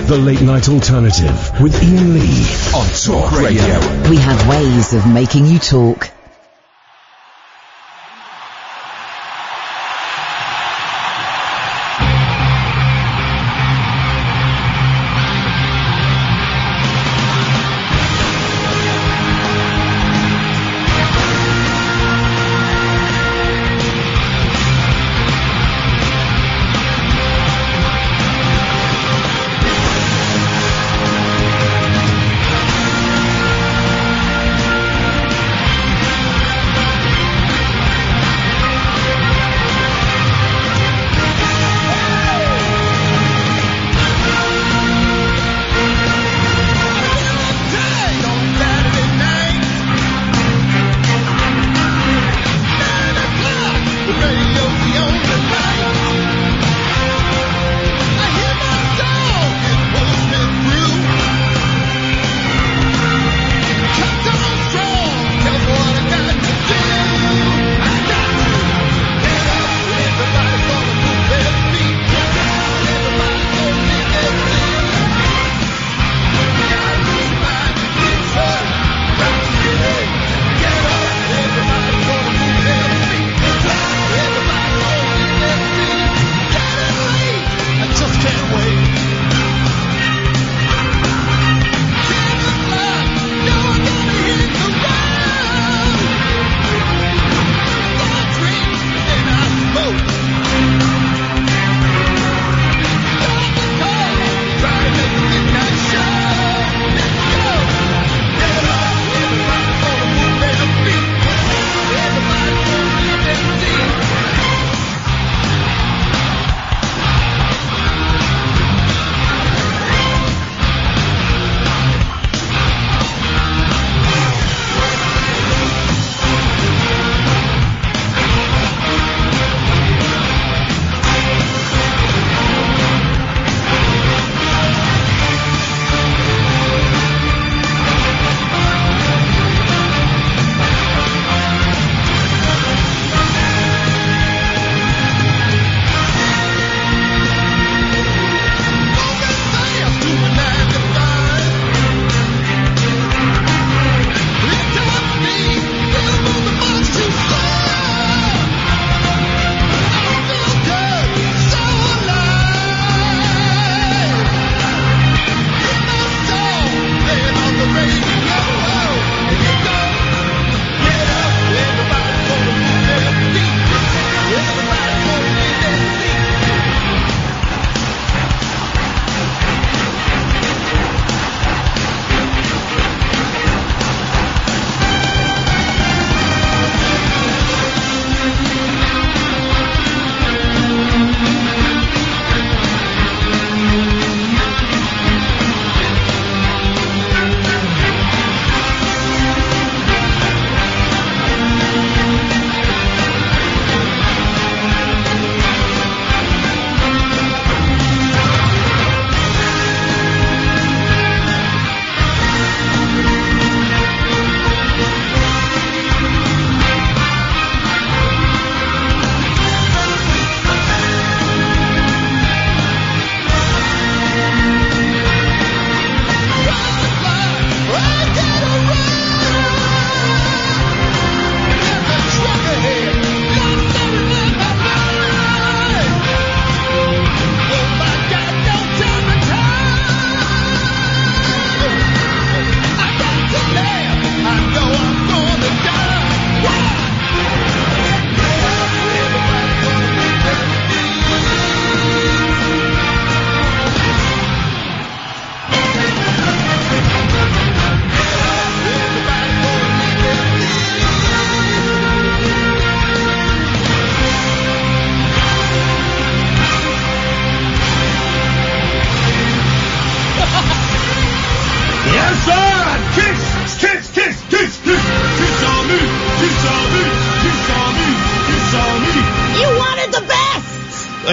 The Late Night Alternative with Iain Lee on Talk Radio. We have ways of making you talk.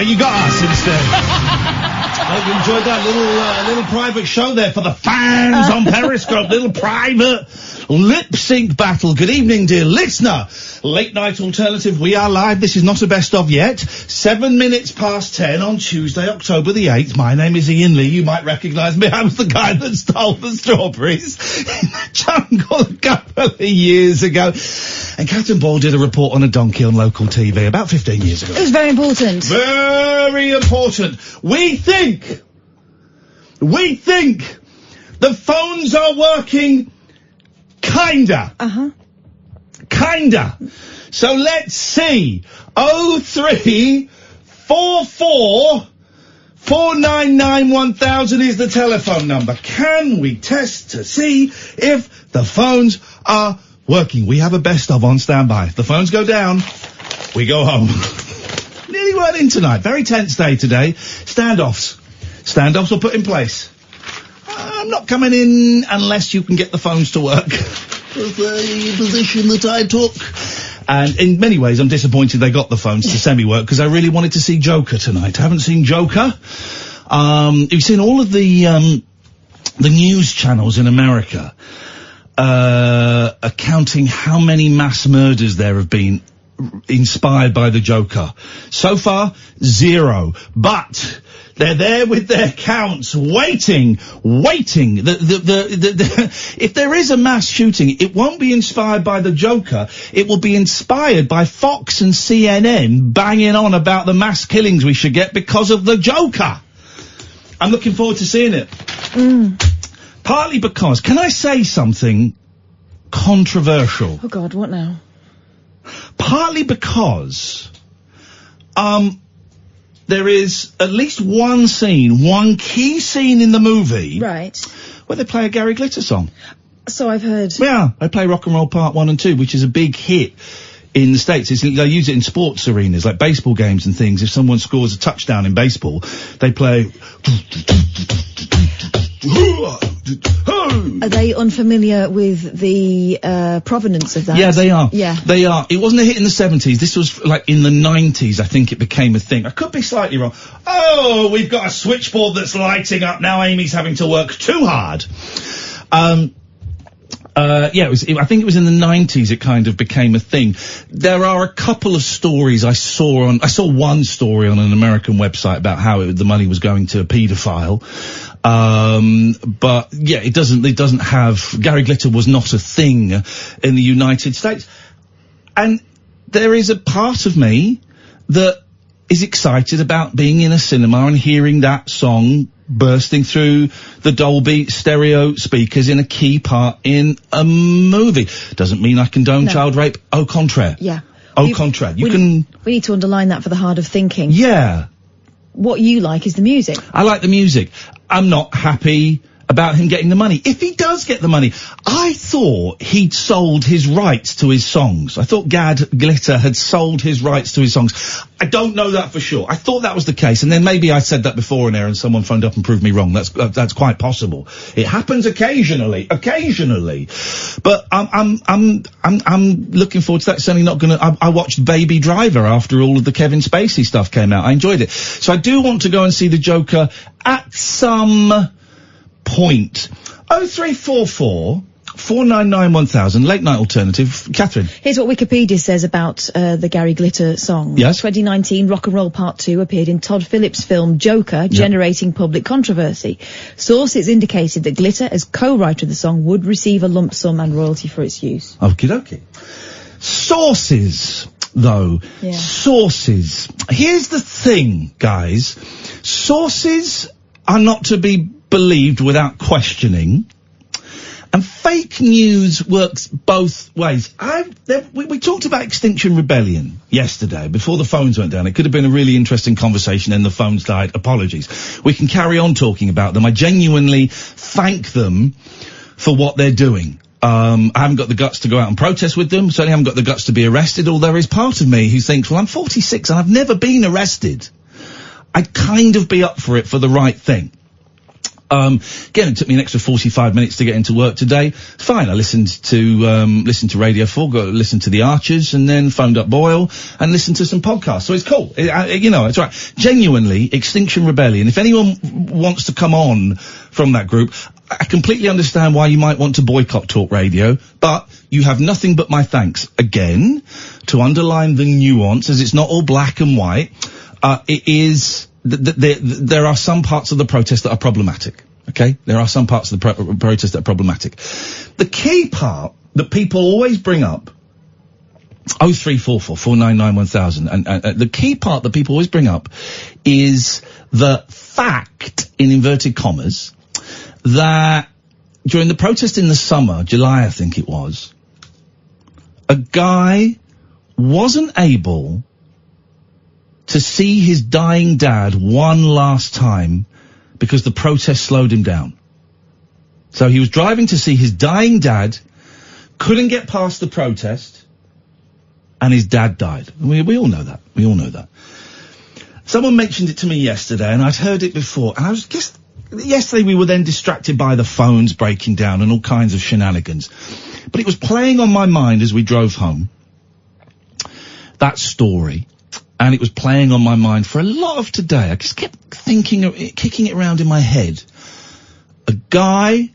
You got us instead. Hope you enjoyed that little private show there for the fans on Periscope. Little private lip sync battle. Good evening, dear listener. Late night alternative. We are live. This is not a best of yet. 7 minutes past 10 on Tuesday, October the 8th. My name is Iain Lee. You might recognise me. I was the guy that stole the strawberries in the jungle a couple of years ago. And Captain Ball did a report on a donkey on local TV about 15 years ago. It was very important. Very important. We think the phones are working kinda. Kinda. So let's see. 0344 499 1000 is the telephone number. Can we test to see if the phones are working? We have a best of on standby. If the phones go down, we go home. Nearly weren't in tonight. Very tense day today. Standoffs were put in place. I'm not coming in unless you can get the phones to work. That's the position that I took. And in many ways, I'm disappointed they got the phones to semi-work, because I really wanted to see Joker tonight. I haven't seen Joker. You've seen all of the news channels in America, accounting how many mass murders there have been inspired by the Joker. So far, 0. But they're there with their counts, waiting. If there is a mass shooting, it won't be inspired by the Joker. It will be inspired by Fox and CNN banging on about the mass killings we should get because of the Joker. I'm looking forward to seeing it. Partly because, can I say something controversial? Oh God, what now? Partly because, there is at least one key scene in the movie. Right. Where they play a Gary Glitter song. So I've heard. Yeah, they play Rock and Roll Part 1 and 2, which is a big hit in the States. They use it in sports arenas, like baseball games and things. If someone scores a touchdown in baseball, they play... Are they unfamiliar with the provenance of that? Yeah, they are. Yeah. They are. It wasn't a hit in the 70s. This was, like, in the 90s, I think it became a thing. I could be slightly wrong. Oh, we've got a switchboard that's lighting up now. Amy's having to work too hard. Yeah, I think it was in the 90s it kind of became a thing. There are a couple of stories I saw one story on an American website about how the money was going to a paedophile. But yeah, it doesn't have, Gary Glitter was not a thing in the United States. And there is a part of me that is excited about being in a cinema and hearing that song bursting through the Dolby stereo speakers in a key part in a movie. Doesn't mean I condone child rape. Au contraire. Yeah. Au contraire. We need to underline that for the hard of thinking. Yeah. What you like is the music. I like the music. I'm not happy about him getting the money. If he does get the money, I thought he'd sold his rights to his songs. I thought Gad Glitter had sold his rights to his songs. I don't know that for sure. I thought that was the case, and then maybe I said that before in air and someone phoned up and proved me wrong. That's quite possible. It happens occasionally. But I'm looking forward to that. Certainly not gonna, I watched Baby Driver after all of the Kevin Spacey stuff came out. I enjoyed it. So I do want to go and see the Joker at some point. 0344 499 1000, late night alternative. Catherine. Here's what Wikipedia says about the Gary Glitter song. Yes. 2019, Rock and Roll Part 2 appeared in Todd Phillips' film Joker, generating public controversy. Sources indicated that Glitter, as co-writer of the song, would receive a lump sum and royalty for its use. Okie dokie. Sources, though. Yeah. Sources. Here's the thing, guys. Sources are not to be believed without questioning, and fake news works both ways. We talked about Extinction Rebellion yesterday before the phones went down. It could have been a really interesting conversation, and the phones died. Apologies. We can carry on talking about them. I genuinely thank them for what they're doing. I haven't got the guts to go out and protest with them. Certainly haven't got the guts to be arrested, although there is part of me who thinks, well, I'm 46 and I've never been arrested. I'd kind of be up for it for the right thing. Again, it took me an extra 45 minutes to get into work today. Fine, I listened to Radio 4, listened to The Archers, and then phoned up Boyle and listened to some podcasts. So it's cool. It's right. Genuinely, Extinction Rebellion, if anyone wants to come on from that group, I completely understand why you might want to boycott Talk Radio, but you have nothing but my thanks. Again, to underline the nuance, as it's not all black and white, it is... There are some parts of the protest that are problematic, okay? There are some parts of the protest that are problematic. The key part that people always bring up, 0344 499 1000, and the key part that people always bring up is the fact, in inverted commas, that during the protest in the summer, July I think it was, a guy wasn't able to see his dying dad one last time because the protest slowed him down. So he was driving to see his dying dad, couldn't get past the protest, and his dad died. We all know that. We all know that. Someone mentioned it to me yesterday, and I'd heard it before, and yesterday we were then distracted by the phones breaking down and all kinds of shenanigans. But it was playing on my mind as we drove home, that story. And it was playing on my mind for a lot of today. I just kept thinking, kicking it around in my head. A guy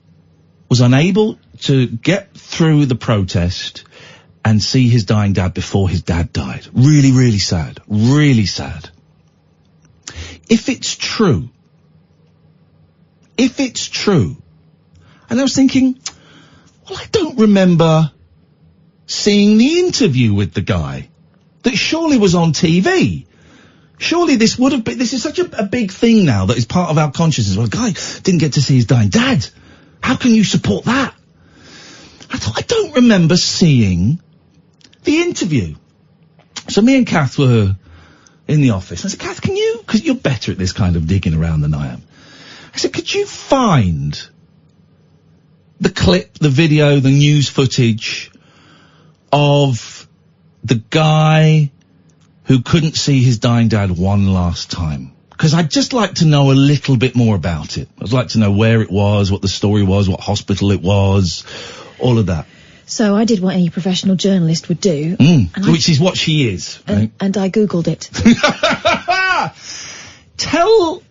was unable to get through the protest and see his dying dad before his dad died. Really, really sad. Really sad. If it's true, and I was thinking, well, I don't remember seeing the interview with the guy. That surely was on TV. Surely this would have been, this is such a big thing now that is part of our consciousness. Well, a guy didn't get to see his dying dad. How can you support that? I thought, I don't remember seeing the interview. So me and Kath were in the office. I said, Kath, can you, because you're better at this kind of digging around than I am. I said, could you find the clip, the video, the news footage of the guy who couldn't see his dying dad one last time? Because I'd just like to know a little bit more about it. I'd like to know where it was, what the story was, what hospital it was, all of that. So I did what any professional journalist would do. Which is what she is. Right? And I Googled it. Tell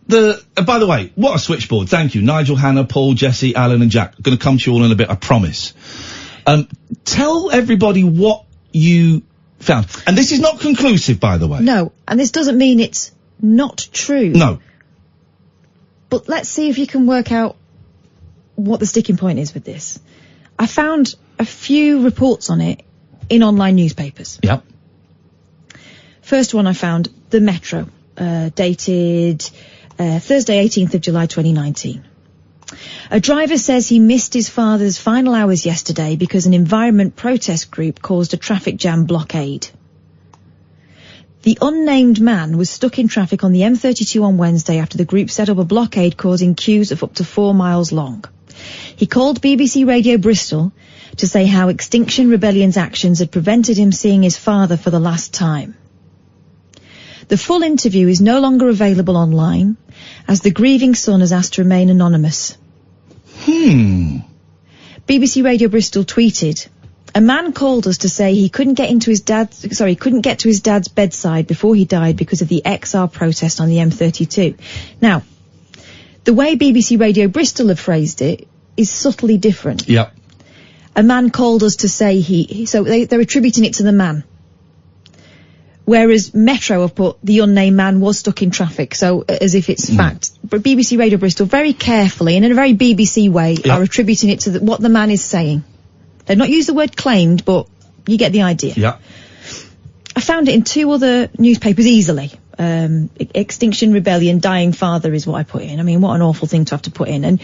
by the way, what a switchboard. Thank you. Nigel, Hannah, Paul, Jesse, Alan and Jack. I'm going to come to you all in a bit, I promise. Tell everybody what you found. And this is not conclusive, by the way. No, and this doesn't mean it's not true. No. But let's see if you can work out what the sticking point is with this. I found a few reports on it in online newspapers. Yep. First one I found, the Metro, dated Thursday 18th of July 2019. A driver says he missed his father's final hours yesterday because an environment protest group caused a traffic jam blockade. The unnamed man was stuck in traffic on the M32 on Wednesday after the group set up a blockade causing queues of up to 4 miles long. He called BBC Radio Bristol to say how Extinction Rebellion's actions had prevented him seeing his father for the last time. The full interview is no longer available online, as the grieving son has asked to remain anonymous. BBC Radio Bristol tweeted, a man called us to say he couldn't get to his dad's bedside before he died because of the XR protest on the M32. Now, the way BBC Radio Bristol have phrased it is subtly different. Yep. A man called us to say so they're attributing it to the man. Whereas Metro have put the unnamed man was stuck in traffic, so as if it's fact. But BBC Radio Bristol very carefully and in a very BBC way are attributing it to what the man is saying. They've not used the word claimed, but you get the idea. Yeah. I found it in 2 other newspapers easily. Extinction Rebellion, dying father is what I put in. I mean, what an awful thing to have to put in. And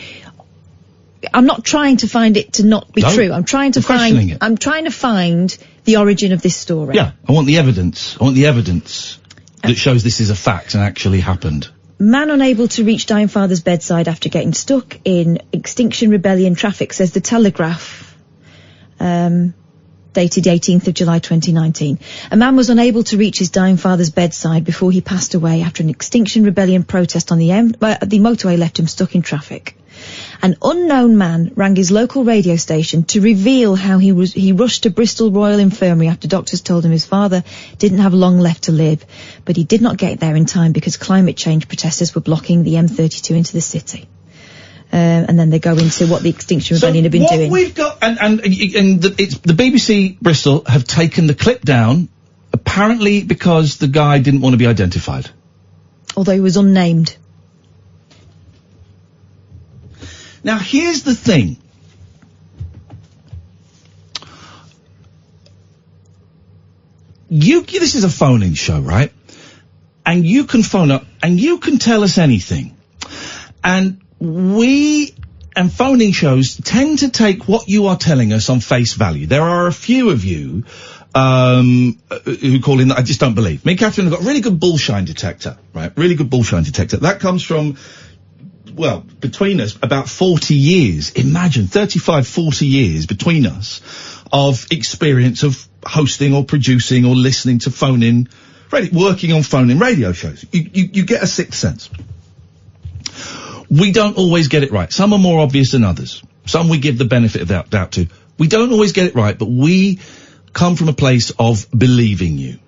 I'm not trying to find it to not be true. I'm trying to find the origin of this story. Yeah, I want the evidence. That shows this is a fact and actually happened. Man unable to reach dying father's bedside after getting stuck in Extinction Rebellion traffic, says the Telegraph. dated 18th of July 2019. A man was unable to reach his dying father's bedside before he passed away after an Extinction Rebellion protest on the motorway left him stuck in traffic. An unknown man rang his local radio station to reveal how he rushed to Bristol Royal Infirmary after doctors told him his father didn't have long left to live, but he did not get there in time because climate change protesters were blocking the M32 into the city. And then they go into what the Extinction Rebellion have been doing. We've got, it's the BBC Bristol have taken the clip down, apparently because the guy didn't want to be identified. Although he was unnamed. Now, here's the thing. This is a phone-in show, right? And you can phone up and you can tell us anything. And phone-in shows tend to take what you are telling us on face value. There are a few of you who call in that I just don't believe. Me and Catherine have got a really good bullshine detector, right? Really good bullshine detector. That comes from, well, between us, about 40 years. Imagine, 35, 40 years between us of experience of hosting or producing or listening to phone-in, working on phone-in radio shows. You get a sixth sense. We don't always get it right. Some are more obvious than others. Some we give the benefit of that doubt to. We don't always get it right, but we come from a place of believing you.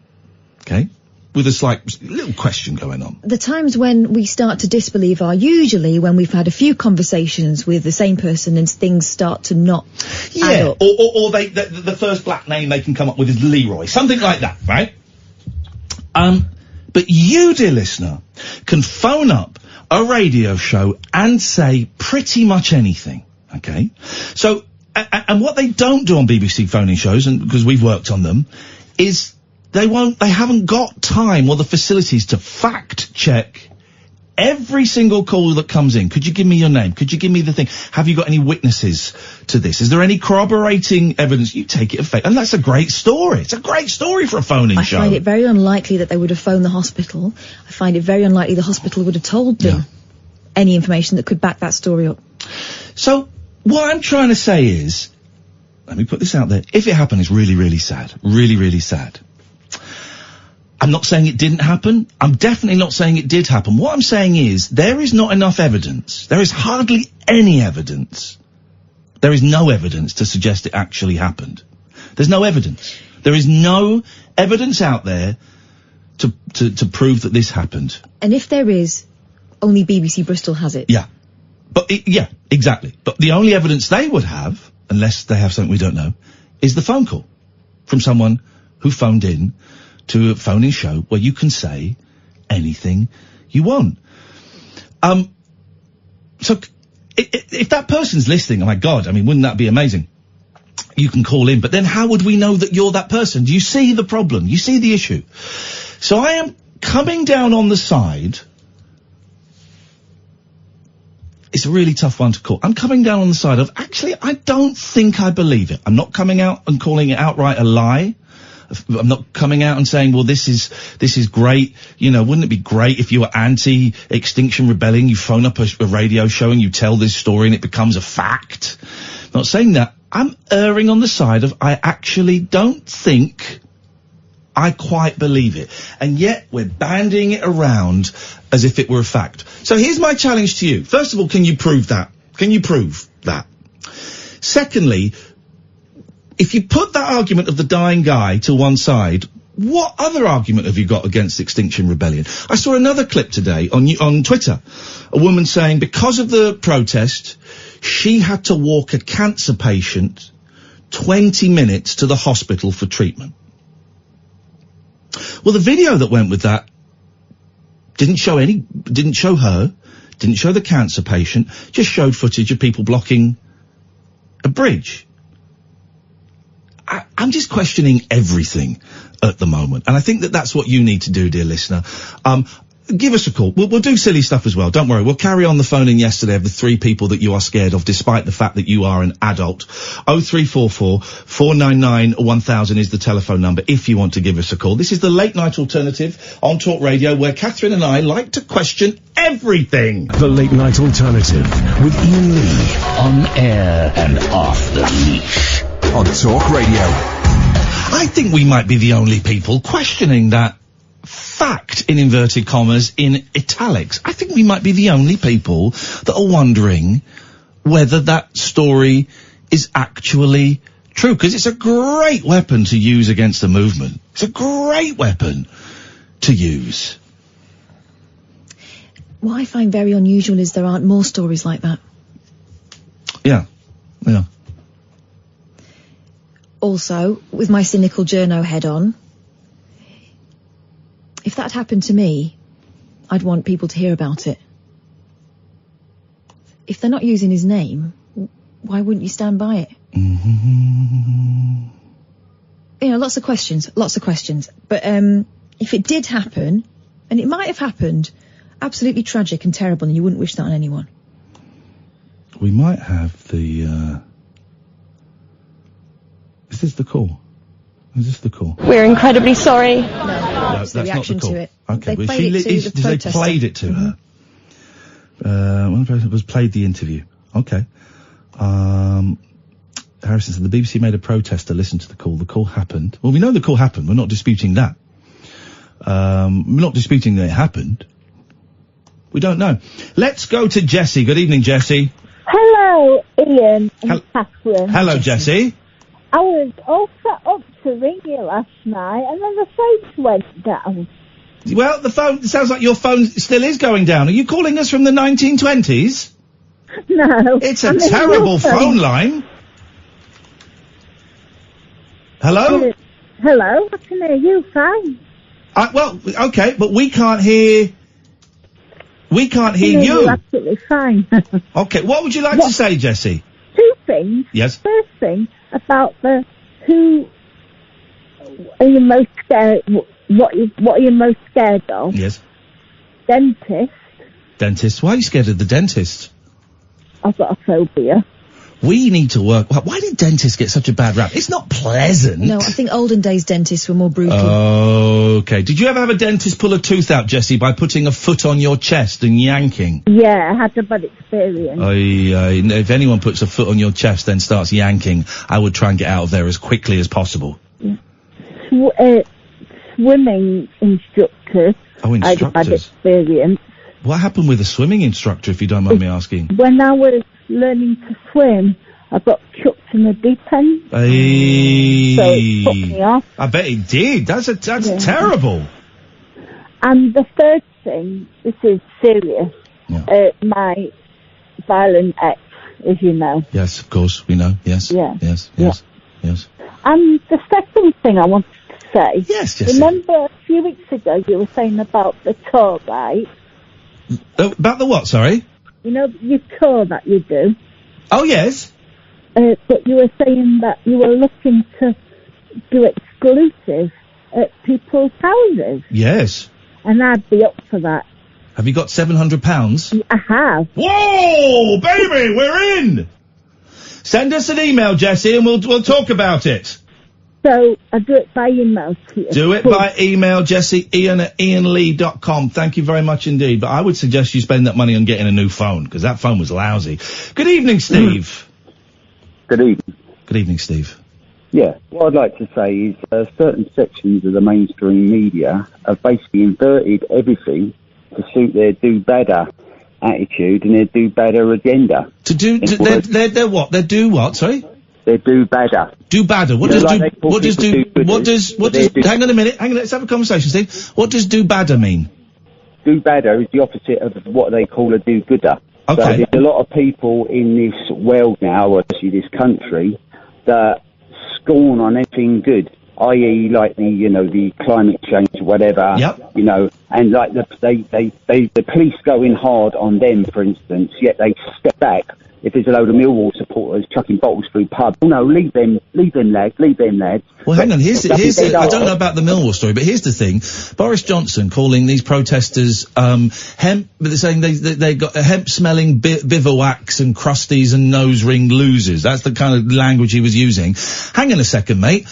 Okay? With a slight little question going on. The times when we start to disbelieve are usually when we've had a few conversations with the same person and things start to not add up. Or the first black name they can come up with is Leroy. Something like that, right? But you, dear listener, can phone up a radio show and say pretty much anything, okay? So, and what they don't do on BBC phone-in shows, and because we've worked on them, is they haven't got time or the facilities to fact check every single call that comes in. Could you give me your name? Could you give me the thing? Have you got any witnesses to this? Is there any corroborating evidence? You take it at face. And that's a great story. It's a great story for a phone-in show. I find it very unlikely that they would have phoned the hospital. I find it very unlikely the hospital would have told them any information that could back that story up. So, what I'm trying to say is, let me put this out there. If it happened, it's really, really sad. Really, really sad. I'm not saying it didn't happen. I'm definitely not saying it did happen. What I'm saying is, there is not enough evidence. There is hardly any evidence. There is no evidence to suggest it actually happened. There's no evidence. There is no evidence out there to prove that this happened. And if there is, only BBC Bristol has it. Yeah. But, yeah, exactly. But the only evidence they would have, unless they have something we don't know, is the phone call from someone who phoned in to a phone-in show where you can say anything you want. So if that person's listening, oh my God, I mean, wouldn't that be amazing? You can call in, but then how would we know that you're that person? Do you see the problem? You see the issue? So I am coming down on the side. It's a really tough one to call. I'm coming down on the side of, actually, I don't think I believe it. I'm not coming out and calling it outright a lie. I'm not coming out and saying, well, this is great. You know, wouldn't it be great if you were anti-Extinction Rebellion, you phone up a radio show and you tell this story and it becomes a fact? I'm not saying that. I'm erring on the side of, I actually don't think I quite believe it. And yet we're bandying it around as if it were a fact. So here's my challenge to you. First of all, can you prove that? Can you prove that? Secondly, if you put that argument of the dying guy to one side, what other argument have you got against Extinction Rebellion? I saw another clip today on Twitter. A woman saying because of the protest, she had to walk a cancer patient 20 minutes to the hospital for treatment. Well, the video that went with that didn't show her, didn't show the cancer patient, just showed footage of people blocking a bridge. I'm just questioning everything at the moment. And I think that that's what you need to do, dear listener. Give us a call. We'll do silly stuff as well. Don't worry. We'll carry on the phone in yesterday of the 3 people that you are scared of, despite the fact that you are an adult. 0344 499 1000 is the telephone number if you want to give us a call. This is the late night alternative on Talk Radio, where Catherine and I like to question everything. The late night alternative with Iain Lee. On air and off the leash. On Talk Radio. I think we might be the only people questioning that fact, in inverted commas, in italics. I think we might be the only people that are wondering whether that story is actually true, because it's a great weapon to use against the movement. It's a great weapon to use. What I find very unusual is there aren't more stories like that. Yeah. Also, with my cynical journo head on, if that happened to me, I'd want people to hear about it. If they're not using his name, why wouldn't you stand by it? Mm-hmm. You know, lots of questions. But if it did happen, and it might have happened, absolutely tragic and terrible, and you wouldn't wish that on anyone. We might have the, Is this the call? We're incredibly sorry. No, that's the reaction to it. Okay, They well, played it to the protester. they played it to her. One person was played the interview. Okay. Harrison said the BBC made a protester listen to the call. The call happened. Well, we know the call happened. We're not disputing that. We're not disputing that it happened. We don't know. Let's go to Jessie. Good evening, Jessie. Hello, Ian and Catherine. Hello, Jessie. I was all set up to ring you last night, and then the phone went down. Well, the phone, it sounds like your phone still is going down. Are you calling us from the 1920s? No. It's a terrible phone line. Hello? Hello, I can hear you fine. Well, okay, but we can't hear you. Absolutely fine. Okay, what would you like to say, Jessie? Two things. Yes. First thing, about who are you most scared, what are you most scared of? Yes. Dentist. Why are you scared of the dentist? I've got a phobia. We need to work. Why did dentists get such a bad rap? It's not pleasant. No, I think olden days dentists were more brutal. Okay. Did you ever have a dentist pull a tooth out, Jessie, by putting a foot on your chest and yanking? Yeah, I had a bad experience. If anyone puts a foot on your chest then starts yanking, I would try and get out of there as quickly as possible. Yeah. Swimming instructors. Oh, instructors. I had a bad experience. What happened with a swimming instructor, if you don't mind me asking? When I was learning to swim, I got chucked in the deep end. So it put me off. I bet it did. That's terrible. And the third thing, this is serious. Yeah. My violent ex, as you know. Yes, of course, we know. Yes. Yeah. Yes. And the second thing I wanted to say. Yes, Jessie. Remember a few weeks ago you were saying about the tour, right? About the what, sorry? You know, your tour that you do. Oh, yes. But you were saying that you were looking to do exclusive at people's houses. Yes. And I'd be up for that. Have you got £700? I have. Whoa, baby, we're in! Send us an email, Jessie, and we'll talk about it. So, I'll do it by email to you. Do it by email, Jessie, Iain@iainlee.com. Thank you very much indeed. But I would suggest you spend that money on getting a new phone, because that phone was lousy. Good evening, Steve. Good evening. Good evening, Steve. Yeah, what I'd like to say is certain sections of the mainstream media have basically inverted everything to suit their do-better attitude and their do-better agenda. They're what? They do what, sorry? They do better. Do badder. Hang on a minute, let's have a conversation, Steve. What does do badder mean? Do better is the opposite of what they call a do-gooder. Okay. So there's a lot of people in this world now, or actually this country, that scorn on anything good, i.e. like the climate change, whatever. Yep. And like the police go in hard on them, for instance, yet they step back. If there's a load of Millwall supporters chucking bottles through pubs, no, leave them lads. Well, hang on, here's I don't know about the Millwall story, but here's the thing. Boris Johnson calling these protesters, hemp, but they're saying they got hemp-smelling bivouacs and crusties and nose-ring losers. That's the kind of language he was using. Hang on a second, mate.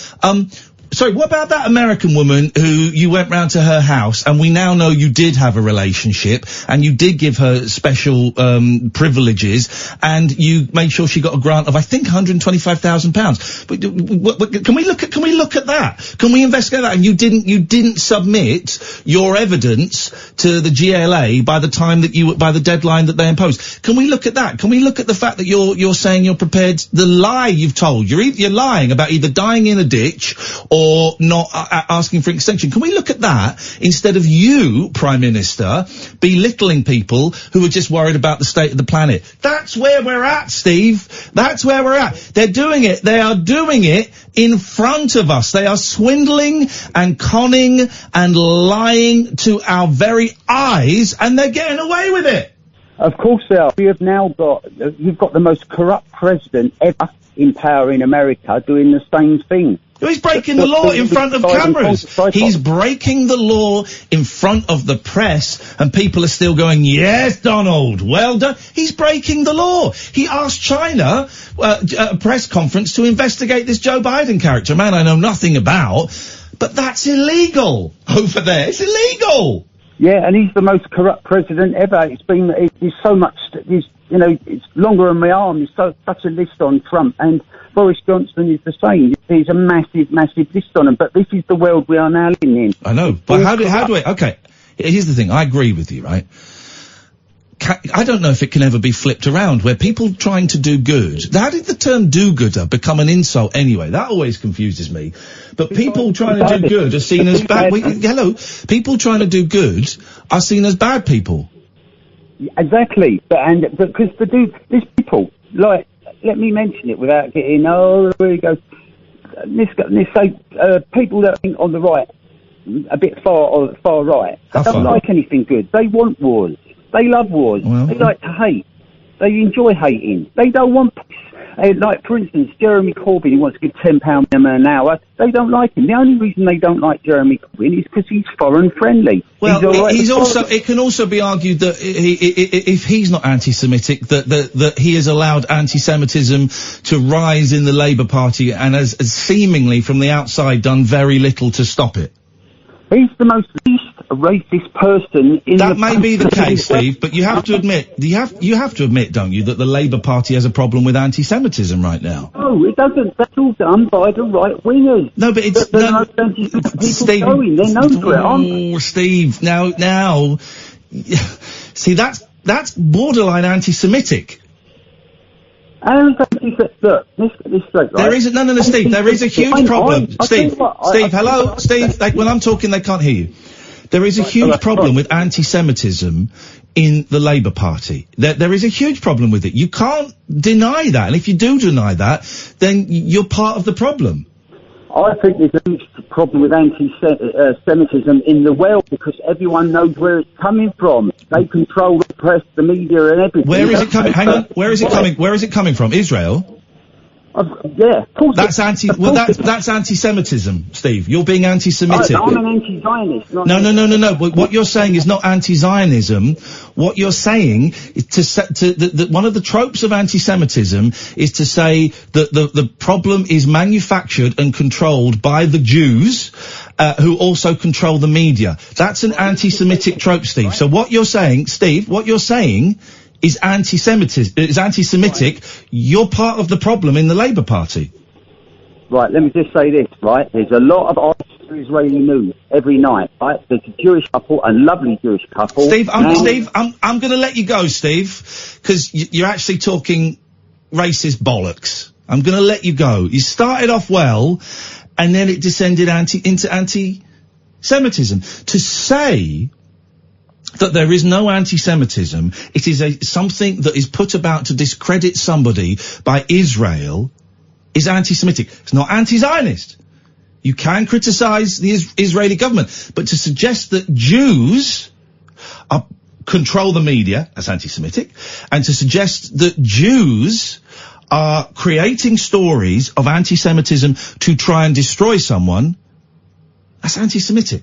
Sorry, what about that American woman who you went round to her house, and we now know you did have a relationship, and you did give her special privileges, and you made sure she got a grant of, I think, £125,000. But can we look at that? Can we investigate that? And you didn't submit your evidence to the GLA by the time that by the deadline that they imposed. Can we look at that? Can we look at the fact that you're saying you're prepared, the lie you've told, you're lying about either dying in a ditch or not asking for extension. Can we look at that instead of you, Prime Minister, belittling people who are just worried about the state of the planet? That's where we're at, Steve. That's where we're at. They're doing it. They are doing it in front of us. They are swindling and conning and lying to our very eyes, and they're getting away with it. Of course they are. You've got the most corrupt president ever in power in America doing the same thing. He's breaking the law in front of cameras. He's breaking the law in front of the press, and people are still going, yes, Donald, well done. He's breaking the law. He asked China, a press conference, to investigate this Joe Biden character, a man I know nothing about, but that's illegal over there. It's illegal. Yeah, and he's the most corrupt president ever. It's so much, it's longer than my arm. There's such a list on Trump, and Boris Johnson is the same. There's a massive, massive list on him, but this is the world we are now living in. I know, but how do we, okay, here's the thing, I agree with you, right? I don't know if it can ever be flipped around, where people trying to do good. How did the term do-gooder become an insult anyway? That always confuses me. But people trying to do good are seen as bad. People trying to do good are seen as bad people. Exactly. Because these people, like, let me mention it without getting, there he goes. People that think on the right, a bit far right, don't like anything good. They want wars. They love wars. Well, they like to hate. They enjoy hating. They don't want peace. Like, for instance, Jeremy Corbyn, who wants to give £10 an hour. They don't like him. The only reason they don't like Jeremy Corbyn is because he's foreign friendly. Well, it can also be argued that if he's not anti-Semitic, that he has allowed anti-Semitism to rise in the Labour Party and has seemingly from the outside done very little to stop it. He's the most least racist person in that may be the case, Steve, but you have to admit, don't you, that the Labour Party has a problem with anti-Semitism right now? No, it doesn't. That's all done by the right wingers. No, but it's Steve. They're known for it, aren't they? Steve, now, see, that's borderline anti-Semitic. Look, let's get this straight, right? There isn't, no, Steve, there is a huge problem. Steve, hello? Steve, when I'm talking, they can't hear you. There is a huge problem with anti-Semitism in the Labour Party. There is a huge problem with it. You can't deny that, and if you do deny that, then you're part of the problem. I think there's a huge problem with anti-Semitism in the world because everyone knows where it's coming from. They control the press, the media, and everything. Where is it coming? Hang on. Where is it coming? Where is it coming from? Israel? Yeah, of course. That's anti-Semitism, Steve. You're being anti-Semitic. I'm an anti-Zionist. No. What you're saying is not anti-Zionism. What you're saying is one of the tropes of anti-Semitism is to say that the problem is manufactured and controlled by the Jews, who also control the media. That's an anti-Semitic trope, Steve. So what you're saying, Steve, is anti-Semitic. You're part of the problem in the Labour Party. Right, let me just say this, right? There's a lot of Israeli news every night, right? There's a Jewish couple, a lovely Jewish couple. Steve, I'm going to let you go, Steve, because you're actually talking racist bollocks. I'm going to let you go. You started off well, and then it descended into anti-Semitism. To say that there is no anti-Semitism, it is something that is put about to discredit somebody by Israel, is anti-Semitic. It's not anti-Zionist. You can criticize the Israeli government, but to suggest that Jews control the media, that's anti-Semitic, and to suggest that Jews are creating stories of anti-Semitism to try and destroy someone, that's anti-Semitic.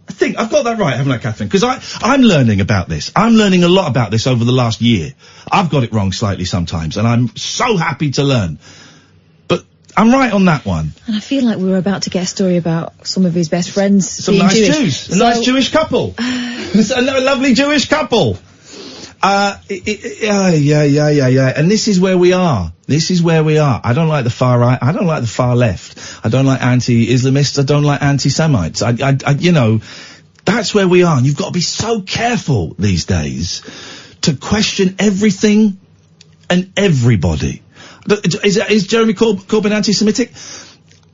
I think I've got that right, haven't I, Catherine? Because I'm learning about this. I'm learning a lot about this over the last year. I've got it wrong slightly sometimes, and I'm so happy to learn. But I'm right on that one. And I feel like we were about to get a story about some of his best friends Some being nice Jewish. Jews. A nice Jewish couple. A lovely Jewish couple. Yeah. And this is where we are. I don't like the far right. I don't like the far left. I don't like anti-Islamists. I don't like anti-Semites. You know, that's where we are. And you've got to be so careful these days to question everything and everybody. Is Jeremy Corbyn anti-Semitic?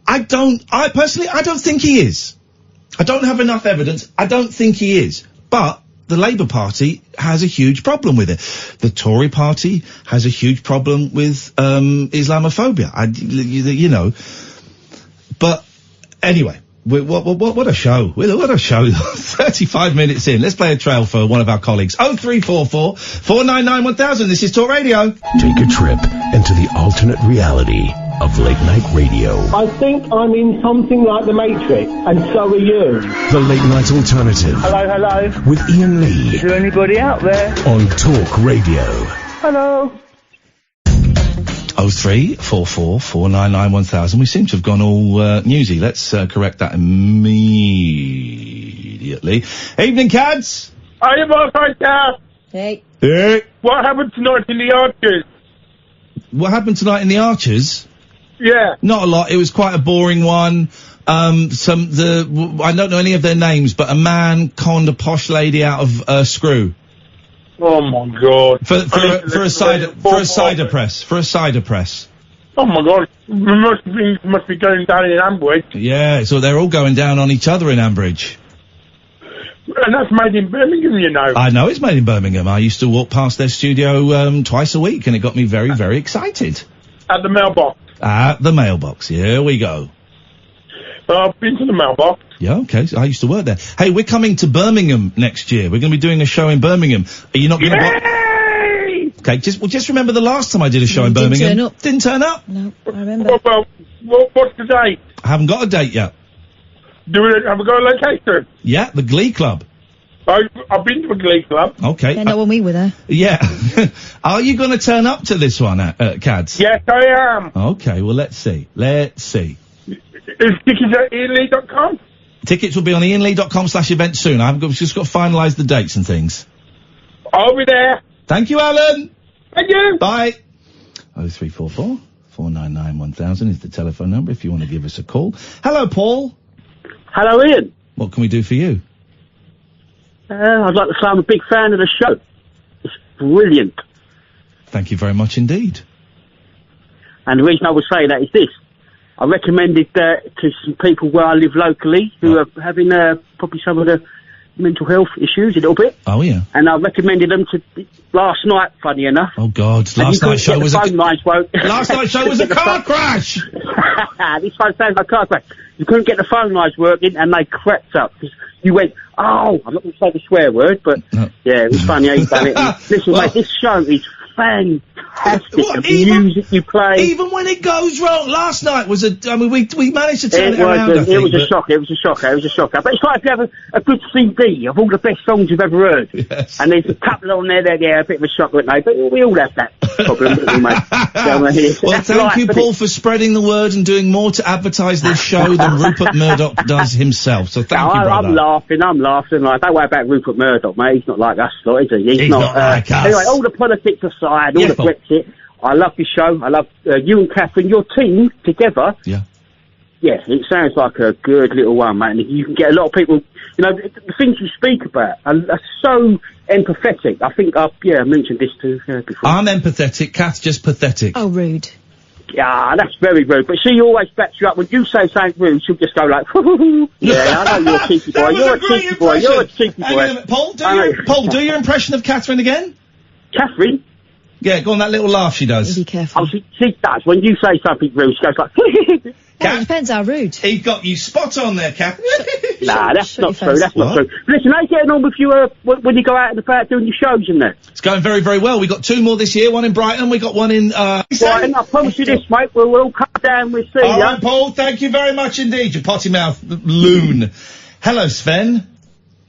I personally don't think he is. I don't have enough evidence. I don't think he is. But the Labour Party has a huge problem with it. The Tory Party has a huge problem with Islamophobia. You know. But anyway, what a show. What a show. 35 minutes in. Let's play a trail for one of our colleagues. 0344 499 1000. This is Talk Radio. Take a trip into the alternate reality of late night radio. I think I'm in something like the Matrix, and so are you. The Late Night Alternative. Hello. With Iain Lee. Is there anybody out there? On Talk Radio. Hello. 0344 499 1000. We seem to have gone all newsy. Let's correct that immediately. Evening, Cads. Are you both right there? Hey. Hey. What happened tonight in the Archers? What happened tonight in the Archers? Yeah. Not a lot. It was quite a boring one. I don't know any of their names, but a man conned a posh lady out of a screw. Oh my God. For a cider press. Oh my God. Must be going down in Ambridge. Yeah, so they're all going down on each other in Ambridge. And that's made in Birmingham, you know. I know it's made in Birmingham. I used to walk past their studio twice a week, and it got me very, very excited. At the mailbox. At the mailbox. Here we go. I've been to the mailbox. Yeah, okay. So I used to work there. Hey, we're coming to Birmingham next year. We're going to be doing a show in Birmingham. Are you not going to... Yay! Okay, just remember the last time I did a show in Birmingham. Didn't turn up. No, I remember. Well, what's the date? I haven't got a date yet. Have we got a location? Yeah, the Glee Club. I've been to a Glee Club. Okay. Yeah, not when we were there. Yeah. Are you going to turn up to this one, Cads? Yes, I am. Okay, well, let's see. Is tickets at IainLee.com? Tickets will be on IainLee.com/event soon. I've just got to finalise the dates and things. I'll be there. Thank you, Alan. Thank you. Bye. 0344 499 1000 is the telephone number if you want to give us a call. Hello, Paul. Hello, Ian. What can we do for you? I'd like to say I'm a big fan of the show. It's brilliant. Thank you very much indeed. And the reason I would say that is this. I recommended to some people where I live locally who are having probably some of the mental health issues a little bit. Oh, yeah. And I recommended them to last night, funny enough. Oh, God. Last night's show was a car crash! This one sounds like a car crash. You couldn't get the phone lines working and they crept up. Because you went, oh, I'm not going to say the swear word, but yeah, it was funny how you done it. And listen, mate, this show is fantastic. The music you play. Even when it goes wrong. Last night was we managed to turn it around, I think. It was a shocker. But it's like if you have a good CD of all the best songs you've ever heard. Yes. And there's a couple on there that, yeah, a bit of a shocker, aren't they? But we all have that problem, don't we, mate? Well, thank you, Paul, for spreading the word and doing more to advertise this show than Rupert Murdoch does himself. So thank you, brother. I'm laughing. Like, don't worry about Rupert Murdoch, mate. He's not like us, is he? He's not like us. Anyway, all the politics aside, all the Brexit, I love your show. I love you and Catherine, your team together. Yeah. Yeah, it sounds like a good little one, mate. And you can get a lot of people, you know, the things you speak about are so empathetic. I think I mentioned this too before. I'm empathetic, Kath's just pathetic. Oh, rude. Yeah, that's very rude. But she always backs you up. When you say something rude, she'll just go like, yeah, I know you're a cheeky boy. You're a cheeky boy. You're a cheeky boy. Paul, do your impression of Catherine again. Catherine? Yeah, go on, that little laugh she does. Be careful. Oh, she does. When you say something rude, she goes like... It depends how rude. He got you spot on there, Kath. Nah, that's not true. That's not true. Listen, how's getting on with you when you go out and about doing your shows and that? It's going very, very well. We got 2 more this year. One in Brighton. We got one in Brighton. I promise you this, mate. We'll all come down. We'll see. All right, Paul. Thank you very much indeed. You potty mouth loon. Hello, Sven.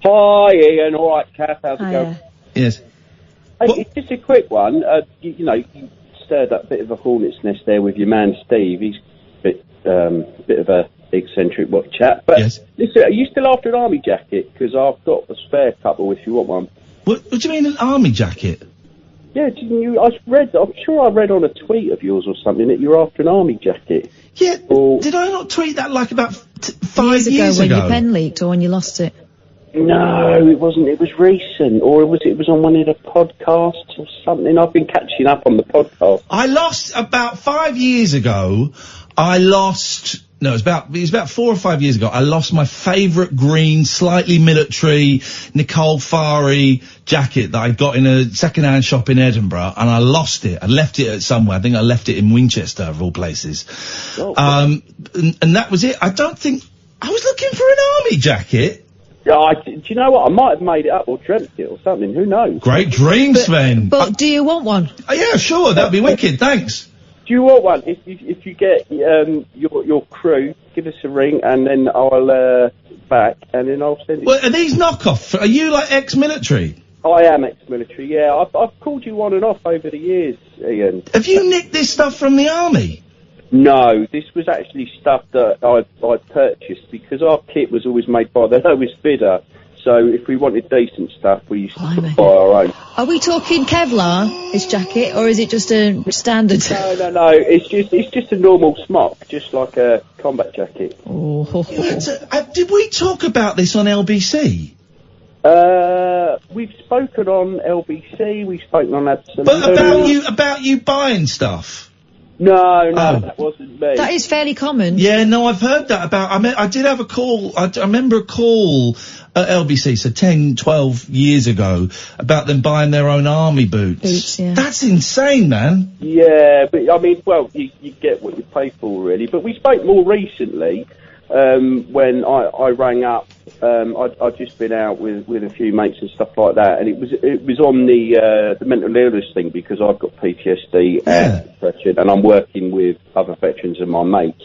Hi, Ian. All right, Kath. How's it going? Yes. Hey, it's just a quick one. You stirred up a bit of a hornet's nest there with your man Steve. He's bit of a eccentric chap. But listen, are you still after an army jacket? Because I've got a spare couple if you want one. What do you mean, an army jacket? Yeah, didn't you? I'm sure I read on a tweet of yours or something that you're after an army jacket. Yeah, did I not tweet that like about 5 years ago? When your pen leaked or when you lost it? No, it wasn't. It was recent, or it was on one of the podcasts or something. I've been catching up on the podcast. I lost about 5 years ago. No, it was about 4 or 5 years ago. I lost my favourite green, slightly military Nicole Farey jacket that I got in a second-hand shop in Edinburgh, and I lost it. I left it at somewhere. I think I left it in Winchester, of all places. And that was it. I don't think I was looking for an army jacket. Yeah, do you know what? I might have made it up or dreamt it or something. Who knows? Great dream, Sven. But do you want one? Yeah, sure. That'd be wicked. Thanks. Do you want one? If you get your crew, give us a ring, and then I'll back, and then I'll send it. Well, are these knockoff? Are you like ex-military? I am ex-military. Yeah, I've called you on and off over the years, Ian. Have you nicked this stuff from the army? No, this was actually stuff that I purchased because our kit was always made by the lowest bidder. So if we wanted decent stuff, we used to buy our own. Are we talking Kevlar, this jacket, or is it just a standard? No. It's just a normal smock, just like a combat jacket. Oh. Did we talk about this on LBC? We've spoken on LBC. We've spoken on Absolute. But about you buying stuff. No, that wasn't me. That is fairly common. Yeah, no, I've heard that about. I did have a call. I remember a call at LBC, so 10, 12 years ago, about them buying their own army boots. Yeah. That's insane, man. Yeah, but I mean, well, you get what you pay for, really. But we spoke more recently when I rang up. I'd just been out with a few mates and stuff like that, and it was on the mental illness thing because I've got PTSD and depression, and I'm working with other veterans and my mates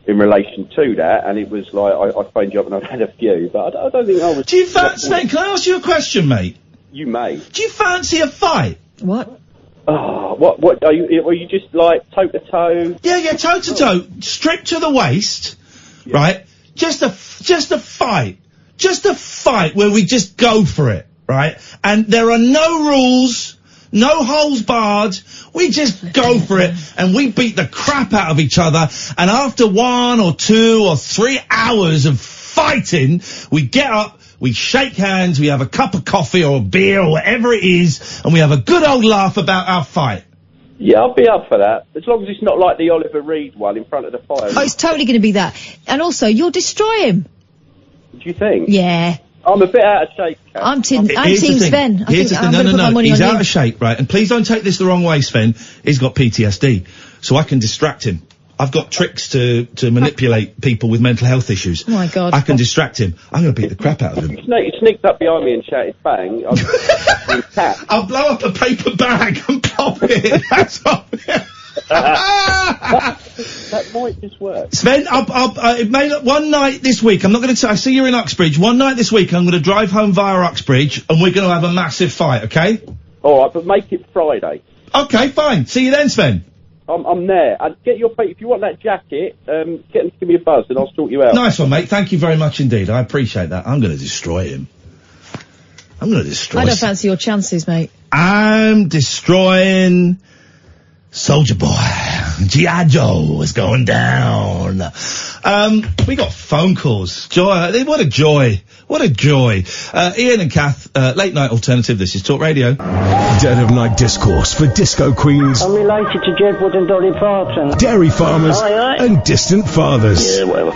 in relation to that, and it was like I phoned you up and I've had a few, but I don't think I was. Do you fancy? Can I ask you a question, mate? You may. Do you fancy a fight? What? Oh, what are you just like toe to toe? Yeah, toe to toe, stripped to the waist, right? Just a fight. Just a fight where we just go for it, right? And there are no rules, no holes barred. We just go for it and we beat the crap out of each other. And after 1 or 2 or 3 hours of fighting, we get up, we shake hands, we have a cup of coffee or a beer or whatever it is, and we have a good old laugh about our fight. Yeah, I'll be up for that. As long as it's not like the Oliver Reed one in front of the fire. Oh, it's totally going to be that. And also, you'll destroy him. Do you think? Yeah. I'm a bit out of shape, Kat. I'm Team Sven. Here's the thing. No. He's out of shape, right? And please don't take this the wrong way, Sven. He's got PTSD. So I can distract him. I've got tricks to manipulate people with mental health issues. Oh, my God. I can distract him. I'm going to beat the crap out of him. He sneaked up behind me and shouted, bang. I'll blow up a paper bag and pop it. That's all. That might just work. Sven, one night this week, I'm not going to I see you're in Uxbridge. One night this week, I'm going to drive home via Uxbridge, and we're going to have a massive fight, okay? Alright, but make it Friday. Okay, fine. See you then, Sven. I'm there. And if you want that jacket, get them to give me a buzz and I'll sort you out. Nice one, mate. Thank you very much indeed. I appreciate that. I'm going to destroy him. I don't fancy your chances, mate. I'm destroying Soldier Boy. G.I. Joe is going down. We got phone calls. Joy. What a joy. What a joy. Iain and Kath, Late Night Alternative. This is Talk Radio. Dead of Night discourse for disco queens. I'm related to Jedward and Dolly Parton. Dairy farmers and distant fathers. Yeah, well.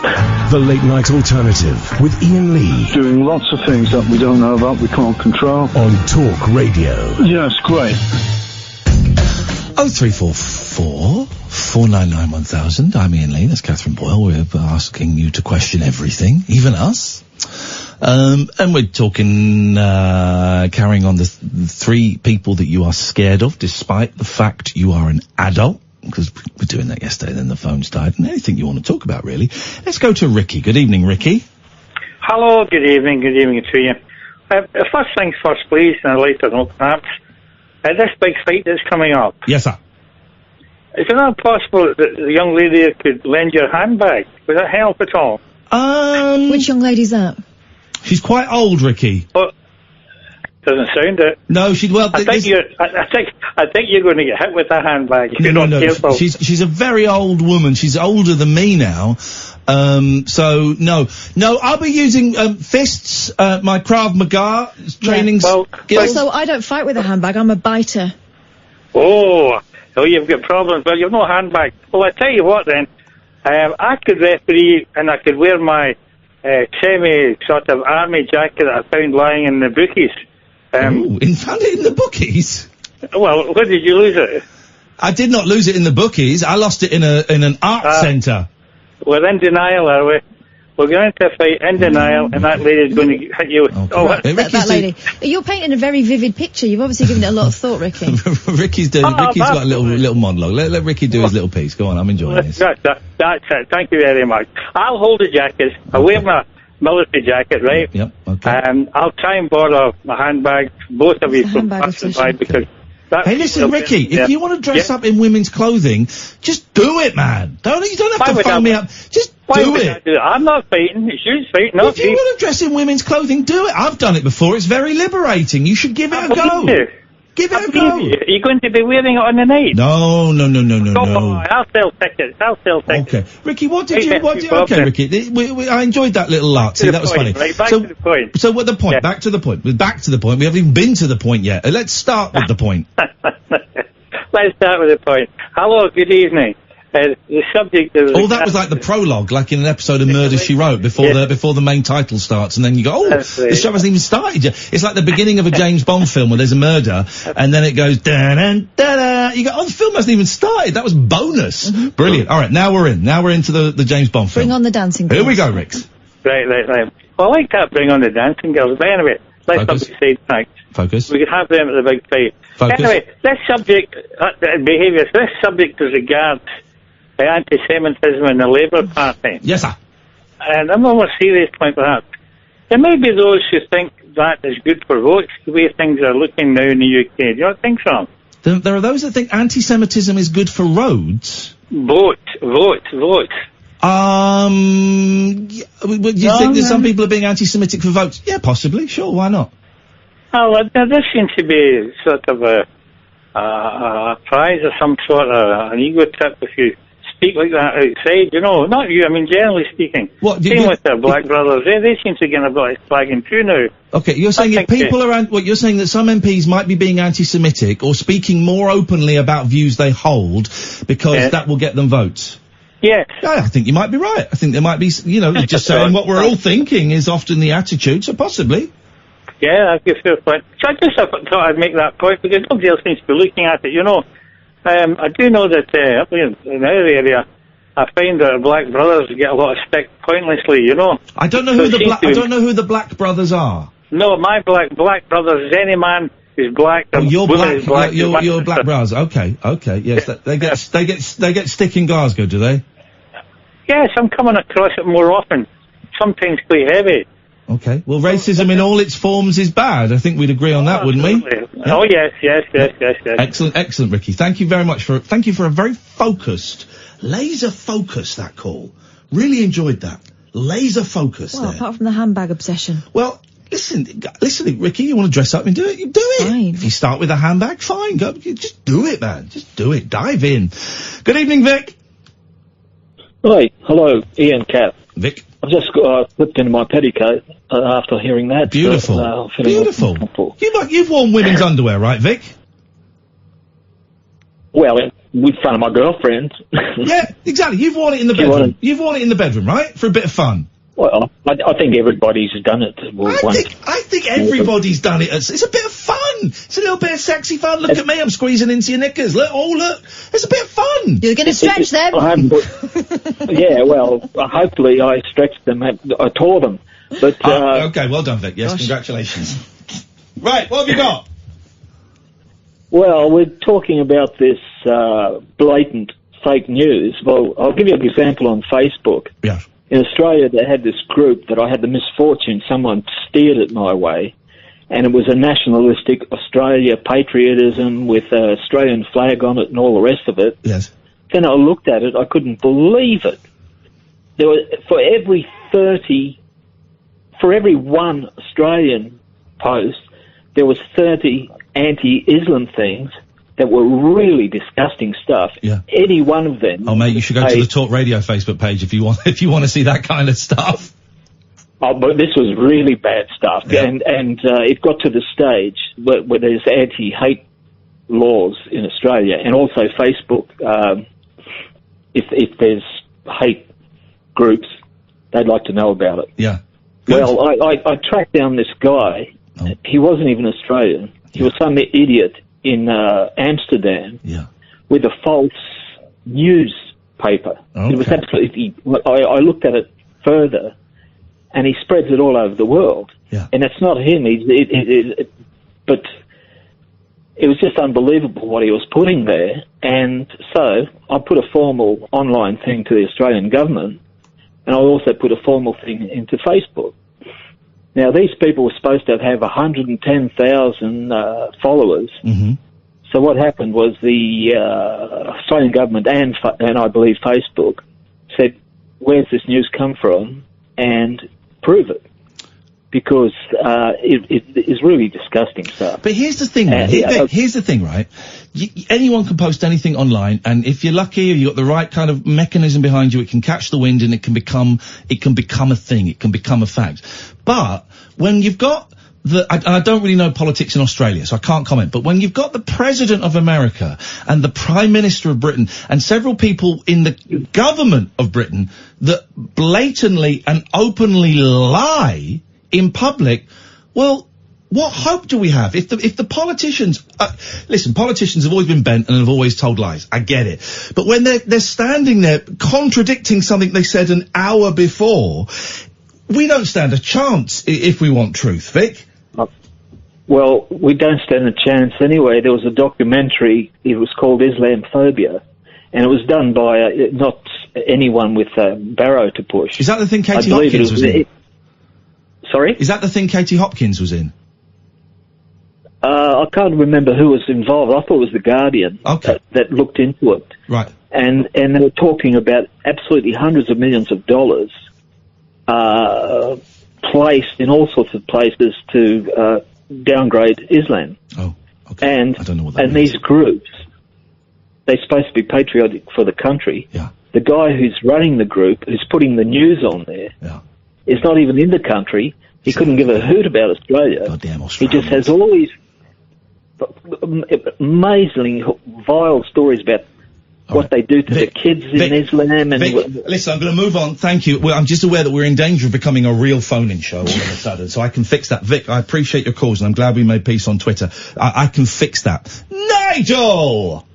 The Late Night Alternative with Iain Lee. Doing lots of things that we don't know about, we can't control. On Talk Radio. Yes, great. 0344 499 1000. I'm Iain Lee. That's Catherine Boyle. We're asking you to question everything, even us. And we're talking, carrying on the 3 people that you are scared of, despite the fact you are an adult. Because we were doing that yesterday, then the phones died. And anything you want to talk about, really. Let's go to Ricky. Good evening, Ricky. Hello, good evening to you. First things first, please, and later note perhaps. This big fight that's coming up. Yes, sir. Is it not possible that the young lady could lend your handbag? Would that help at all? Which young lady's that? She's quite old, Ricky. Well, doesn't sound it. No, she'd well. I think you're going to get hit with that handbag if you're not careful. She's a very old woman. She's older than me now. So no. I'll be using fists. My Krav Maga training skills. Also, I don't fight with a handbag. I'm a biter. Oh, you've got problems. Well, you've no handbag. Well, I tell you what then. I could referee and I could wear my semi sort of army jacket that I found lying in the bookies. Found it in the bookies? Well, where did you lose it? I did not lose it in the bookies. I lost it in an art centre. We're in denial, are we? We're going into a fight in denial, and that lady's going to hit you. That lady. You're painting a very vivid picture. You've obviously given it a lot of thought, Ricky. Ricky's got a little monologue. Let Ricky do his little piece. Go on, I'm enjoying this. That's it. Thank you very much. I'll hold the jacket. I'll wear my military jacket, right? Yep. Okay. I'll try and borrow my handbag. Both of you from passing by because. Hey, listen, Ricky, if you want to dress up in women's clothing, just do it, man. You don't have to phone me up. Just do it. I'm not fighting. It's you fighting. If you want to dress in women's clothing, do it. I've done it before. It's very liberating. You should give it a go. Give it a go. Are you going to be wearing it on the night? No. I'll sell tickets. Okay. Ricky, okay, Ricky, I enjoyed that little lark. That was funny. Right, back to the point. So what the point? Yeah. Back to the point. We haven't even been to the point yet. Let's start with the point. Let's start with the point. Hello, good evening. The subject is... that was like the prologue, like in an episode of Murder, She Wrote, before the main title starts, and then you go, the show hasn't even started yet. It's like the beginning of a James Bond film where there's a murder, and then it goes, da-da-da-da. You go, the film hasn't even started. That was bonus. Mm-hmm. Brilliant. All right, now we're into the James Bond film. Bring on the dancing girls. Here we go, Rix. Right. Well, I like that, bring on the dancing girls. But anyway, let's not be sidetracked. Focus. We could have them at the big fight. Focus. Anyway, this subject, this subject as regards anti-Semitism in the Labour Party. Yes, sir. And I'm on a serious point perhaps. There may be those who think that is good for votes, the way things are looking now in the UK. Do you not think so? There are those that think anti-Semitism is good for roads? Vote. Do you think that some people are being anti-Semitic for votes? Yeah, possibly. Sure, why not? Oh, there seems to be sort of a prize or some sort of an ego trip if you speak like that outside, not you, I mean generally speaking. Same with the Black Brothers, they seem to get a bit of flagging too now. Okay, you're saying if people you're saying that some MPs might be being anti-Semitic or speaking more openly about views they hold because that will get them votes? Yes. Yeah, I think you might be right. I think there might be, just saying what we're all thinking is often the attitude, so possibly. Yeah, that's a fair point. So I just thought I'd make that point because nobody else seems to be looking at it, I do know that up in our area, I find that Black Brothers get a lot of stick pointlessly, I don't know who the Black Brothers are. No, my Black Brothers is any man who's black. You're black. You're Black Brothers. Okay. Yes, they get stick in Glasgow, do they? Yes, I'm coming across it more often. Sometimes quite heavy. Okay. Well, racism in all its forms is bad. I think we'd agree on that, wouldn't we? Yeah. Oh, yes. Excellent, Ricky. Thank you very much for a very focused, laser focus, that call. Really enjoyed that. Laser focus there. Apart from the handbag obsession. Well, listen, Ricky, you want to dress up and do it? You do it. Fine. If you start with a handbag, fine. Go, just do it, man. Just do it. Dive in. Good evening, Vic. Hi. Hello, Iain, Cat. Vic. I've just slipped into my petticoat after hearing that. Beautiful. Beautiful. You've worn women's underwear, right, Vic? Well, with fun of my girlfriend. Yeah, exactly. You've worn it in the bedroom. You've worn it in the bedroom, right? For a bit of fun. Well, I think everybody's done it. I think everybody's done it. It's a bit of fun. It's a little bit of sexy fun. Look at me, I'm squeezing into your knickers. Look. It's a bit of fun. You're going to stretch them. Yeah, well, hopefully I stretched them. I tore them. But okay, well done, Vic. Yes, congratulations. Right, what have you got? Well, we're talking about this blatant fake news. Well, I'll give you an example on Facebook. Yeah. In Australia, they had this group that I had the misfortune, someone steered it my way, and it was a nationalistic Australia patriotism with an Australian flag on it and all the rest of it. Yes. then I looked at it, I couldn't believe it. There were, for every one Australian post, there was 30 anti-Islam things that were really disgusting stuff. Yeah. Any one of them. Oh, mate, you should go to the Talk Radio Facebook page if you want to see that kind of stuff. Oh, but this was really bad stuff, Yeah. and it got to the stage where there's anti-hate laws in Australia, and also Facebook. If there's hate groups, they'd like to know about it. Yeah. Well, I tracked down this guy. Oh. He wasn't even Australian. He was some idiot in Amsterdam with a false newspaper. Okay. It was absolutely. I looked at it further, and he spreads it all over the world. Yeah. And it's not him. But it was just unbelievable what he was putting there. And so I put a formal online thing to the Australian government, and I also put a formal thing into Facebook. Now, these people were supposed to have 110,000 followers. Mm-hmm. So what happened was the Australian government and I believe Facebook said, where's this news come from? And prove it. Because it is really disgusting stuff. But here's the thing, here's the thing, right? Anyone can post anything online, and if you're lucky or you've got the right kind of mechanism behind you, it can catch the wind and it can become a thing, it can become a fact. But when you've got I don't really know politics in Australia, so I can't comment, but when you've got the President of America and the Prime Minister of Britain and several people in the government of Britain that blatantly and openly lie in public, well, what hope do we have? If the politicians, listen, politicians have always been bent and have always told lies. I get it. But when they're standing there contradicting something they said an hour before, we don't stand a chance if we want truth, Vic. Well, we don't stand a chance anyway. There was a documentary, it was called Islamophobia, and it was done by not anyone with a barrow to push. Is that the thing Katie Hopkins was in? Sorry? Is that the thing Katie Hopkins was in? I can't remember who was involved. I thought it was The Guardian that looked into it. Right. And they were talking about absolutely hundreds of millions of dollars placed in all sorts of places to downgrade Islam. Oh, okay. And, I don't know what that and means. these groups, they're supposed to be patriotic for the country. Yeah. The guy who's running the group, who's putting the news on there, is not even in the country. He couldn't give a hoot about Australia. Goddamn Australia. He just has all these amazingly vile stories about what they do to the kids in Islam. And listen, I'm going to move on. Thank you. Well, I'm just aware that we're in danger of becoming a real phone-in show all of a sudden, so I can fix that. Vic, I appreciate your calls, and I'm glad we made peace on Twitter. I can fix that. Nigel!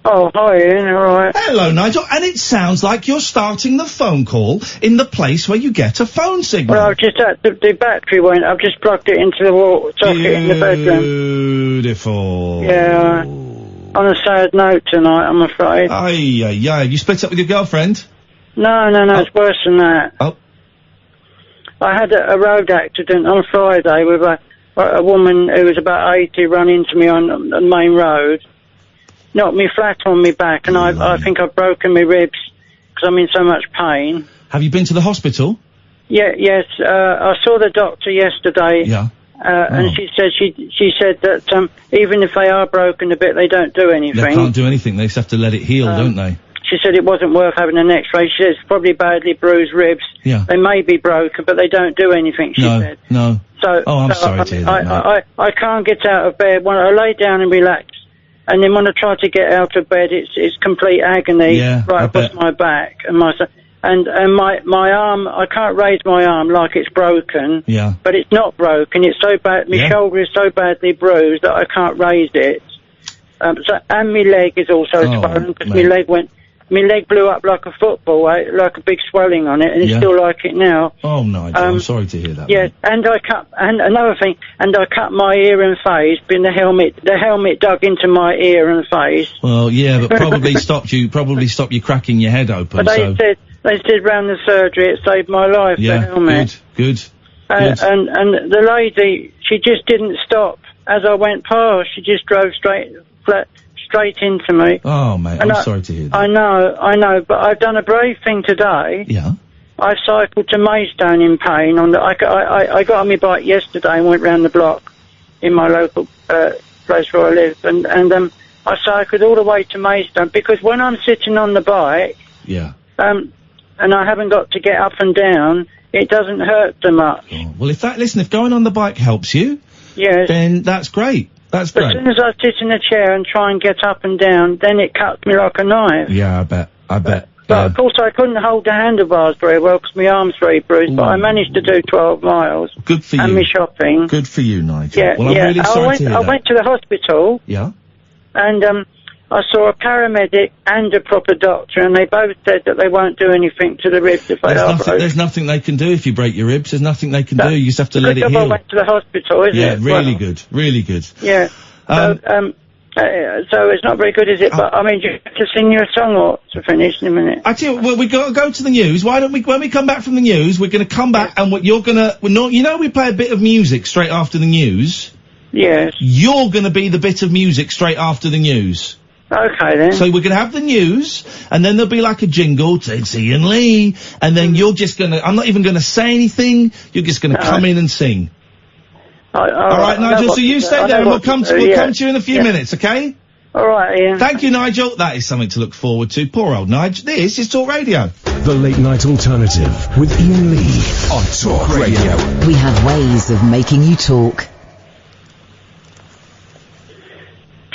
Oh, hi, Ian, alright. Hello, Nigel, and it sounds like you're starting the phone call in the place where you get a phone signal. Well, I've just had the battery went, I've just plugged it into the wall socket in the bedroom. Beautiful. Yeah, on a sad note tonight, I'm afraid. You split up with your girlfriend? No, it's worse than that. Oh. I had a road accident on Friday with a woman who was about 80 run into me on the main road. Knocked me flat on my back, and I think I've broken my ribs because I'm in so much pain. Have you been to the hospital? Yes. I saw the doctor yesterday. Yeah. And she said that even if they are broken a bit, they don't do anything. They can't do anything. They just have to let it heal, don't they? She said it wasn't worth having an X-ray. She said it's probably badly bruised ribs. Yeah. They may be broken, but they don't do anything. She said. No. So. I'm sorry to hear that. I can't get out of bed. When I lay down and relax, and then when I try to get out of bed, it's complete agony right across my back and my arm. I can't raise my arm like it's broken. Yeah. But it's not broken. It's so bad. My shoulder is so badly bruised that I can't raise it. And my leg is also swollen because my leg blew up like a football, like a big swelling on it, and it's still like it now. Oh, Nigel, I'm sorry to hear that. Yes, and another thing, I cut my ear and face, being the helmet dug into my ear and face. Well, yeah, but probably stopped you cracking your head open. But they said round the surgery it saved my life, the helmet. Good. And the lady, she just didn't stop as I went past. She just drove straight straight into me. Oh, mate, And I'm sorry to hear that. I know, but I've done a brave thing today. Yeah. I cycled to Maidstone in pain. I got on my bike yesterday and went round the block in my local place where I live, and I cycled all the way to Maidstone because when I'm sitting on the bike, and I haven't got to get up and down, it doesn't hurt so much. Oh, well, if going on the bike helps you, then that's great. That's But great. as soon as I sit in a chair and try and get up and down, then it cuts me like a knife. Yeah, I bet. But of course I couldn't hold the handlebars very well because my arm's very bruised, but I managed to do 12 miles. Good for you. And my shopping. Good for you, Nigel. Yeah, well, I'm really sorry to hear I that. went to the hospital. Yeah. And I saw a paramedic and a proper doctor, and they both said that they won't do anything to the ribs if they are broken. There's nothing they can do if you break your ribs. There's nothing they can do. You just have to let it I heal. went to the hospital, isn't it? Really good. Really good. Yeah. So it's not very good, is it? But I mean, do you have to sing you a song or to finish in a minute? I tell you, well, we got to go to the news. Why don't we, when we come back from the news, we're going to come back and you're going to, we play a bit of music straight after the news. Yes. You're going to be the bit of music straight after the news. Okay, then. So we're going to have the news, and then there'll be like a jingle, it's Iain Lee, and then you're just going to, I'm not even going to say anything, you're just going to come in and sing. All right, Nigel, so you stay there and we'll come to you in a few minutes, okay? All right, Iain. Thank you, Nigel. That is something to look forward to. Poor old Nigel. This is Talk Radio. The Late Night Alternative with Iain Lee on Talk Radio. We have ways of making you talk.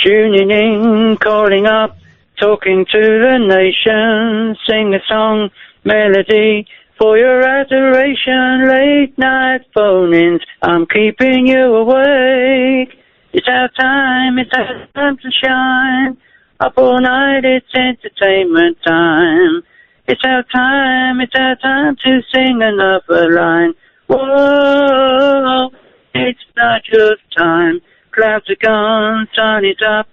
Tuning in, calling up, talking to the nation, sing a song, melody, for your adoration, late night phone-ins, I'm keeping you awake. It's our time to shine, up all night, it's entertainment time. It's our time to sing another line. Whoa, it's not just time. Clouds are gone, sun is up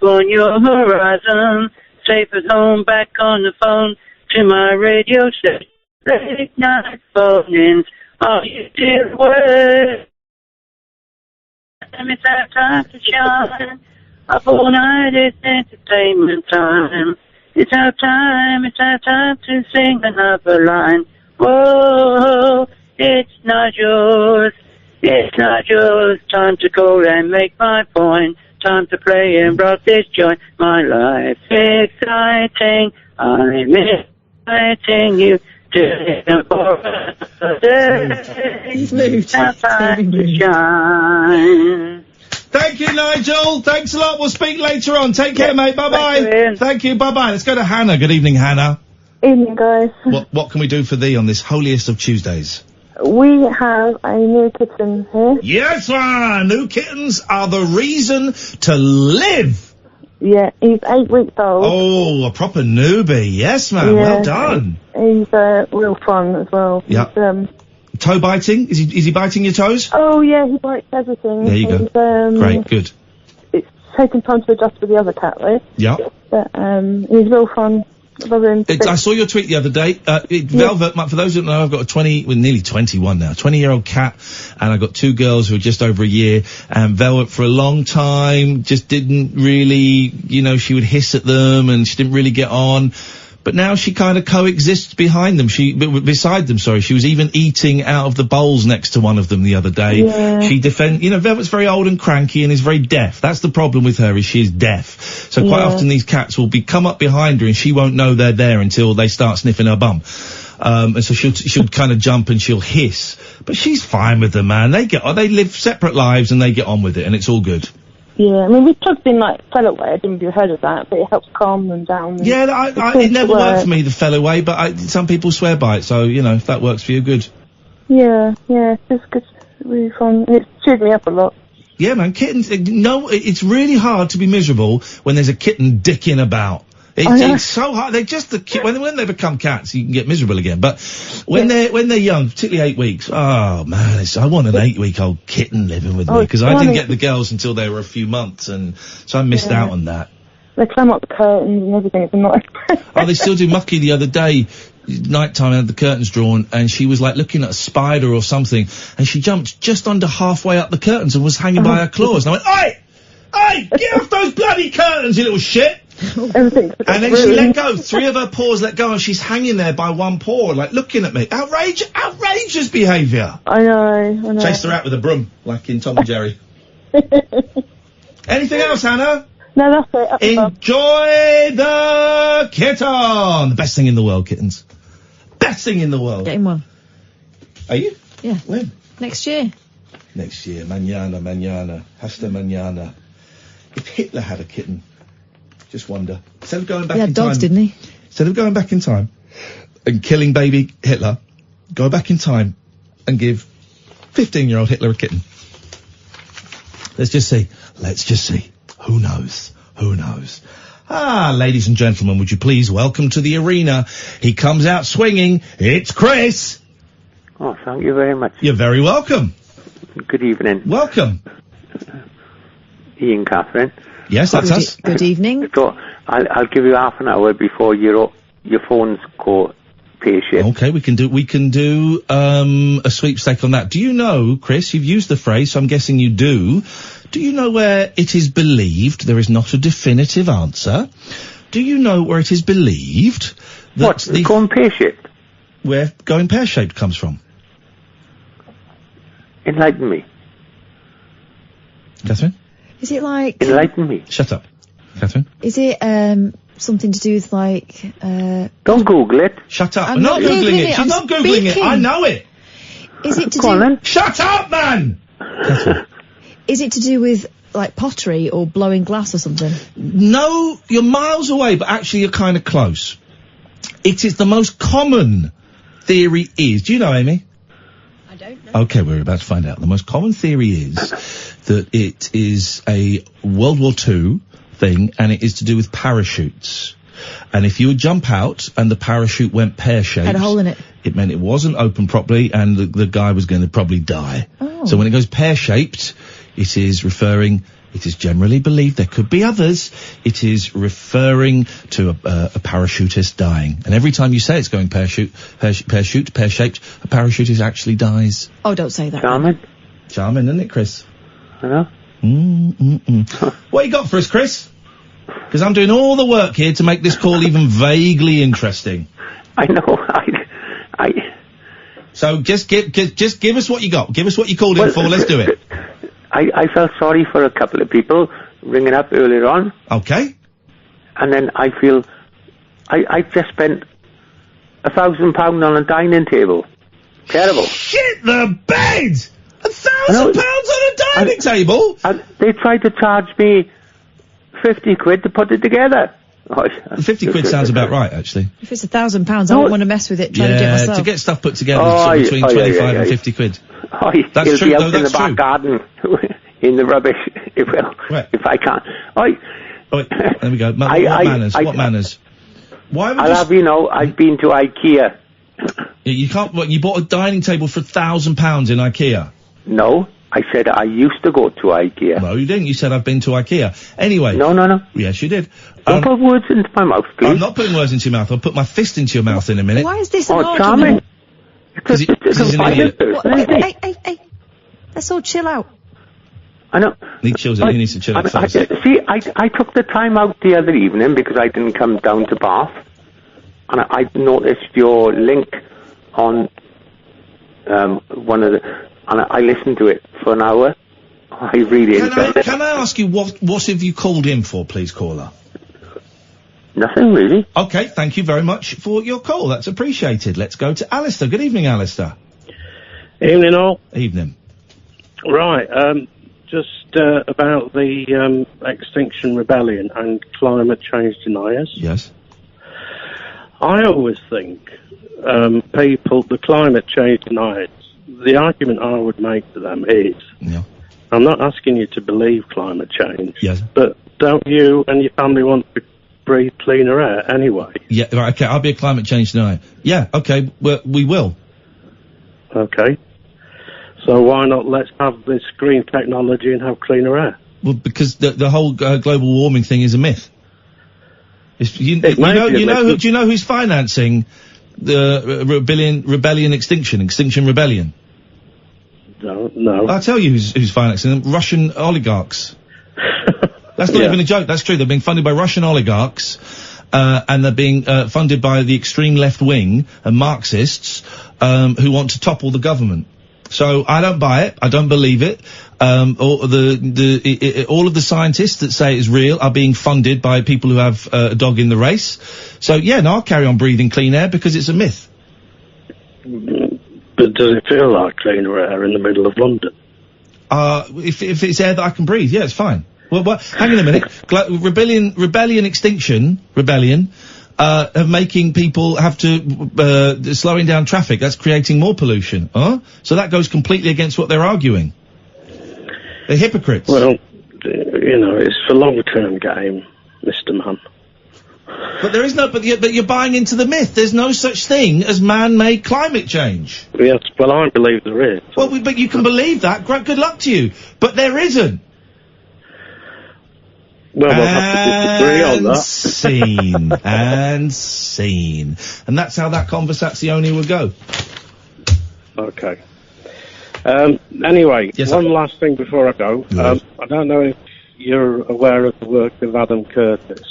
on your horizon. Safe at home, back on the phone to my radio station. Late night phone-ins, are you still awake? It's our time to shine. Up all night, it's entertainment time. It's our time to sing another line. Whoa, it's not yours. It's not yours. Time to call and make my point. Time to play and rock this joint. My life exciting. I'm inviting you to for another day. He's moved. Time to shine. Thank you, Nigel. Thanks a lot. We'll speak later on. Take care, mate. Bye-bye. Thank you. Bye-bye. Let's go to Hannah. Good evening, Hannah. Evening, guys. What can we do for thee on this holiest of Tuesdays? We have a new kitten here. Yes, man! New kittens are the reason to live! Yeah, he's 8 weeks old. Oh, a proper newbie. Yes, man. Yeah, Well done. He's real fun as well. Yeah. He's, toe biting? Is he biting your toes? Oh, yeah, he bites everything. There you go. He's, Great, good. It's taken time to adjust with the other cat, though. Yeah. But he's real fun. I saw your tweet the other day. Velvet, for those who don't know, I've got nearly 21 now, 20-year-old cat, and I've got two girls who are just over a year, and Velvet for a long time just didn't really, she would hiss at them, and she didn't really get on. But now she kind of coexists beside them. She was even eating out of the bowls next to one of them the other day. Yeah. Velvet's very old and cranky and is very deaf. That's the problem with her, is she is deaf. So quite often these cats will come up behind her and she won't know they're there until they start sniffing her bum. And so she'll kind of jump and she'll hiss. But she's fine with them, man. They live separate lives and they get on with it and it's all good. Yeah, I mean, we've plugged in, fellow way. I didn't know if you heard of that, but it helps calm them down. Yeah, it never worked for me, the fellow way, but some people swear by it, so, if that works for you, good. Yeah, it's good, really fun. It's cheered me up a lot. Yeah, man, kittens, it's really hard to be miserable when there's a kitten dicking about. It's so hard. They're just when they become cats, you can get miserable again. But when they're young, particularly 8 weeks, oh man, I want an 8-week-old kitten living with me because I didn't get the girls until they were a few months, and so I missed out on that. They climb up the curtains and everything. It's annoying. They still do. Mucky the other day, nighttime, I had the curtains drawn, and she was looking at a spider or something, and she jumped just under halfway up the curtains and was hanging by her claws. And I went, "Oi! Hey, get off those bloody curtains, you little shit! And then she let go. 3 of her paws let go, and she's hanging there by one paw, like looking at me. Outrageous behaviour. I know. Chased her out with a broom, like in Tom and Jerry. Anything else, Hannah? No, that's it. Enjoy the kitten. The best thing in the world, kittens. Best thing in the world. Getting one. Are you? Yeah. When? Next year. Next year. Mañana. Hasta mañana. If Hitler had a kitten, just wonder. Instead of going back in time. He had dogs, didn't he? Instead of going back in time and killing baby Hitler, go back in time and give 15-year-old Hitler a kitten. Let's just see. Who knows? Ladies and gentlemen, would you please welcome to the arena. He comes out swinging. It's Chris. Oh, thank you very much. You're very welcome. Good evening. Welcome. Ian, Catherine. Yes, that's us. Good evening. So, I'll give you half an hour before your phones go pear-shaped. Okay, we can do a sweepstake on that. Do you know, Chris, you've used the phrase, so I'm guessing you do. Do you know where it is believed, there is not a definitive answer, do you know where it is believed that going pear-shaped? Where going pear-shaped comes from? Enlighten me. Catherine? Is it like... Enlighten me. Shut up, Catherine. Is it, something to do with like, Don't Google it. Shut up. I'm not Googling it. She's not Googling it. I know it. Is it to Go on, then. Shut up, man! Catherine. Is it to do with, like, pottery or blowing glass or something? No, you're miles away, but actually you're kind of close. It is the most common theory is... Do you know, Amy? I don't know. Okay, we're about to find out. The most common theory is that it is a World War II thing, and it is to do with parachutes. And if you would jump out and the parachute went pear-shaped... Had a hole in it. It meant it wasn't open properly, and the guy was going to probably die. Oh. So when it goes pear-shaped... It is generally believed, there could be others, it is referring to a parachutist dying. And every time you say it's going pear-shaped, a parachutist actually dies. Oh, don't say that. Charming, isn't it, Chris? I know. What you got for us, Chris? Because I'm doing all the work here to make this call even vaguely interesting. I know, So just give us what you got. Give us what you called in for, let's do it. I felt sorry for a couple of people ringing up earlier on. Okay. And then I feel I just spent £1,000 on a dining table. Terrible. Shit the bed! £1,000 on a dining table? And they tried to charge me 50 quid to put it together. 50 quid sounds about right, actually. If it's £1,000, I wouldn't want to mess with it, trying to do it myself. To get stuff put together between 25 and 50 quid. That's true, out in the back garden in the rubbish, if I can't. There we go. What manners? Why would I've been to IKEA. You can't, you bought a dining table for £1,000 in IKEA? No, I said I used to go to IKEA. No, you didn't. You said I've been to IKEA. Anyway. No. Yes, you did. Don't put words into my mouth, please. I'm not putting words into your mouth. I'll put my fist into your mouth in a minute. Why is this an argument? Charming. Because he's an idiot. Hey. Let's all chill out. I know. He needs to chill out first. I took the time out the other evening because I didn't come down to Bath. And I noticed your link on one of the... And I listened to it for an hour. I really enjoyed it. Can I ask you, what have you called in for, please, caller? Nothing, really. Okay, thank you very much for your call. That's appreciated. Let's go to Alistair. Good evening, Alistair. Evening, all. Evening. Right, just about the Extinction Rebellion and climate change deniers. Yes. I always think the climate change deniers, the argument I would make to them is, I'm not asking you to believe climate change, but don't you and your family want to breathe cleaner air anyway? Yeah, right, okay, I'll be a climate change denier. Yeah, okay, we will. Okay. So why not let's have this green technology and have cleaner air? Well, because the whole global warming thing is a myth. Do you know who's financing the rebellion Extinction Rebellion? No. I'll tell you who's financing them. Russian oligarchs. That's not even a joke. That's true. They're being funded by Russian oligarchs, and they're being funded by the extreme left wing and Marxists who want to topple the government. So I don't buy it. I don't believe it. All of the scientists that say it's real are being funded by people who have a dog in the race. So yeah, no, I'll carry on breathing clean air because it's a myth. But does it feel like cleaner air in the middle of London? If it's air that I can breathe, yeah, it's fine. Well, hang on a minute. Rebellion, extinction, of making people have to, slowing down traffic, that's creating more pollution, So that goes completely against what they're arguing. They're hypocrites. Well, it's a long-term game, Mr. Mann. But there is but you're buying into the myth. There's no such thing as man-made climate change. Yes, well, I believe there is. Well, but you can believe that. Good luck to you. But there isn't. Well, we'll have to disagree on that. Scene. And that's how that conversazione would go. Okay. Anyway, yes, one last thing before I go. I don't know if you're aware of the work of Adam Curtis,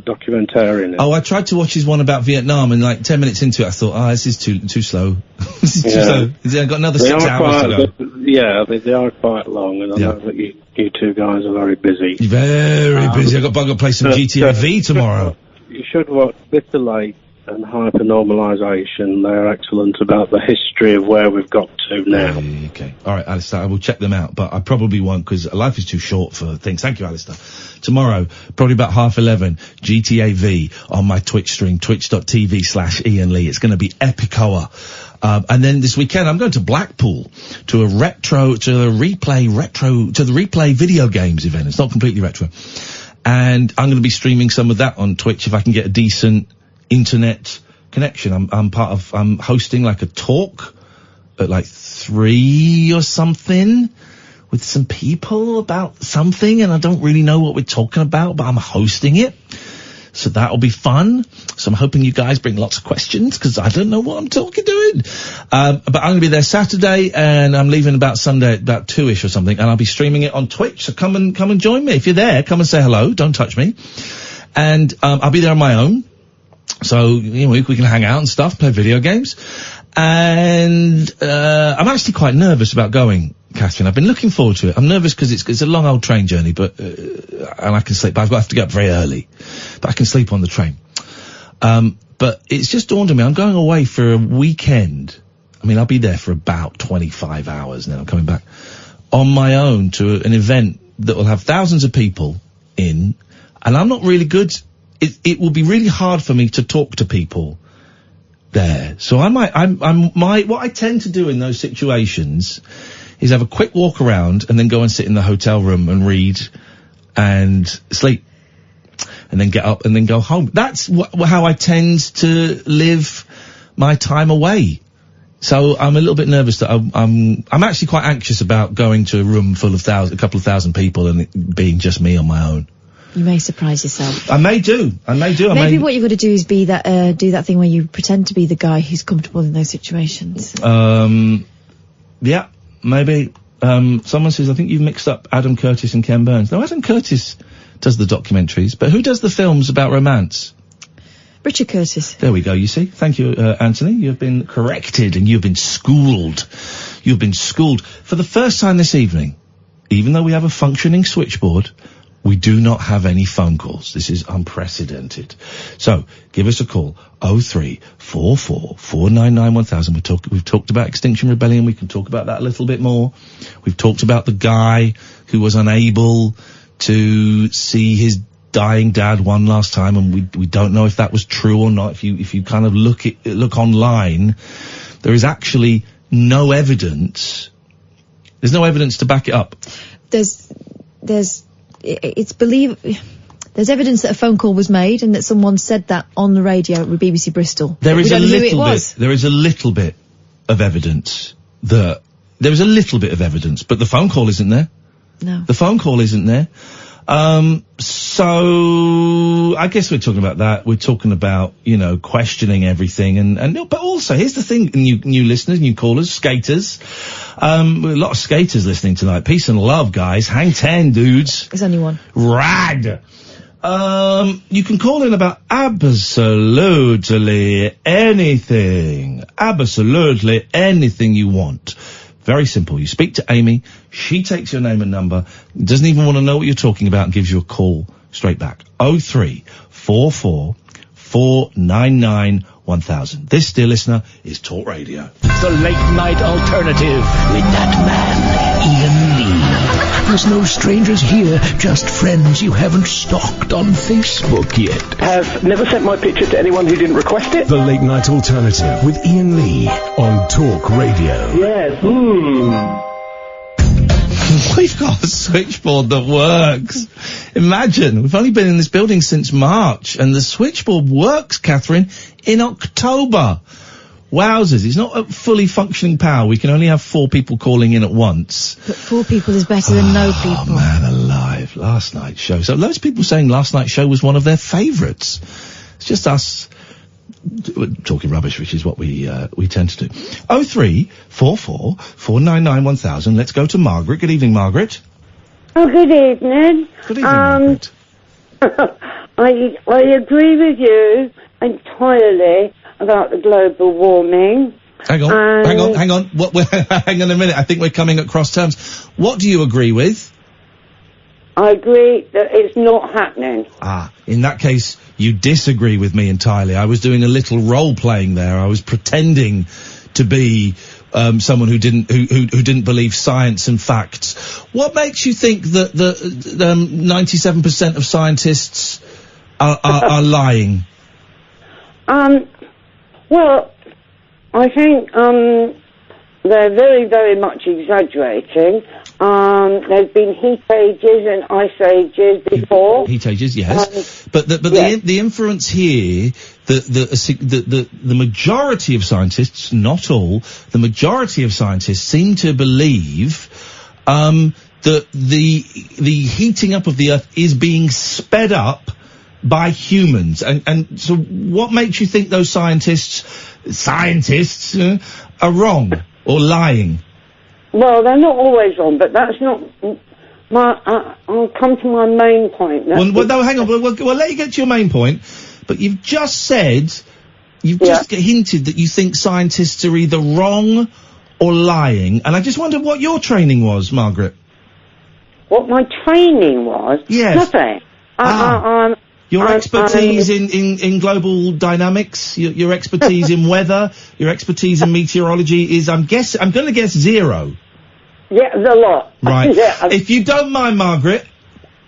documentarian. Oh, I tried to watch his one about Vietnam, and like 10 minutes into it, I thought, this is too slow. This is too slow. I've got another 6 hours to go. They are quite long, and I know that you two guys are very busy. Very busy. I've got to play some GTA V tomorrow. You should watch Bitter Late and Hypernormalisation. They're excellent about the history of where we've got to now. Okay. All right, Alistair, I will check them out, but I probably won't because life is too short for things. Thank you, Alistair. Tomorrow, probably about 11:30, GTA V on my Twitch stream, twitch.tv/Iain Lee. It's going to be epicoa. And then this weekend, I'm going to Blackpool to the replay video games event. It's not completely retro. And I'm going to be streaming some of that on Twitch if I can get a decent internet connection. I'm hosting like a talk at like 3 or something with some people about something, and I don't really know what we're talking about, but I'm hosting it. So that'll be fun. So I'm hoping you guys bring lots of questions, because I don't know what I'm doing. But I'm going to be there Saturday, and I'm leaving about Sunday at about 2ish or something, and I'll be streaming it on Twitch. So come and join me. If you're there, come and say hello. Don't touch me. And I'll be there on my own. So, we can hang out and stuff, play video games. And I'm actually quite nervous about going, Catherine. I've been looking forward to it. I'm nervous because it's a long old train journey, but and I can sleep. But I've got to have to get up very early, but I can sleep on the train. But it's just dawned on me. I'm going away for a weekend. I mean, I'll be there for about 25 hours, and then I'm coming back on my own to an event that will have thousands of people in, and I'm not really good. It will be really hard for me to talk to people there. So what I tend to do in those situations is have a quick walk around and then go and sit in the hotel room and read and sleep. And then get up and then go home. That's how I tend to live my time away. So I'm a little bit nervous that I'm actually quite anxious about going to a room full of a couple of thousand people and it being just me on my own. You may surprise yourself. I may do. Maybe what you've got to do is do that thing where you pretend to be the guy who's comfortable in those situations. Yeah, maybe. Someone says, I think you've mixed up Adam Curtis and Ken Burns. No, Adam Curtis does the documentaries, but who does the films about romance? Richard Curtis. There we go, you see. Thank you, Anthony. You've been corrected and you've been schooled. You've been schooled. For the first time this evening, even though we have a functioning switchboard, we do not have any phone calls. This is unprecedented. So, give us a call, 0344 499 1000. We've talked about Extinction Rebellion. We can talk about that a little bit more. We've talked about the guy who was unable to see his dying dad one last time, and we don't know if that was true or not. If you kind of look online, there is actually no evidence. There's no evidence to back it up. There's evidence that a phone call was made and that someone said that on the radio at BBC Bristol. There is a little bit of evidence but the phone call isn't there. No. The phone call isn't there. So I guess we're talking about that. We're talking about, questioning everything but also here's the thing, new listeners, new callers, skaters. A lot of skaters listening tonight. Peace and love, guys. Hang 10, dudes. There's only one. Rad. You can call in about absolutely anything. Absolutely anything you want. Very simple. You speak to Amy, she takes your name and number, doesn't even want to know what you're talking about and gives you a call straight back. 0344 499 1000. This, dear listener, is Talk Radio. The Late Night Alternative with that man, Iain Lee. There's no strangers here, just friends you haven't stalked on Facebook yet. Have never sent my picture to anyone who didn't request it. The Late Night Alternative with Iain Lee on Talk Radio. Yes. We've got a switchboard that works. Imagine, we've only been in this building since March, and the switchboard works, Catherine, in October. Wowzers, it's not at fully functioning power. We can only have 4 people calling in at once. But 4 people is better than no people. Oh, man alive. Last night's show. So loads of people saying last night's show was one of their favourites. It's just us talking rubbish, which is what we tend to do. 0344 499 1000. Let's go to Margaret. Good evening, Margaret. Oh, good evening. Good evening, Margaret. I agree with you entirely about the global warming. Hang on. Hang on a minute. I think we're coming at cross terms. What do you agree with? I agree that it's not happening. In that case, you disagree with me entirely. I was doing a little role playing there. I was pretending to be someone who didn't believe science and facts. What makes you think that the 97% of scientists are lying? Well, I think they're very, very much exaggerating. There's been heat ages and ice ages before. Heat ages, yes. But the inference here, the majority of scientists, not all, the majority of scientists seem to believe that the heating up of the Earth is being sped up by humans. And so what makes you think those scientists are wrong or lying? Well, they're not always wrong, but that's not I'll come to my main point. Well, no, hang on. We'll let you get to your main point, but you've just hinted that you think scientists are either wrong or lying, and I just wondered what your training was, Margaret. What my training was? Yes. Nothing. Your expertise in global dynamics, your expertise in weather, your expertise in meteorology is, I'm going to guess 0. Yeah, there's a lot. Right. Yeah, if you don't mind, Margaret,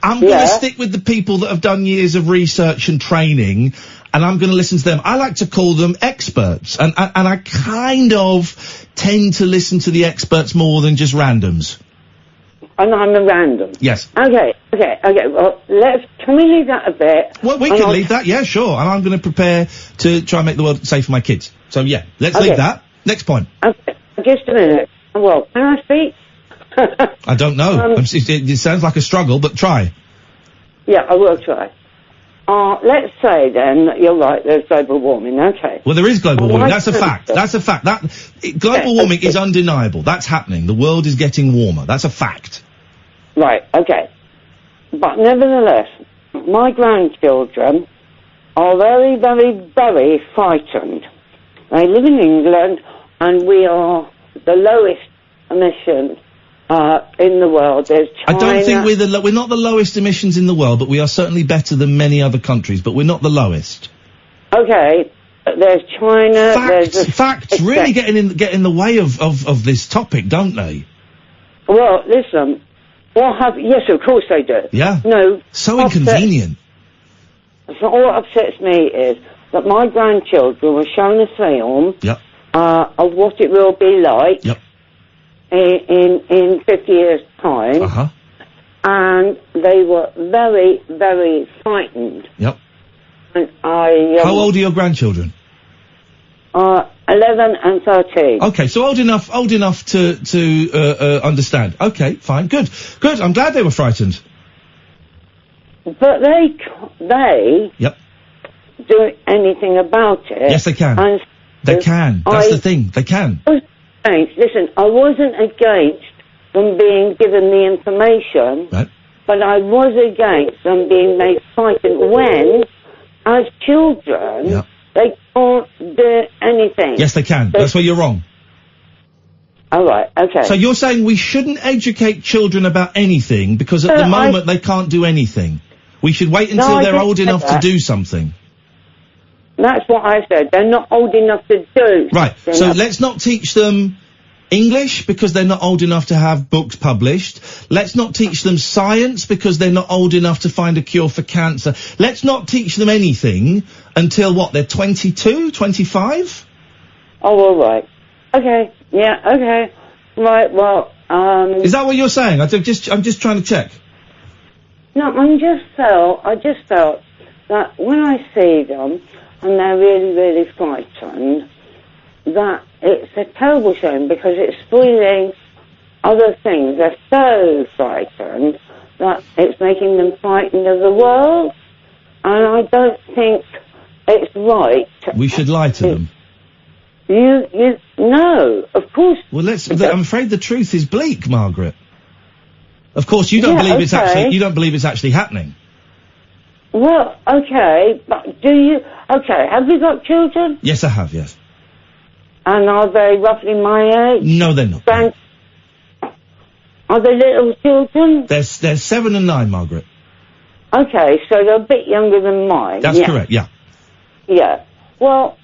I'm going to stick with the people that have done years of research and training, and I'm going to listen to them. I like to call them experts, and I kind of tend to listen to the experts more than just randoms. And I'm a random. Yes. Okay. Well, can we leave that a bit? Well, we can leave that, yeah, sure. And I'm going to prepare to try and make the world safe for my kids. So, yeah, let's leave that. Next point. Okay, just a minute. Well, can I speak? I don't know. It sounds like a struggle, but try. Yeah, I will try. Let's say, then, that you're right, there's global warming, okay. Well, there is global warming. That's a fact. That's a fact. Global warming is undeniable. That's happening. The world is getting warmer. That's a fact. Right, okay. But nevertheless, my grandchildren are very, very, very frightened. They live in England, and we are the lowest emission in the world. There's China. I don't think we're not the lowest emissions in the world, but we are certainly better than many other countries, but we're not the lowest. Okay. There's China. Facts really get in the way of this topic, don't they? Well, listen. Yes, of course they do. Yeah. No. So inconvenient. So all that upsets me is that my grandchildren were shown a film of what it will be like in 50 years' time, and they were very, very frightened. Yep. And how old are your grandchildren? 11 and 13. Okay, so old enough to understand. Okay, fine, good. I'm glad they were frightened. But they Yep. do anything about it. Yes, they can. And They can. That's the thing. They can. Listen, I wasn't against them being given the information, right. but I was against them being made frightened when, as children, they can't do anything. Yes, they can. That's where you're wrong. All right, okay. So you're saying we shouldn't educate children about anything because at the moment they can't do anything. We should wait until they're old enough to do something. That's what I said. They're not old enough to do. Right. So let's not teach them English because they're not old enough to have books published. Let's not teach them science because they're not old enough to find a cure for cancer. Let's not teach them anything until what? They're 22, 25? Oh, all right. Okay. Yeah. Okay. Right. Well. Is that what you're saying? I'm just trying to check. No, I just felt that when I see them and they're really, really frightened, that it's a terrible shame because it's spoiling other things. They're so frightened that it's making them frightened of the world, and I don't think it's right. We should lie to them. No, of course. Well, I'm afraid the truth is bleak, Margaret. Of course, you don't believe you don't believe it's actually happening. Well, okay, but do you? Okay, have you got children? Yes, I have. Yes. And are they roughly my age? No, they're not. Are they little children? They're 7 and 9, Margaret. Okay, so they're a bit younger than mine. That's correct. Yeah. Yeah. Well,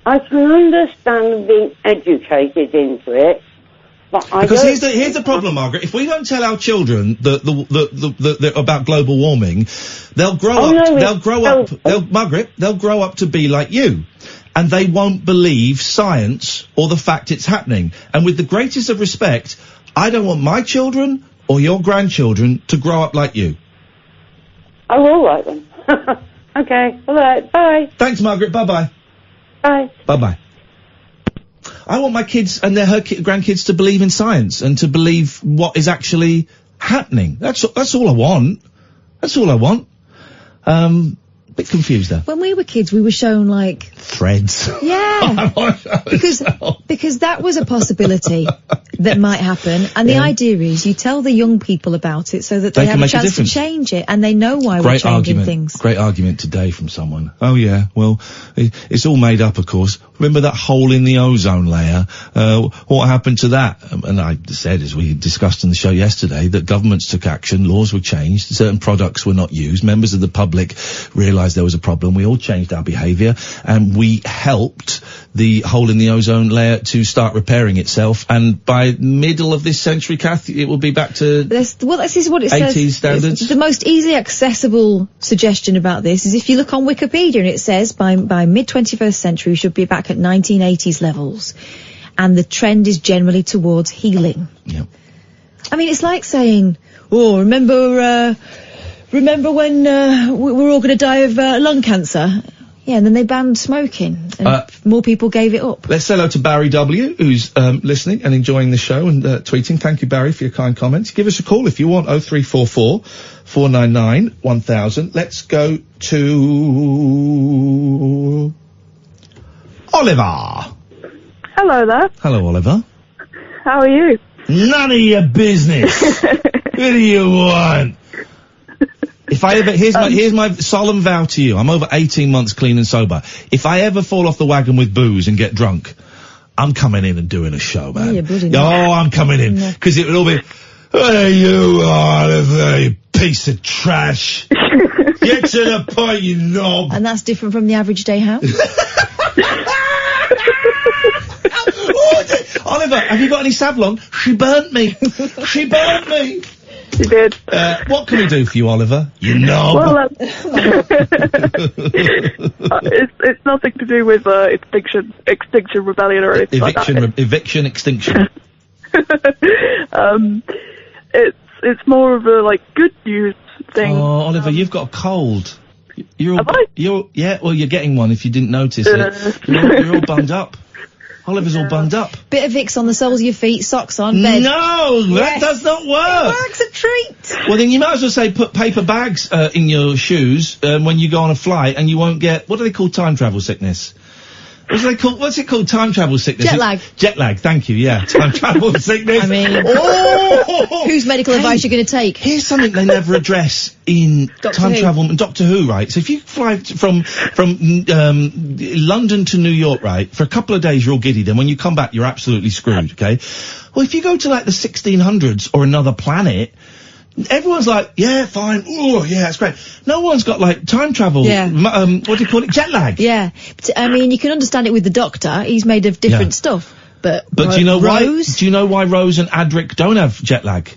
I can understand them being educated into it, but because here's the problem, Margaret. If we don't tell our children about global warming, they'll grow They'll grow up to be like you. And they won't believe science or the fact it's happening. And with the greatest of respect, I don't want my children or your grandchildren to grow up like you. Oh, all right then. Okay, all right, bye. Thanks, Margaret. Bye-bye. Bye. Bye-bye. I want my kids and her grandkids to believe in science and to believe what is actually happening. That's all I want. That's all I want. Bit confused there. When we were kids, we were shown like threads. Yeah, because that was a possibility that might happen, and the idea is you tell the young people about it so that they have a chance to change it, and they know why we're changing things. Great argument today from someone. Oh yeah, well, it's all made up, of course. Remember that hole in the ozone layer? What happened to that? And I said, as we discussed in the show yesterday, that governments took action, laws were changed, certain products were not used, members of the public realised there was a problem, we all changed our behaviour, and we helped the hole in the ozone layer to start repairing itself, and by middle of this century, Kath, it will be back to this is what it 80s says. standards. The most easily accessible suggestion about this is if you look on Wikipedia and it says by mid-21st century we should be back at 1980s levels, and the trend is generally towards healing. Yeah. I mean, it's like saying, oh, remember when we were all going to die of lung cancer? Yeah, and then they banned smoking, and more people gave it up. Let's say hello to Barry W, who's listening and enjoying the show and tweeting. Thank you, Barry, for your kind comments. Give us a call if you want, 0344 499 1000. Let's go to Oliver. Hello there. Hello, Oliver. How are you? None of your business. What do you want? If I ever, here's my solemn vow to you. I'm over 18 months clean and sober. If I ever fall off the wagon with booze and get drunk, I'm coming in and doing a show, man. I'm coming in. Because it would all be, hey, you Oliver, you piece of trash. Get to the point, you knob. And that's different from the average day house? Oliver, have you got any Savlon? She burnt me. She burnt me. She did. What can we do for you, Oliver? You know. Well, it's nothing to do with Extinction Rebellion or anything like that. Eviction, extinction. It's more of a good news thing. Oh, Oliver, you've got a cold. You're getting one if you didn't notice it. You're all bunged up. Oliver's all bunged up. Bit of Vicks on the soles of your feet, socks on, bed. No, that does not work. It works a treat. Well, then you might as well say put paper bags in your shoes when you go on a flight, and you won't get, what do they call time travel sickness? What's it called? Time travel sickness? Jet lag. Jet lag, thank you, yeah. Time travel sickness. I mean, whose medical advice you're going to take? Here's something they never address in time travel and Doctor Who, right? So if you fly from London to New York, right, for a couple of days you're all giddy, then when you come back you're absolutely screwed, okay? Well, if you go to like the 1600s or another planet, everyone's like, yeah, fine. Oh, yeah, that's great. No one's got, like, time travel. Yeah. What do you call it? Jet lag. Yeah. But, I mean, you can understand it with the Doctor. He's made of different stuff. But do you know Rose? Do you know why Rose and Adric don't have jet lag?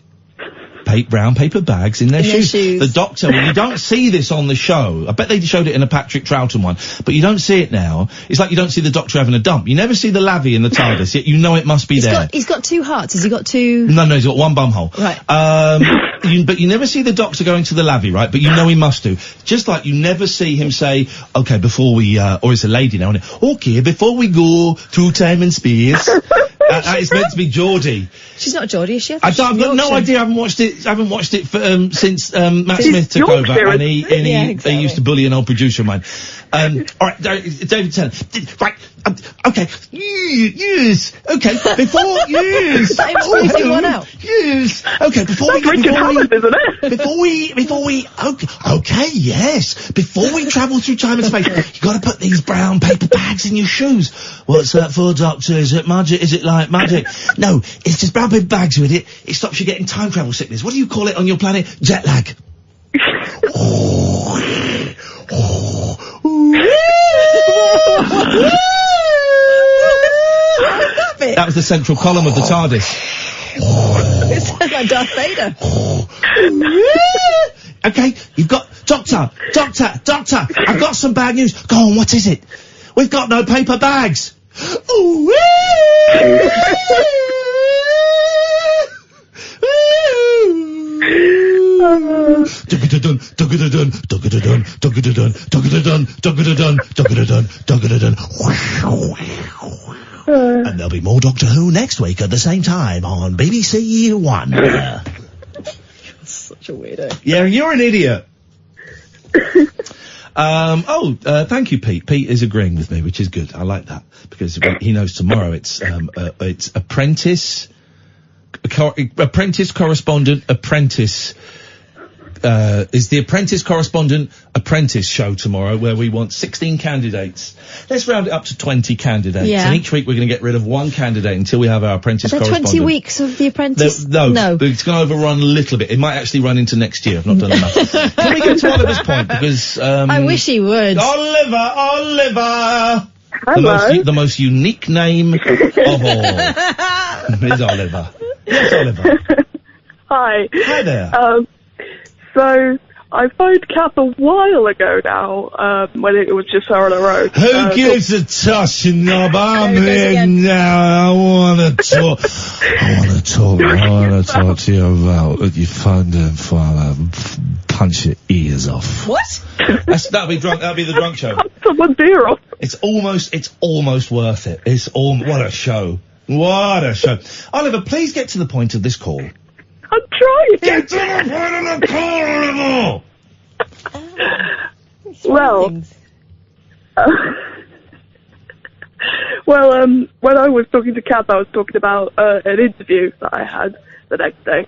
Brown paper bags in their shoes. The Doctor, well, you don't see this on the show. I bet they showed it in a Patrick Troughton one, but you don't see it now. It's like you don't see the Doctor having a dump. You never see the lavvy in the TARDIS, yet you know it must be there. He's got two hearts. Has he got two? No, he's got one bumhole. Right. But you never see the Doctor going to the lavvy, right? But you know he must do. Just like you never see him say, okay, before we, or it's a lady now, isn't it? Okay, before we go through time and space. It's meant to be Geordie. She's not Geordie, is she? I've got no idea. I haven't watched it for, since Matt Smith took over, and he used to bully an old producer of mine. All right, David Tennant. Right. Okay. Yes. Okay. Before yes. Yes. Okay. Before we. Okay. Yes. Before we travel through time and space, you got to put these brown paper bags in your shoes. What's that for, Doctor? Is it magic? Is it like magic? No, it's just brown paper bags with it. It stops you getting time travel sickness. What do you call it on your planet? Jet lag. That was the central column of the TARDIS. It sounds like Darth Vader. Okay, you've got... Doctor! I've got some bad news. Go on, what is it? We've got no paper bags. And there'll be more Doctor Who next week at the same time on BBC One. Such a weirdo. Yeah, you're an idiot. Thank you, Pete. Pete is agreeing with me, which is good. I like that because he knows tomorrow it's apprentice correspondent apprentice. Is the Apprentice Correspondent Apprentice show tomorrow, where we want 16 candidates. Let's round it up to 20 candidates. Yeah. And each week we're going to get rid of one candidate until we have our Apprentice Correspondent. 20 weeks of the Apprentice? No. It's going to overrun a little bit. It might actually run into next year. I've not done enough. Can we get to Oliver's point? Because, I wish he would. Oliver! Hello. The most unique name of all is Oliver. Yes, Oliver. Hi. Hi there. So, I phoned Kath a while ago now, when it was just her on her own. Who gives a toss, you knob? I'm here now. I want to talk to you about what you phoned in for. Punch your ears off. What? That'll be the drunk show. Someone's ear off. It's almost worth it. What a show. What a show. Oliver, please get to the point of this call. I'm trying. Get to the point of the call, Oliver! When I was talking to Kath, I was talking about an interview that I had the next day.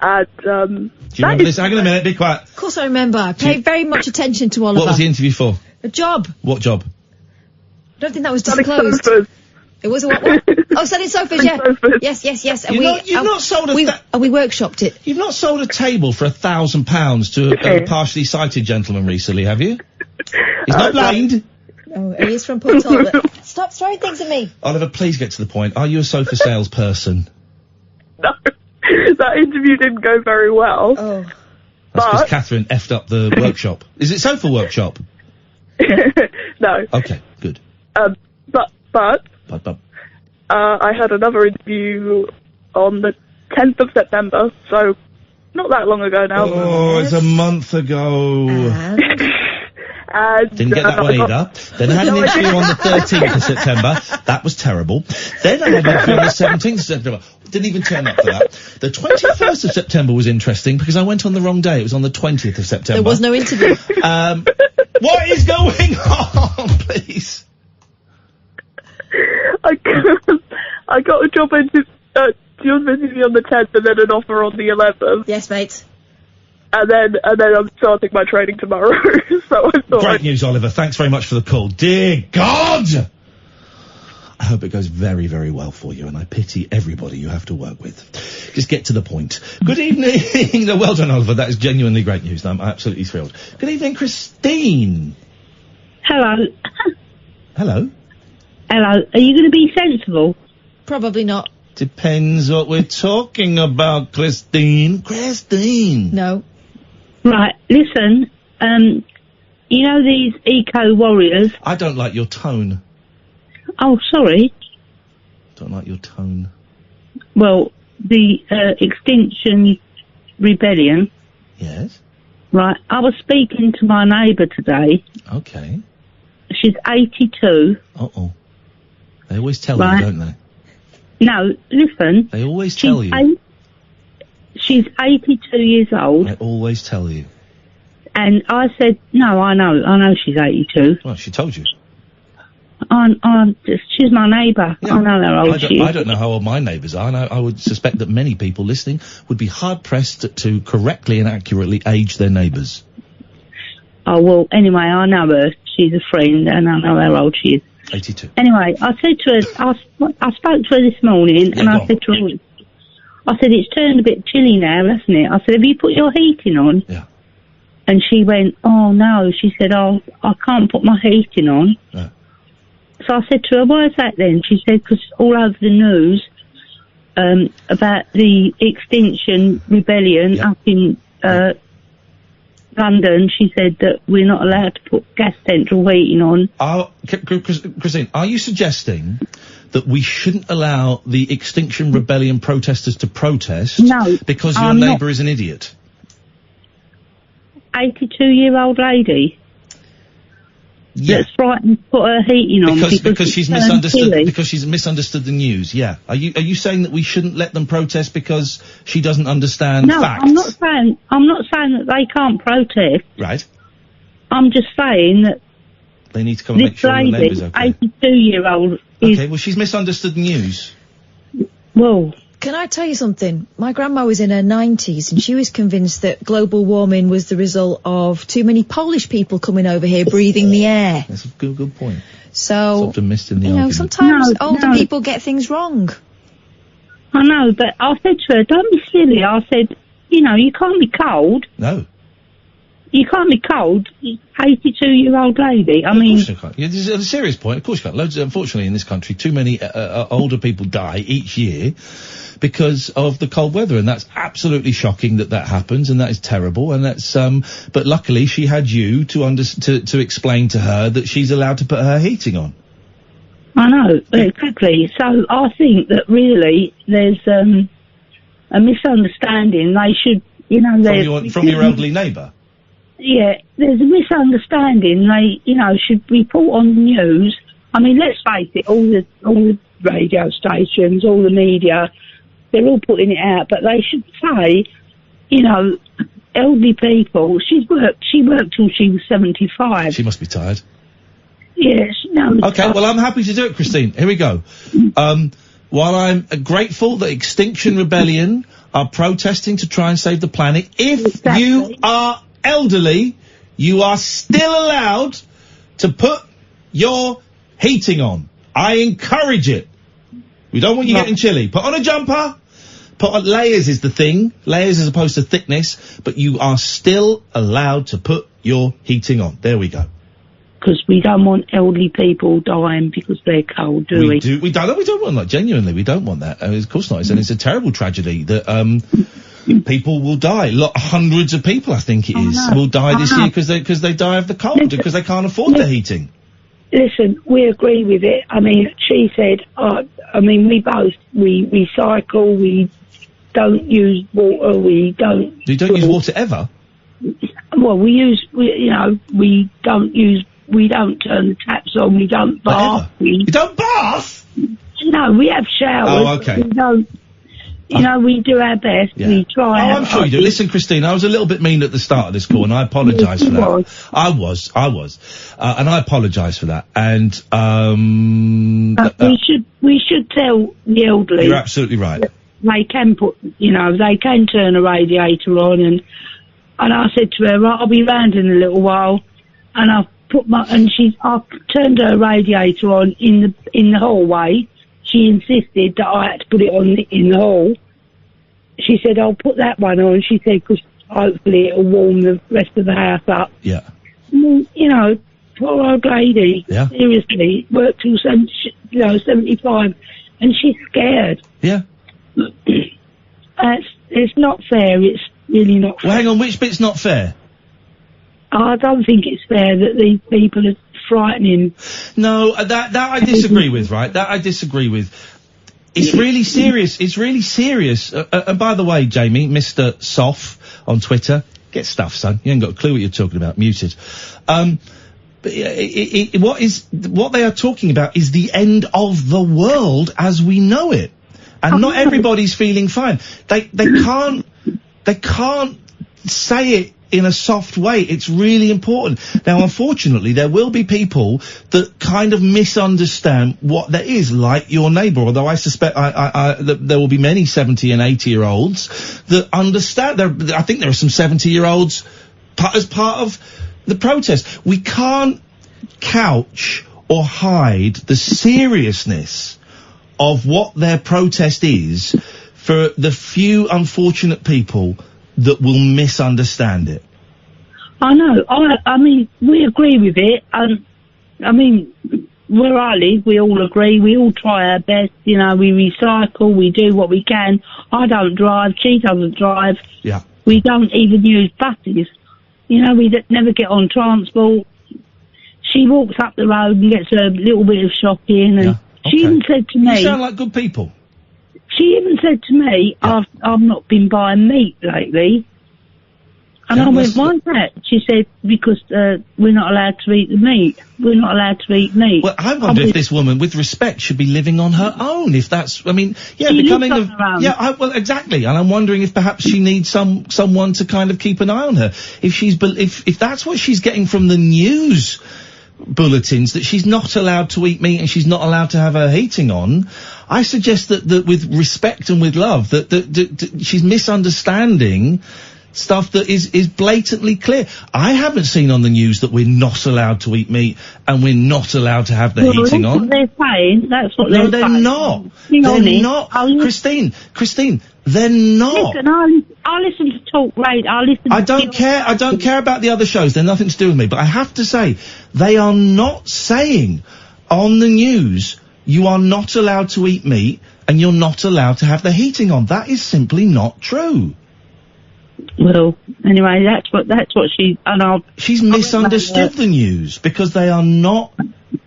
And, do you remember this? Hang on a minute, be quiet. Of course I remember. I paid very much attention to Oliver. What was the interview for? A job. What job? I don't think that was disclosed. It was a what? Oh, selling sofas, yeah. Yes. And we workshopped it. You've not sold a table for £1,000 to a partially sighted gentleman recently, have you? He's not blind. Oh, he is from Port Talbot. Stop throwing things at me. Oliver, please get to the point. Are you a sofa salesperson? No. That interview didn't go very well. Oh. That's because Catherine effed up the workshop. Is it sofa workshop? No. Okay, good. But I had another interview on the 10th of September, so not that long ago now. Oh, it's a month ago. And, didn't get that one either. Then I had an interview on the 13th of September. That was terrible. Then I had an interview on the 17th of September. Didn't even turn up for that. The 21st of September was interesting because I went on the wrong day. It was on the 20th of September. There was no interview. What is going on, please? I got a job interview on the 10th and then an offer on the 11th. Yes, mate. And then I'm starting my training tomorrow. So I thought. Great news, Oliver. Thanks very much for the call. Dear God! I hope it goes very, very well for you, and I pity everybody you have to work with. Just get to the point. Good evening. No, well done, Oliver. That is genuinely great news. I'm absolutely thrilled. Good evening, Christine. Hello. Hello. Hello. Are you going to be sensible? Probably not. Depends what we're talking about, Christine. Christine. No. Right. Listen. You know these eco warriors? I don't like your tone. Oh, sorry. Don't like your tone. Well, the Extinction Rebellion. Yes. Right. I was speaking to my neighbour today. Okay. She's 82. Uh-oh. They always tell you, don't they? No, listen. They always tell you. She's 82 years old. They always tell you. And I said, no, I know she's 82. Well, she told you. She's my neighbour. Yeah. I know how old she is. I don't know how old my neighbours are, and I would suspect that many people listening would be hard-pressed to correctly and accurately age their neighbours. Oh, well, anyway, I know her. She's a friend, and I know how old she is. 82. Anyway, I said to her, I spoke to her this morning, and I said to her, it's turned a bit chilly now, hasn't it? I said, have you put your heating on? Yeah. And she went, oh, no. She said, oh, I can't put my heating on. Yeah. So I said to her, why is that then? She said, because all over the news about the Extinction Rebellion up in London, she said that we're not allowed to put gas central heating on. Christine, are you suggesting that we shouldn't allow the Extinction Rebellion protesters to protest because your neighbour is an idiot? 82-year-old lady. Yeah. That's frightened to put her heating on because she's misunderstood because she's misunderstood the news. Yeah. Are you saying that we shouldn't let them protest because she doesn't understand facts? I'm not saying that they can't protest. Right. I'm just saying that they need to come and make sure the neighbour's okay. 82-year-old Okay, well she's misunderstood the news. Well, can I tell you something? My grandma was in her 90s and she was convinced that global warming was the result of too many Polish people coming over here breathing the air. That's a good point. So, it's often missed in the argument. sometimes older people get things wrong. I know, but I said to her, don't be silly. I said, you can't be cold. No. You can't be cold, 82-year-old lady. I mean... Of course you can't. Yeah, this is a serious point. Of course you can't. Unfortunately, in this country, too many older people die each year because of the cold weather, and that's absolutely shocking that happens, and that is terrible, and that's... but luckily, she had you to explain to her that she's allowed to put her heating on. I know, exactly. So I think that really there's a misunderstanding. They should, From your elderly neighbour? Yeah, there's a misunderstanding. They, should report on the news. I mean, let's face it, all the radio stations, all the media, they're all putting it out, but they should say, elderly people, she worked till she was 75. She must be tired. Yes, no. Okay, well, I'm happy to do it, Christine. Here we go. While I'm grateful that Extinction Rebellion are protesting to try and save the planet, if you are elderly, you are still allowed to put your heating on. I encourage it. We don't want you getting chilly. Put on a jumper. Put on layers is the thing. Layers as opposed to thickness. But you are still allowed to put your heating on. There we go. Because we don't want elderly people dying because they're cold, do we? We don't want that. Genuinely, we don't want that. Of course not. And it's a terrible tragedy that people will die. Hundreds of people, I think it is, will die this year because they die of the cold because they can't afford the heating. Listen, we agree with it. I mean, she said, we recycle, we don't use water, You don't use water ever? Well, we don't turn the taps on, we don't bath. You don't bath? No, we have showers. Oh, okay. We don't, we do our best. Yeah. We try. I'm sure you do. Listen, Christine, I was a little bit mean at the start of this call, and I apologise for that. I was. And I apologise for that. And, we should tell the elderly. You're absolutely right. They can they can turn a radiator on, and I said to her, right, I'll be round in a little while, and I turned her radiator on in the hallway. She insisted that I had to put it on in the hall. She said, I'll put that one on. She said, because hopefully it'll warm the rest of the house up. Yeah. Poor old lady. Yeah. Seriously, worked till 75, and she's scared. Yeah. It's not fair. It's really not fair. Well, hang on, which bit's not fair? I don't think it's fair that these people are frightening. No, that I disagree with, right? That I disagree with. It's really serious. It's really serious. And by the way, Jamie, Mr. Soff on Twitter, get stuff, son. You ain't got a clue what you're talking about. Muted. But what they are talking about is the end of the world as we know it. And not everybody's feeling fine. They can't say it in a soft way. It's really important. Now, unfortunately, there will be people that kind of misunderstand what there is, like your neighbour, although I suspect that there will be many 70 and 80-year-olds that understand. I think there are some 70-year-olds as part of the protest. We can't couch or hide the seriousness of what their protest is for the few unfortunate people that will misunderstand it. I know. I mean, we agree with it. I mean, where I live, we all agree. We all try our best. We recycle. We do what we can. I don't drive. She doesn't drive. Yeah. We don't even use buses. We never get on transport. She walks up the road and gets a little bit of shopping. And she even said to me... You sound like good people. She even said to me, I've not been buying meat lately. And I went, why is that? She said, because we're not allowed to eat the meat. We're not allowed to eat meat. Well, I wonder if this woman, with respect, should be living on her own. If that's, I mean, yeah, she becoming lives on her own. Yeah, well, exactly. And I'm wondering if perhaps she needs someone to kind of keep an eye on her. If that's what she's getting from the news bulletins, that she's not allowed to eat meat and she's not allowed to have her heating on, I suggest that with respect and with love, that she's misunderstanding stuff that is blatantly clear. I haven't seen on the news that we're not allowed to eat meat and we're not allowed to have the heating on. That's what they're saying. That's what they're saying. No, they're not. They're not. Christine, they're not. Listen, I listen to talk radio. I don't care about the other shows. They're nothing to do with me. But I have to say, they are not saying on the news, you are not allowed to eat meat and you're not allowed to have the heating on. That is simply not true. Well, anyway, that's what she's misunderstood the news, because they are not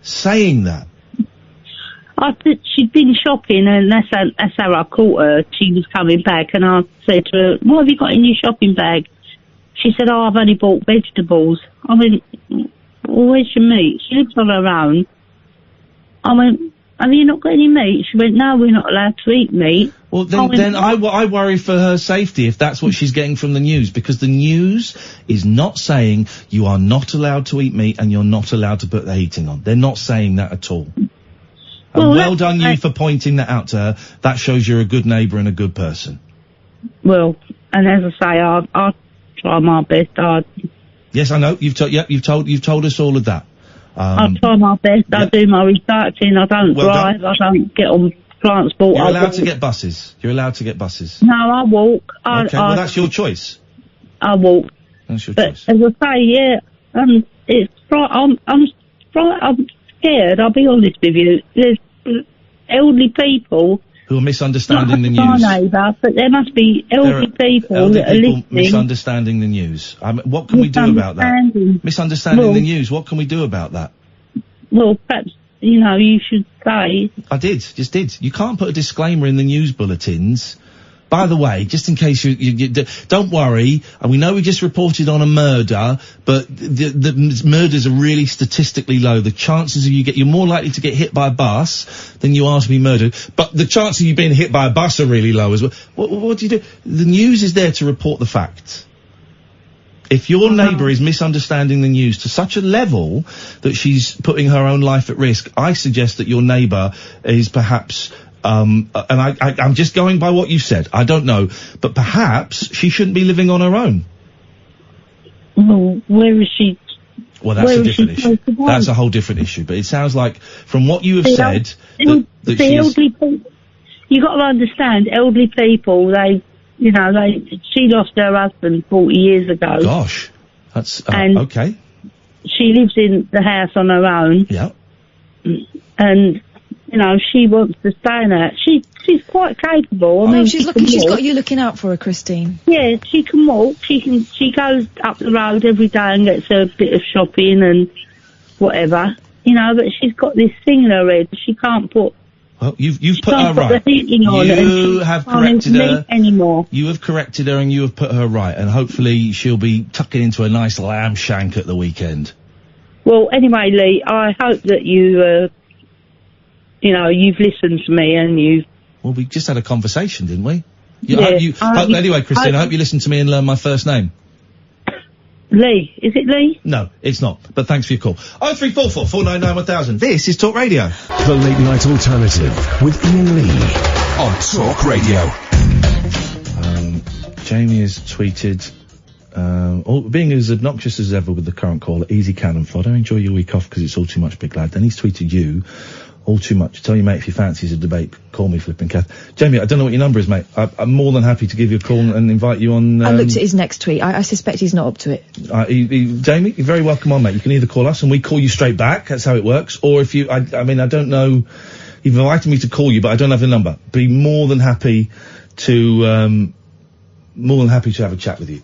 saying that. She'd been shopping, and that's how I caught her. She was coming back, and I said to her, what have you got in your shopping bag? She said, I've only bought vegetables. I went, well, where's your meat? She lives on her own. I went, have you not got any meat? She went, no, we're not allowed to eat meat. Well, then I worry for her safety if that's what she's getting from the news, because the news is not saying you are not allowed to eat meat and you're not allowed to put the heating on. They're not saying that at all. And well done you for pointing that out to her. That shows you're a good neighbour and a good person. Well, and as I say, I'll try my best. Yes, I know. You've told us all of that. I try my best. I do my researching. I don't drive. I don't get on transport. You're allowed to get buses. You're allowed to get buses. No, I walk. Okay, well, that's your choice. I walk. That's your choice. As I say, yeah, it's I'm scared. I'll be honest with you. There's elderly people who are misunderstanding the news. Not my neighbour, but there must be elderly people that are listening. Misunderstanding the news. What can we do about that? Misunderstanding the news. What can we do about that? Well, perhaps, you should say... Just did. You can't put a disclaimer in the news bulletins By the way, just in case you don't worry, and we know we just reported on a murder, but the murders are really statistically low. The chances of you're more likely to get hit by a bus than you are to be murdered. But the chance of you being hit by a bus are really low as well. What do you do? The news is there to report the facts. If your neighbour is misunderstanding the news to such a level that she's putting her own life at risk, I suggest that your neighbour is perhaps, and I'm just going by what you said, I don't know, but perhaps she shouldn't be living on her own. Well, where is she? Well, that's a different issue. That's a whole different issue, but it sounds like, from what you have said, that the elderly people, you got to understand, elderly people, she lost her husband 40 years ago. Gosh, that's okay. She lives in the house on her own. Yeah. And she wants to stay in it. She's quite capable. I mean, she's got you looking out for her, Christine. Yeah, she can walk. She goes up the road every day and gets a bit of shopping and whatever. But she's got this thing in her head. She can't put. Well, you've put her right. You have corrected her anymore. You have corrected her and you have put her right, and hopefully she'll be tucking into a nice lamb shank at the weekend. Well, anyway, Lee, I hope that you've listened to me and you've. Well, we just had a conversation, didn't we? Anyway, Christine, I hope you listened to me and learned my first name. Lee. Is it Lee? No, it's not. But thanks for your call. 0344 499 1000. This is Talk Radio. The Late Night Alternative with Iain Lee on Talk Radio. Jamie has tweeted, being as obnoxious as ever with the current caller, easy cannon fodder. Enjoy your week off because it's all too much, big lad. Then he's tweeted you, all too much. Tell your mate if he fancies a debate, call me flipping Kath. Jamie, I don't know what your number is, mate. I'm more than happy to give you a call and invite you on. I looked at his next tweet. I suspect he's not up to it. Jamie, you're very welcome on, mate. You can either call us and we call you straight back. That's how it works. Or if you, I don't know. You've invited me to call you, but I don't have the number. Be more than happy to have a chat with you.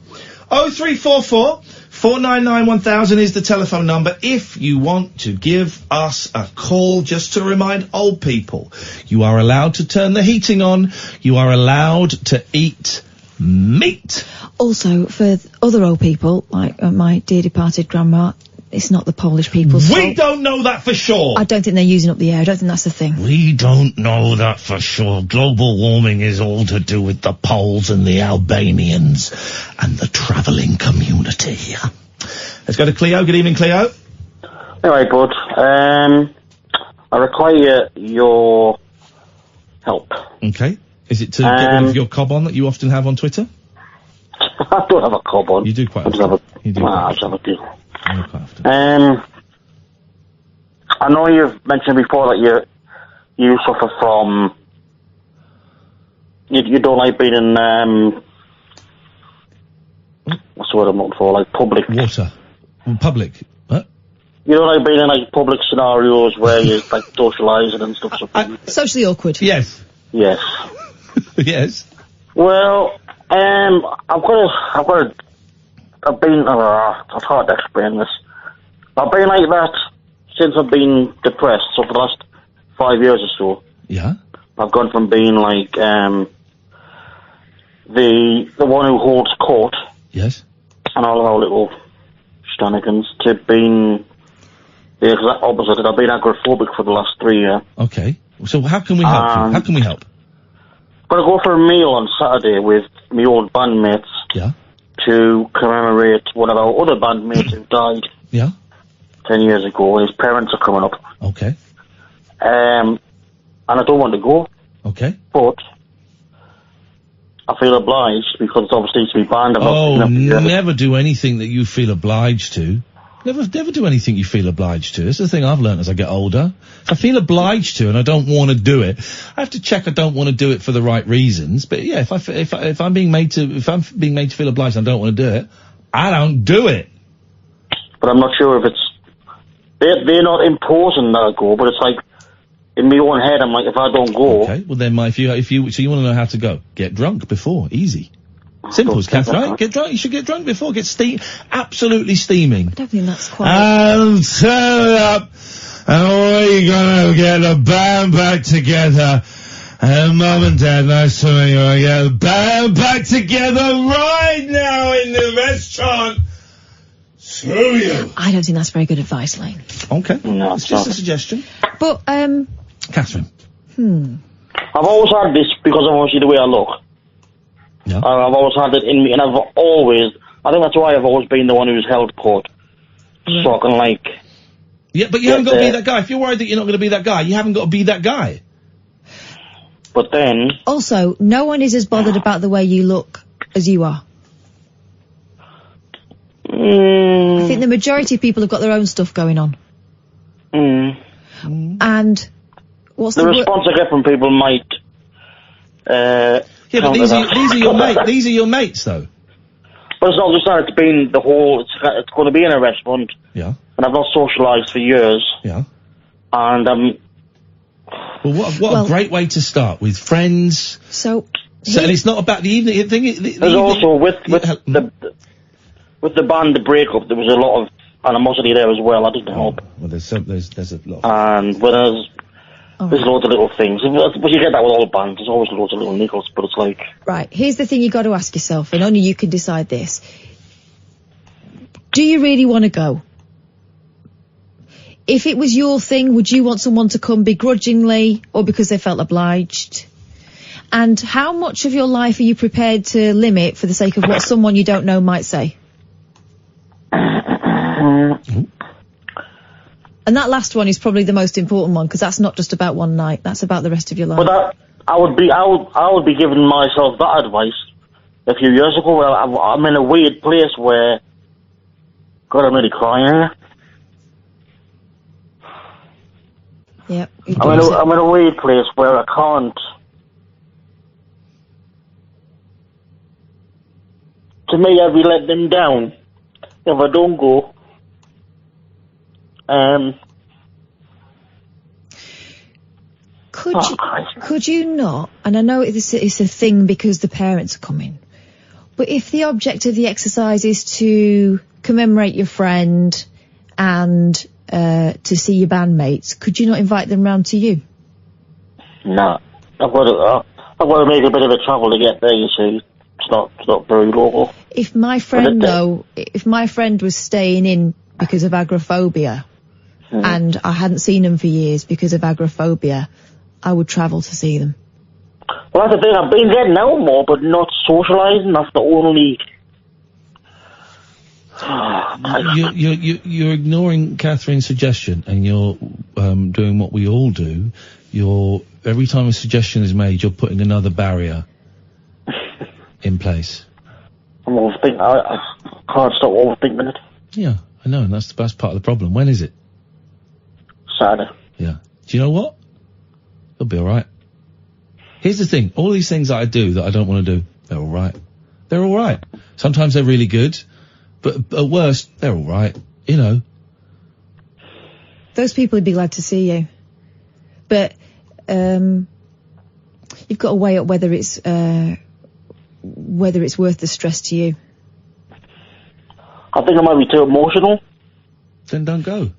0344 499 1000 is the telephone number if you want to give us a call. Just to remind old people, you are allowed to turn the heating on. You are allowed to eat meat. Also, for other old people, like my dear departed grandma, it's not the Polish people's fault. We don't know that for sure. I don't think they're using up the air. I don't think that's the thing. We don't know that for sure. Global warming is all to do with the Poles and the Albanians and the travelling community. Let's go to Cleo. Good evening, Cleo. Anyway, bud, I require your help. Okay. Is it to get rid of your cob on that you often have on Twitter? I don't have a cob on. You do quite often. I just have a deal. I know you've mentioned before that you suffer from you don't like being in what's the word I'm looking for, like public water. Public what? You don't like being in like public scenarios where you're like socialising and stuff. Socially awkward. Yes. Yes. Yes. Well, it's hard to explain this. I've been like that since I've been depressed, so for the last 5 years or so. Yeah? I've gone from being like, the one who holds court. Yes. And all our little shenanigans to being the exact opposite. I've been agoraphobic for the last 3 years. Okay. So how can we help you? How can we help? I'm going to go for a meal on Saturday with my old bandmates. Yeah. To commemorate one of our other bandmates who died. Yeah. 10 years ago. His parents are coming up. Okay. And I don't want to go. Okay. But I feel obliged because it's obviously to be banned. Never do anything that you feel obliged to. Never do anything you feel obliged to. This is the thing I've learned as I get older. If I feel obliged to and I don't want to do it, I have to check I don't want to do it for the right reasons. But yeah, if I'm being made to feel obliged and I don't want to do it, I don't do it. But I'm not sure if it's they're not imposing that I go, but it's like in my own head I'm like, if I don't go. Okay, well then so you want to know how to go? Get drunk before, easy. Simple as Kath, right? Get drunk. You should get drunk before. Get absolutely steaming. I don't think that's quite. And turn up, and we're gonna get the band back together, Mum and Dad, nice to meet you again. Back together right now in the restaurant. Screw you. I don't think that's very good advice, Lane. Okay. No, it's just a suggestion. But, Catherine. I've always had this because of obviously the way I look. Yeah. I've always had it in me, and I think that's why I've always been the one who's held court. So I can, like... Yeah, but you haven't got to be that guy. If you're worried that you're not going to be that guy, you haven't got to be that guy. But then... Also, no one is as bothered about the way you look as you are. I think the majority of people have got their own stuff going on. And what's the response I get from people might... yeah, but these are your mates. These are your mates, though. But it's not just that. It's been the whole... It's going to be in a restaurant. Yeah. And I've not socialised for years. Yeah. And Well, what a great way to start, with friends. So and it's not about the evening thing. There's also with the band, the breakup, there was a lot of animosity there as well. I didn't help. Well, there's a lot. And there's loads of little things. But you get that with all bands. There's always loads of little niggles. But it's like... Right, here's the thing you got to ask yourself, and only you can decide this. Do you really want to go? If it was your thing, would you want someone to come begrudgingly or because they felt obliged? And how much of your life are you prepared to limit for the sake of what someone you don't know might say? And that last one is probably the most important one, because that's not just about one night. That's about the rest of your life. But I would be giving myself that advice a few years ago. Well, I'm in a weird place where... God, I'm really crying. Yep. I'm in a weird place where I can't... To me, I'd be let them down if I don't go. Could you not, and I know it's a thing because the parents are coming, but if the object of the exercise is to commemorate your friend and to see your bandmates, could you not invite them round to you? No, I've got to make a bit of a travel to get there, you see. It's not very local. If my friend was staying in because of agoraphobia, and I hadn't seen them for years because of agoraphobia, I would travel to see them. Well, that's the thing. I've been getting out more, but not socialising. That's the only... You're ignoring Catherine's suggestion, and you're doing what we all do. Every time a suggestion is made, you're putting another barrier in place. I'm overthinking. I can't stop overthinking it. Yeah, I know, and that's the best part of the problem. When is it? Saturday. Yeah. Do you know what? It'll be all right. Here's the thing. All these things that I do that I don't want to do, they're all right. They're all right. Sometimes they're really good, but at worst, they're all right. You know. Those people would be glad to see you. But you've got to weigh up whether it's worth the stress to you. I think I might be too emotional. Then don't go.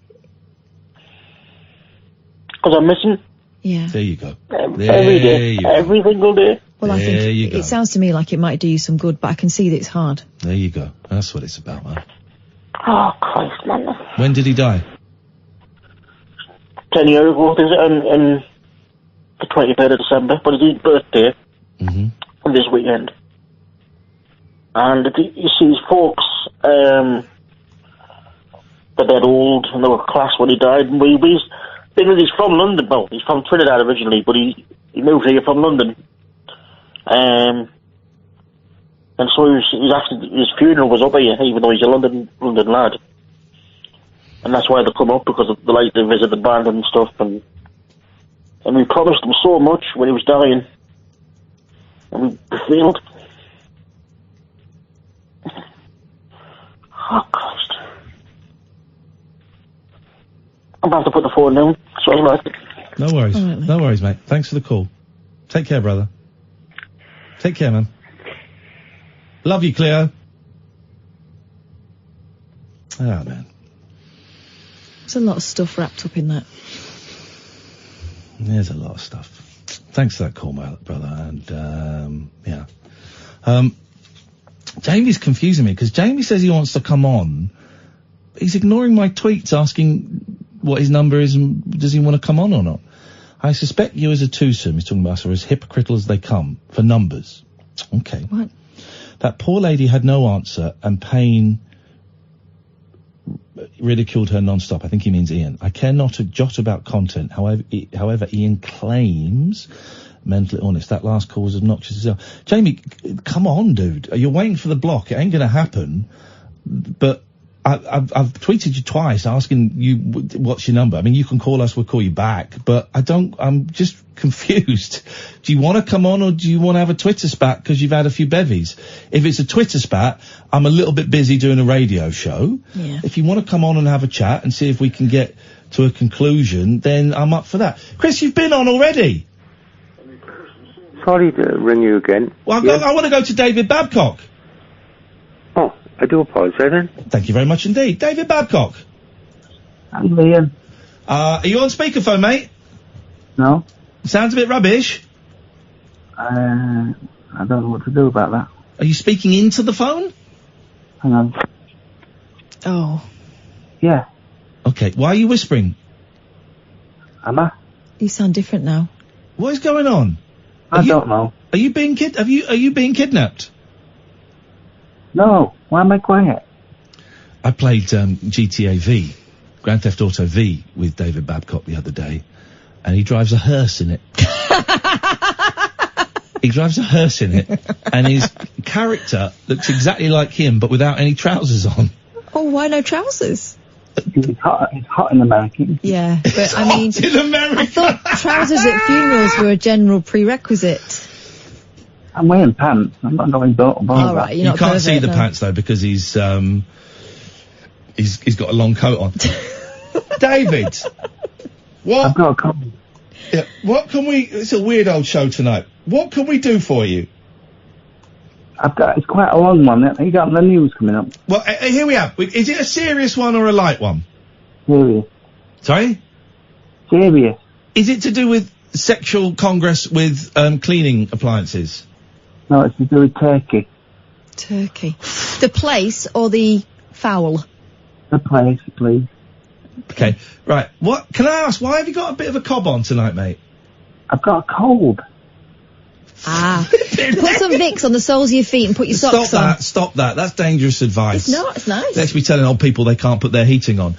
Because I'm missing. Yeah. There you go. Every day. Every single day. Well, I think it sounds to me like it might do you some good, but I can see that it's hard. There you go. That's what it's about, man. Oh, Christ, man. When did he die? 10 years ago, in the 23rd of December, but it's his birthday this weekend. And you see his folks, they're dead old, and they were class when he died, and he's from London. Well, he's from Trinidad originally, but he moved here from London. And so his funeral was up here, even though he's a London lad. And that's why they come up, because they like to visit the band and stuff. And we promised him so much when he was dying, and we failed. Oh, Christ. I'm about to put the phone down. Sorry, mate. No worries. Right, no worries, mate. Thanks for the call. Take care, brother. Take care, man. Love you, Cleo. Oh, man. There's a lot of stuff wrapped up in that. There's a lot of stuff. Thanks for that call, my brother. And, yeah. Jamie's confusing me, because Jamie says he wants to come on. He's ignoring my tweets asking what his number is and does he want to come on or not. I suspect you as a twosome, he's talking about us, are as hypocritical as they come for numbers. Okay. What? That poor lady had no answer, and Payne ridiculed her non-stop. I think he means Iain. I care not a jot about content. However, Iain claims mental illness. That last call was obnoxious as hell. Jamie, come on, dude. You're waiting for the block. It ain't going to happen. But I've tweeted you twice asking you what's your number. I mean, you can call us, we'll call you back. But I'm just confused. Do you want to come on, or do you want to have a Twitter spat because you've had a few bevies? If it's a Twitter spat, I'm a little bit busy doing a radio show. Yeah. If you want to come on and have a chat and see if we can get to a conclusion, then I'm up for that. Chris, you've been on already. Sorry to ring you again. Well, I want to go to David Babcock. Oh, I do apologise then. Thank you very much indeed. David Babcock. I'm Iain. Are you on speakerphone, mate? No. Sounds a bit rubbish. I don't know what to do about that. Are you speaking into the phone? Hang on. Oh. Yeah. Okay, why are you whispering? Am I? You sound different now. What is going on? I don't know. Are you being are you being kidnapped? No. Why am I quiet? I played GTA V, Grand Theft Auto V, with David Babcock the other day, and he drives a hearse in it. He drives a hearse in it, and his character looks exactly like him, but without any trousers on. Oh, why no trousers? It's hot in America. Yeah, but I mean, in America. I thought trousers at funerals were a general prerequisite. I'm wearing pants. I'm not going to All right, you can't see the pants though because he's got a long coat on. David, what? I've got a cold. Yeah, what can we? It's a weird old show tonight. What can we do for you? It's quite a long one. You got the news coming up. Well, here we are. Is it a serious one or a light one? Serious. Sorry? Serious. Is it to do with sexual congress with cleaning appliances? No, it's to do with Turkey. Turkey. The place or the fowl? The place, please. Okay, right. What can I ask? Why have you got a bit of a cob on tonight, mate? I've got a cold. Ah. Put some Vicks on the soles of your feet and put your socks on. Stop that. That's dangerous advice. It's not, it's nice. Let's be telling old people they can't put their heating on.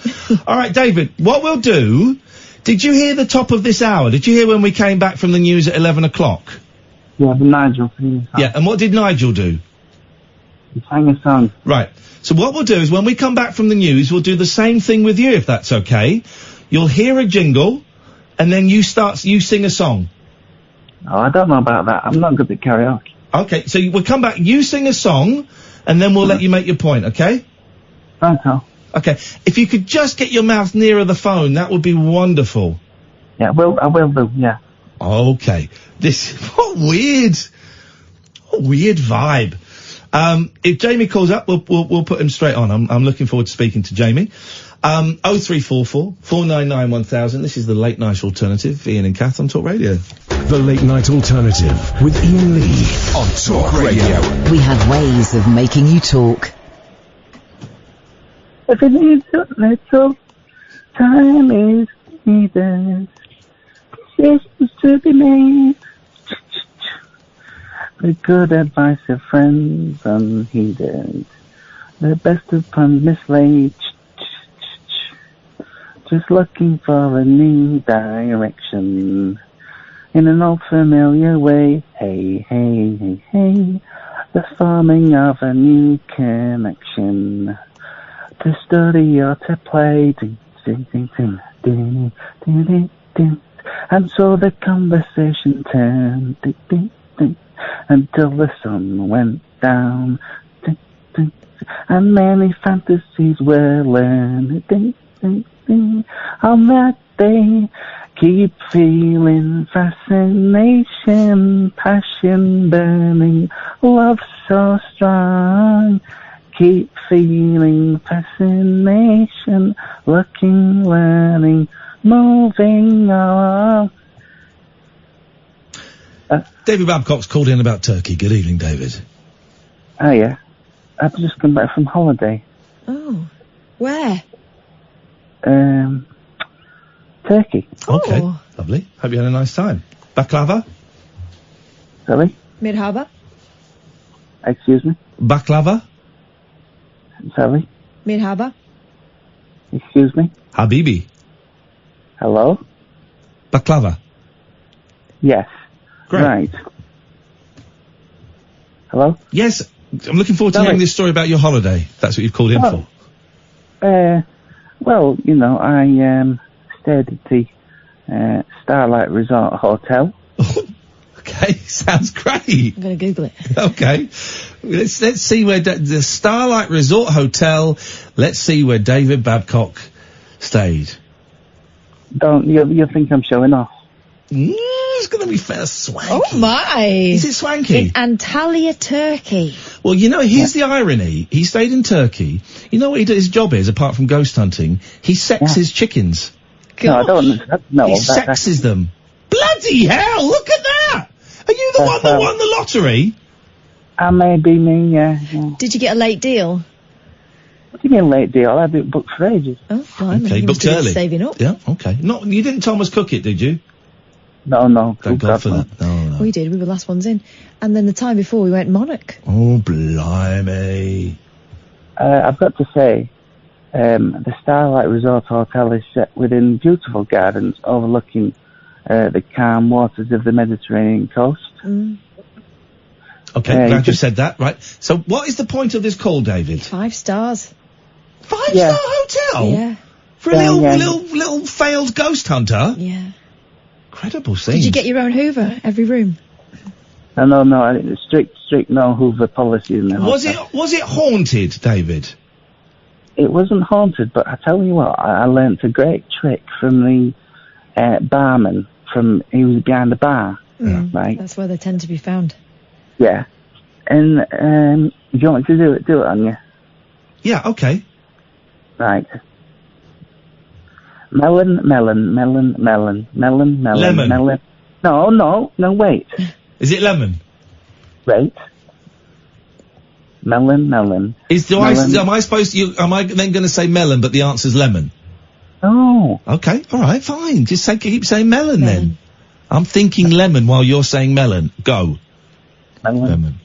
All right, David, what we'll do... Did you hear the top of this hour? Did you hear when we came back from the news at 11 o'clock? Yeah, the Nigel thing. Yeah, and what did Nigel do? He sang a song. Right. So what we'll do is when we come back from the news, we'll do the same thing with you, if that's okay. You'll hear a jingle, and then you sing a song. Oh, I don't know about that. I'm not good at karaoke. Okay, so we'll come back, you sing a song, and then we'll let you make your point, okay? Okay. Okay, if you could just get your mouth nearer the phone, that would be wonderful. Yeah, I will do, yeah. Okay. What weird vibe. If Jamie calls up, we'll put him straight on. I'm looking forward to speaking to Jamie. 0344 499 1000. This is the Late Night Alternative. Iain and Kath on Talk Radio. The Late Night Alternative with Iain Lee on Talk Radio. We have ways of making you talk. If it needs a little time is needed, decisions to be made. The good advice of friends unheeded, the best of puns mislaid. Just looking for a new direction in an old familiar way. Hey, hey, hey, hey, the forming of a new connection. To study or to play, and so the conversation turned until the sun went down, and many fantasies were learned. On that day, keep feeling fascination, passion burning, love so strong. Keep feeling fascination, looking, learning, moving on. David Babcock's called in about Turkey. Good evening, David. Oh, yeah. I've just come back from holiday. Oh. Where? Turkey. Okay, Oh. lovely. Hope you had a nice time. Baklava? Sorry? Mirhaba? Excuse me? Baklava? Sorry? Mirhaba? Excuse me? Habibi? Hello? Baklava? Yes. Great. Right. Hello? Yes, I'm looking forward to hearing this story about your holiday. That's what you've called in for. Well, you know, I stayed at the Starlight Resort Hotel. Okay, sounds great. I'm going to Google it. Okay. Let's see where the Starlight Resort Hotel, let's see where David Babcock stayed. Don't, you think I'm showing off? It's going to be fair swanky. Oh my! Is it swanky? In Antalya, Turkey. Well, you know, here's the irony. He stayed in Turkey. You know what his job is, apart from ghost hunting? He sexes chickens. No, I don't. No, he sexes them. Bloody hell! Look at that! Are you the one that won the lottery? I may be me, yeah. Did you get a late deal? What do you mean late deal? I had it booked for ages. Oh, fine. Okay, You must booked have been early. saving up. Yeah, okay. No, you didn't Thomas Cook it, did you? No. Thank God for that. No. We did. We were last ones in. And then the time before we went Monarch. Oh, blimey. I've got to say, the Starlight Resort Hotel is set within beautiful gardens overlooking the calm waters of the Mediterranean coast. Mm. Okay, glad you said that. Right. So what is the point of this call, David? 5 stars. 5-star hotel? Yeah. For a little failed ghost hunter? Yeah. Incredible scene. Did you get your own Hoover every room? No. Strict no Hoover policy in the hotel. Was it haunted, David? It wasn't haunted, but I tell you what, I learnt a great trick from the barman. He was behind the bar, right? That's where they tend to be found. Yeah. And do you want me to do it on you? Yeah. Okay. Right. Melon. Lemon. No, wait. Is it lemon? Wait. Melon. Am I supposed to, am I then going to say melon, but the answer's lemon? No. Okay, alright, fine. Just keep saying melon then. I'm thinking lemon while you're saying melon. Go. Lemon.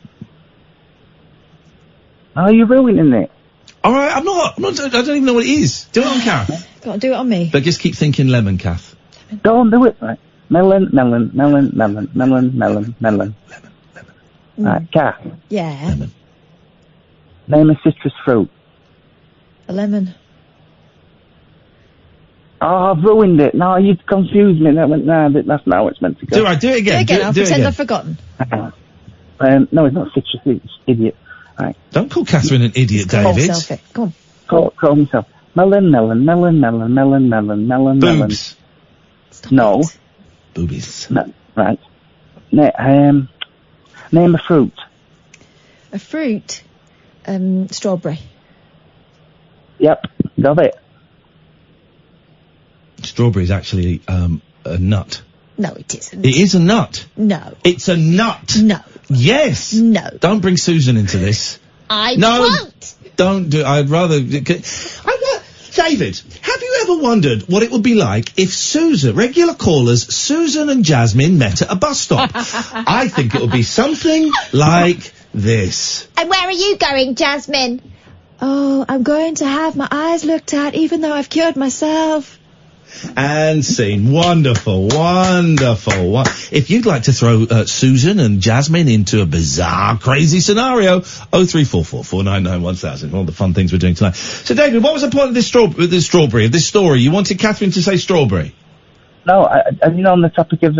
Oh, you're ruining it. Alright, I don't even know what it is. Do it on Kath. Got to do it on me. But just keep thinking lemon, Kath. Don't do it, right? Melon. Right, Kath. Yeah. Lemon. Name a citrus fruit. A lemon. Oh, I've ruined it. No, you've confused me. That's not how it's meant to go. Do it again. I'll pretend I've forgotten. No, it's not citrus, it's idiot. Right. Don't call Catherine an idiot, David. Come on. Call myself. Melon. Boobs. No. Boobies. No, right. Name a fruit. A fruit? Strawberry. Yep, got it. Strawberry is actually a nut. No, it isn't. It is a nut. No. It's a nut. No. Yes. No. Don't bring Susan into this. I won't. Don't do. I'd rather. David, have you ever wondered what it would be like if regular callers, Susan and Jasmine, met at a bus stop? I think it would be something like this. And where are you going, Jasmine? Oh, I'm going to have my eyes looked at, even though I've cured myself. And scene. Wonderful. If you'd like to throw Susan and Jasmine into a bizarre, crazy scenario, 0344 499 1000. All the fun things we're doing tonight. So, David, what was the point of this strawberry, of this story? You wanted Catherine to say strawberry? No, on the topic of,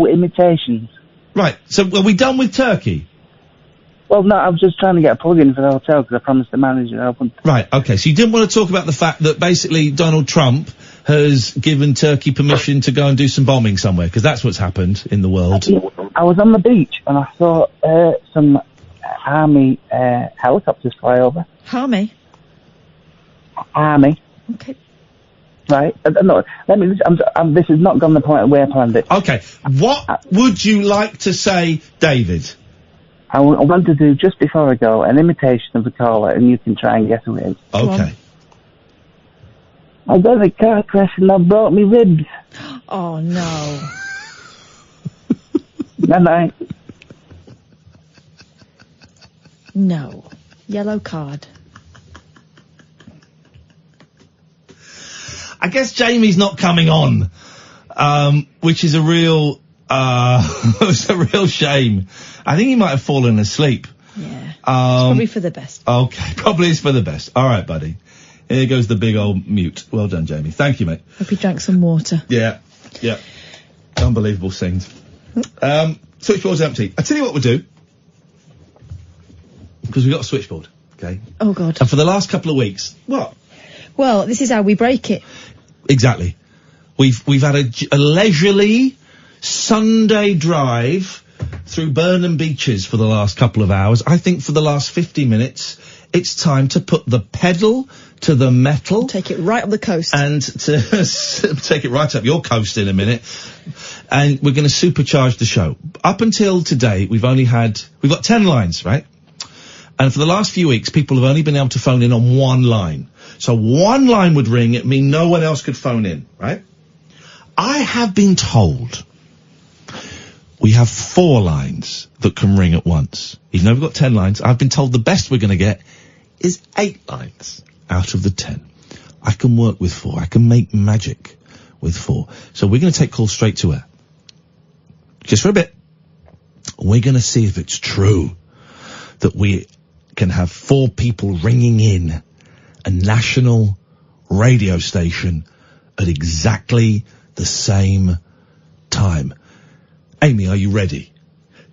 imitations. Right. So, are we done with Turkey? Well, no, I was just trying to get a plug-in for the hotel because I promised the manager I wouldn't. Right, okay, so you didn't want to talk about the fact that basically Donald Trump has given Turkey permission to go and do some bombing somewhere, because that's what's happened in the world. I was on the beach and I saw some army helicopters fly over. Army? Army. Okay. Right? No, this has not gone the way I planned it. Okay. What would you like to say, David? I want to do, just before I go, an imitation of the caller, and you can try and guess who it is. Okay. I got a car crash and I broke me ribs. Oh, no. Bye-bye. No. Yellow card. I guess Jamie's not coming on, which is a real, it's a real shame. I think he might have fallen asleep. Yeah. It's probably for the best. Okay, probably is for the best. All right, buddy. Here goes the big old mute. Well done, Jamie. Thank you, mate. Hope he drank some water. Yeah. Unbelievable scenes. Switchboard's empty. I tell you what we'll do. Because we've got a switchboard, okay? Oh, God. And for the last couple of weeks, what? Well, this is how we break it. Exactly. We've had a leisurely Sunday drive through Burnham Beaches for the last couple of hours. I think for the last 50 minutes, it's time to put the pedal to the metal. Take it right up the coast. And to take it right up your coast in a minute. And we're going to supercharge the show. Up until today, we've got 10 lines, right? And for the last few weeks, people have only been able to phone in on one line. So one line would ring, it mean no one else could phone in, right? I have been told we have 4 lines that can ring at once. Even though we've got 10 lines, I've been told the best we're going to get is 8 lines out of the 10. I can work with 4. I can make magic with 4. So we're going to take calls straight to air. Just for a bit. We're going to see if it's true that we can have 4 people ringing in a national radio station at exactly the same time. Amy, are you ready?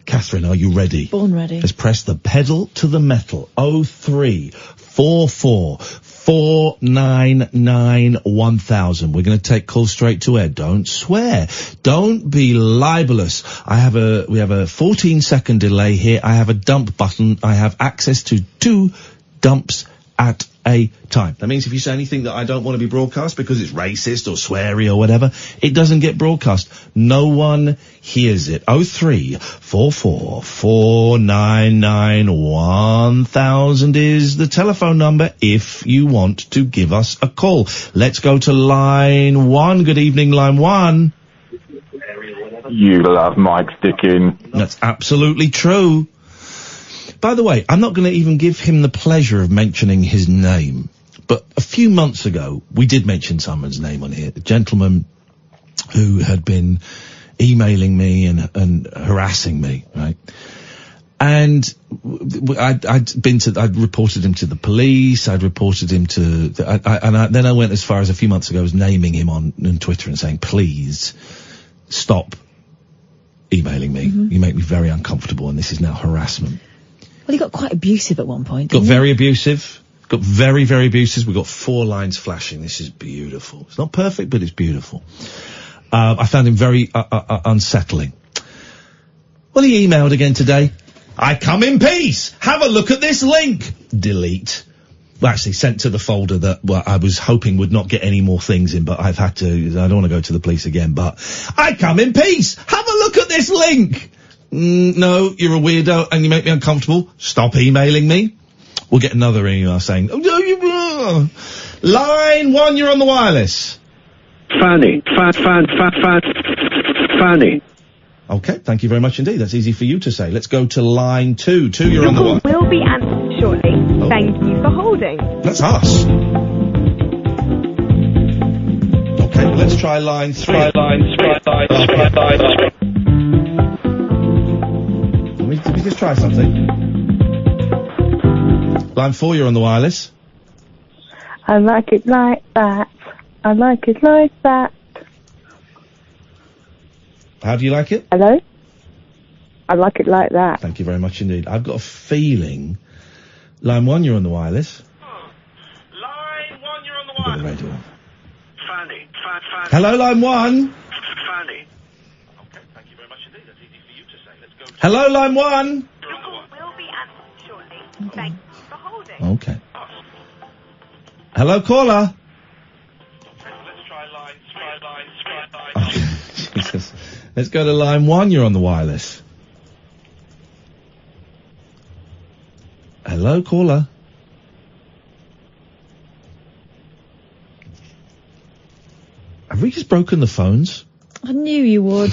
Catherine, are you ready? Born ready. Let's press the pedal to the metal. 0344 499 1000. We're going to take calls straight to air. Don't swear. Don't be libelous. We have a 14-second delay here. I have a dump button. I have access to 2 dumps at a time. That means if you say anything that I don't want to be broadcast because it's racist or sweary or whatever, it doesn't get broadcast. No one hears it. 0344 499 1000 is the telephone number if you want to give us a call. Let's go to line 1. Good evening, line 1. You love Mike Sticking. That's absolutely true. By the way, I'm not going to even give him the pleasure of mentioning his name, but a few months ago, we did mention someone's name on here, a gentleman who had been emailing me and harassing me, right? And I'd reported him to the police, I'd reported him to, then I went as far as a few months ago as naming him on Twitter and saying, please stop emailing me. Mm-hmm. You make me very uncomfortable and this is now harassment. Well, he got quite abusive at one point. Got very abusive. Got very, very abusive. We've got 4 lines flashing. This is beautiful. It's not perfect, but it's beautiful. I found him very unsettling. Well, he emailed again today. I come in peace. Have a look at this link. Delete. Well, actually, sent to the folder that I was hoping would not get any more things in, but I've had to. I don't want to go to the police again, but I come in peace. Have a look at this link. No, you're a weirdo and you make me uncomfortable. Stop emailing me. We'll get another email saying, line 1, you're on the wireless. Fanny. Fanny. Okay, thank you very much indeed. That's easy for you to say. Let's go to line 2. 2, you're on the wireless. Will be answered shortly. Oh. Thank you for holding. That's us. Okay, let's try line 3. Did we just try something? Line 4, you're on the wireless. I like it like that. I like it like that. How do you like it? Hello? I like it like that. Thank you very much indeed. I've got a feeling... Line 1, you're on the wireless. Line 1, you're on the I've got the radio on. Fanny. Hello, line 1. Fanny. Okay, thank you very much indeed. That's easy for you to say. Let's go to... Hello, line 1. Your call will be answered shortly. Thank you for holding. Okay. Hello, caller. Let's go to line 1. You're on the wireless. Hello, caller. Have we just broken the phones? I knew you would.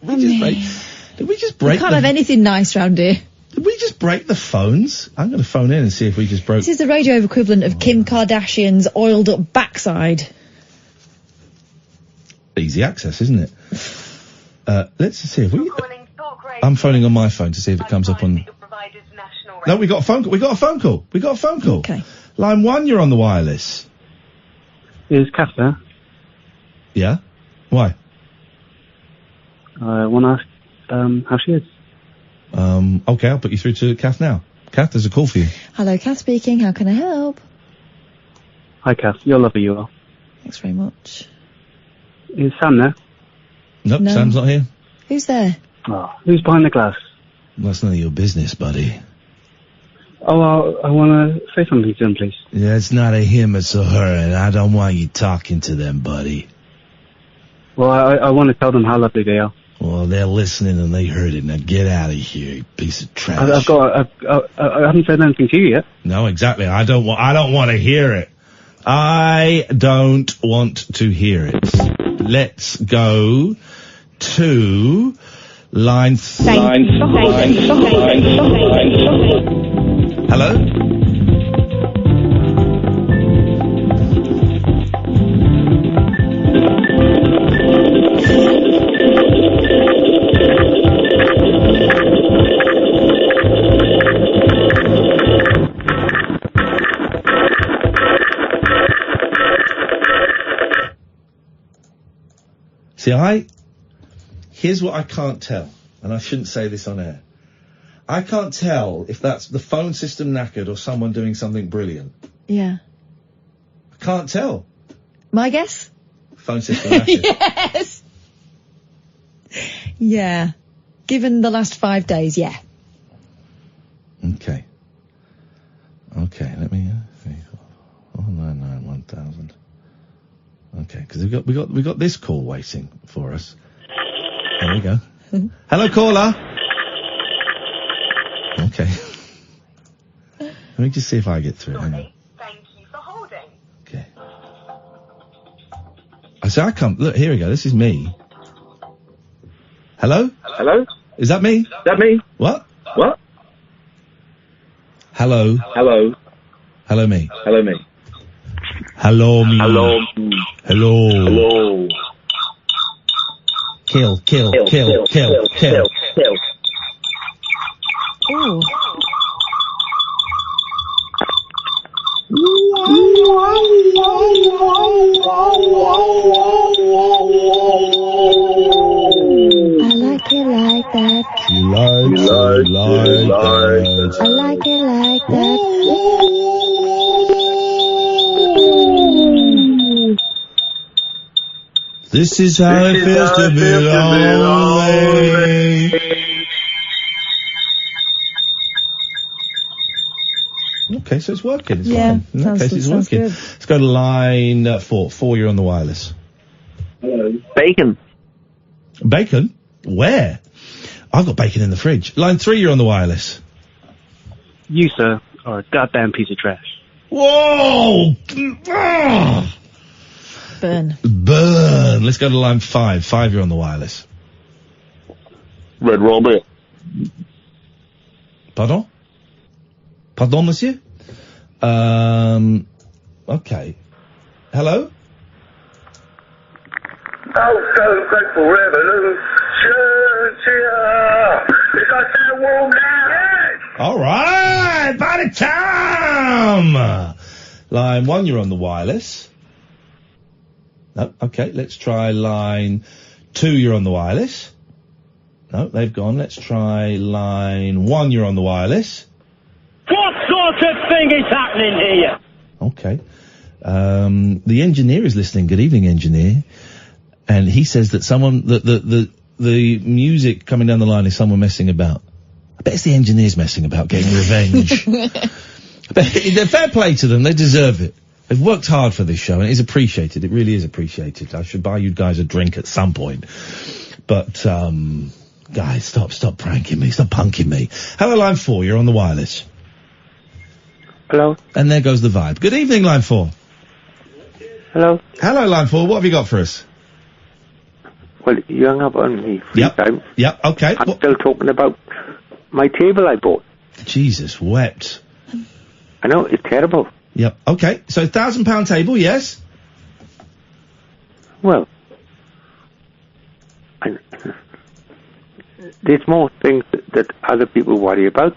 Did we just break We can't have anything nice round here. Did we just break the phones? I'm going to phone in and see if we just broke... This is the radio equivalent of Kim Kardashian's oiled up backside. Easy access, isn't it? Let's see if we... I'm phoning on my phone to see if it comes up on... No, we got a phone call. We got a phone call. Okay. Line 1, you're on the wireless. Is Kath there? Yeah? Why? I want to ask how she is. Okay, I'll put you through to Kath now. Kath, there's a call for you. Hello, Kath speaking. How can I help? Hi, Kath. You're lovely, you are. Thanks very much. Is Sam there? Nope, No. Sam's not here. Who's there? Oh, who's behind the glass? Well, that's none of your business, buddy. Oh, I want to say something to him, please. Yeah, it's not a him, it's a her, and I don't want you talking to them, buddy. Well, I want to tell them how lovely they are. Well, they're listening and they heard it. Now get out of here, you piece of trash. I haven't said anything to you yet. No, exactly. I don't want to hear it. I don't want to hear it. Let's go to line... Hello? See, here's what I can't tell, and I shouldn't say this on air. I can't tell if that's the phone system knackered or someone doing something brilliant. Yeah. I can't tell. My guess? Phone system knackered. Yes. Yeah. Given the last 5 days, yeah. Okay. Okay, let me... 499 1000. Okay, because we got this call waiting for us. There we go. Hello, caller. Okay. Let me just see if I get through. Hang on. Thank you for holding. Okay. I come. Look, here we go. This is me. Hello? Hello? Is that me? That me? What? What? Hello? Hello? Hello, me. Hello, me. Hello, me. Hello. Hello. Hello. Kill. Ooh. I like it like that. You like that. I like it like that. This is how it feels to be lonely. Okay, so it's working. It's Yeah, fine. In that case, it's sounds working. good. Let's go to line 4. 4, you're on the wireless. Hello. Bacon. Bacon? Where? I've got bacon in the fridge. Line 3, you're on the wireless. You, sir, are a goddamn piece of trash. Whoa! Ah! Burn. Let's go to line 5. 5, you're on the wireless. Red Robert. Pardon? Pardon, monsieur? Okay. Hello? Oh, so grateful revenue. It's like that warm down. All right, party time! Line 1, you're on the wireless. No, okay, let's try line 2, you're on the wireless. No, they've gone. Let's try line 1, you're on the wireless. What sort of thing is happening here? Okay. The engineer is listening. Good evening, engineer. And he says that the music coming down the line is someone messing about. I bet it's the engineers messing about, getting revenge. Fair play to them. They deserve it. They've worked hard for this show, and it is appreciated. It really is appreciated. I should buy you guys a drink at some point. But, guys, stop pranking me. Stop punking me. Hello, line 4. You're on the wireless. Hello. And there goes the vibe. Good evening, line 4. Hello. Hello, line 4. What have you got for us? Well, you hung up on me 3 times. Yep, okay. I'm still talking about my table I bought. Jesus wept. I know, it's terrible. Yep, okay. So, £1,000 table, yes? Well, there's more things that other people worry about,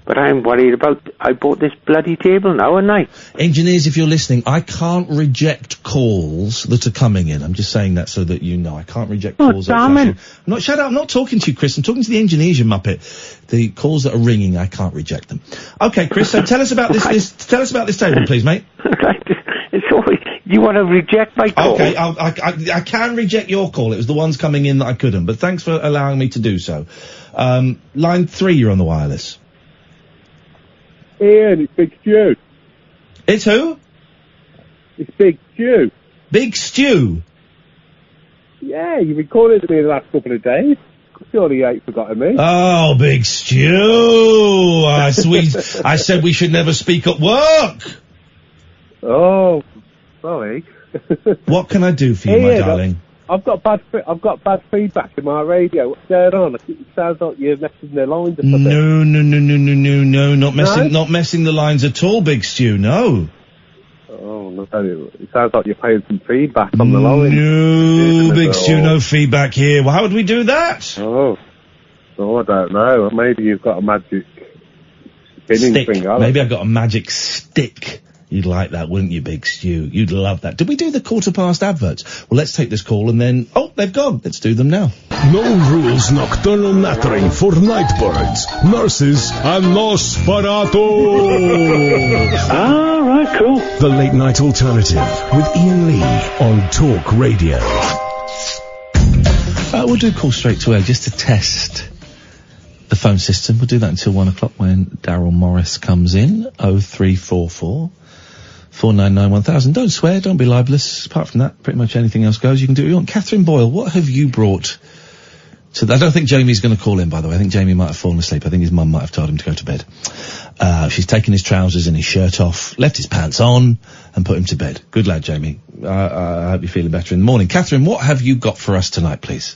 but I'm worried about, I bought this bloody table now, and I. Engineers, if you're listening, I can't reject calls that are coming in. I'm just saying that so that you know. I can't reject calls. Damn it. Shut up, I'm not talking to you, Chris. I'm talking to the engineers, you muppet. The calls that are ringing, I can't reject them. Okay, Chris, so tell us about tell us about this table, please, mate. It's always, you want to reject my call? Okay, I can reject your call. It was the ones coming in that I couldn't, but thanks for allowing me to do so. Line 3, you're on the wireless. Iain, it's Big Stew. It's who? It's Big Stew. Big Stew? Yeah, you've been calling to me the last couple of days. Surely you ain't forgotten me. Oh, Big Stew! I said we should never speak at work! Oh, sorry. What can I do for you, my darling? I've got bad feedback in my radio. What's going on? It sounds like you're messing the lines up a bit. No, not messing the lines at all, Big Stew, no. Oh, no, it sounds like you're paying some feedback on the line. No, Big Stew, no feedback here. Well, how would we do that? Oh, I don't know. Maybe you've got a magic spinning thing. Maybe I've got a magic stick. You'd like that, wouldn't you, Big Stew? You'd love that. Did we do the 1/4 adverts? Well, let's take this call and then... Oh, they've gone. Let's do them now. No rules nocturnal nattering for nightbirds, nurses, and Nosferatu. Right, cool. The Late Night Alternative with Iain Lee on Talk Radio. We'll do call straight to air just to test the phone system. We'll do that until 1 o'clock when Daryl Morris comes in. 0344 499 1000. Don't swear, don't be libelous. Apart from that, pretty much anything else goes. You can do what you want. Catherine Boyle, what have you brought to I don't think Jamie's going to call in, by the way. I think Jamie might have fallen asleep. I think his mum might have told him to go to bed. She's taken his trousers and his shirt off, left his pants on, and put him to bed. Good lad, Jamie. I hope you're feeling better in the morning. Catherine, what have you got for us tonight, please?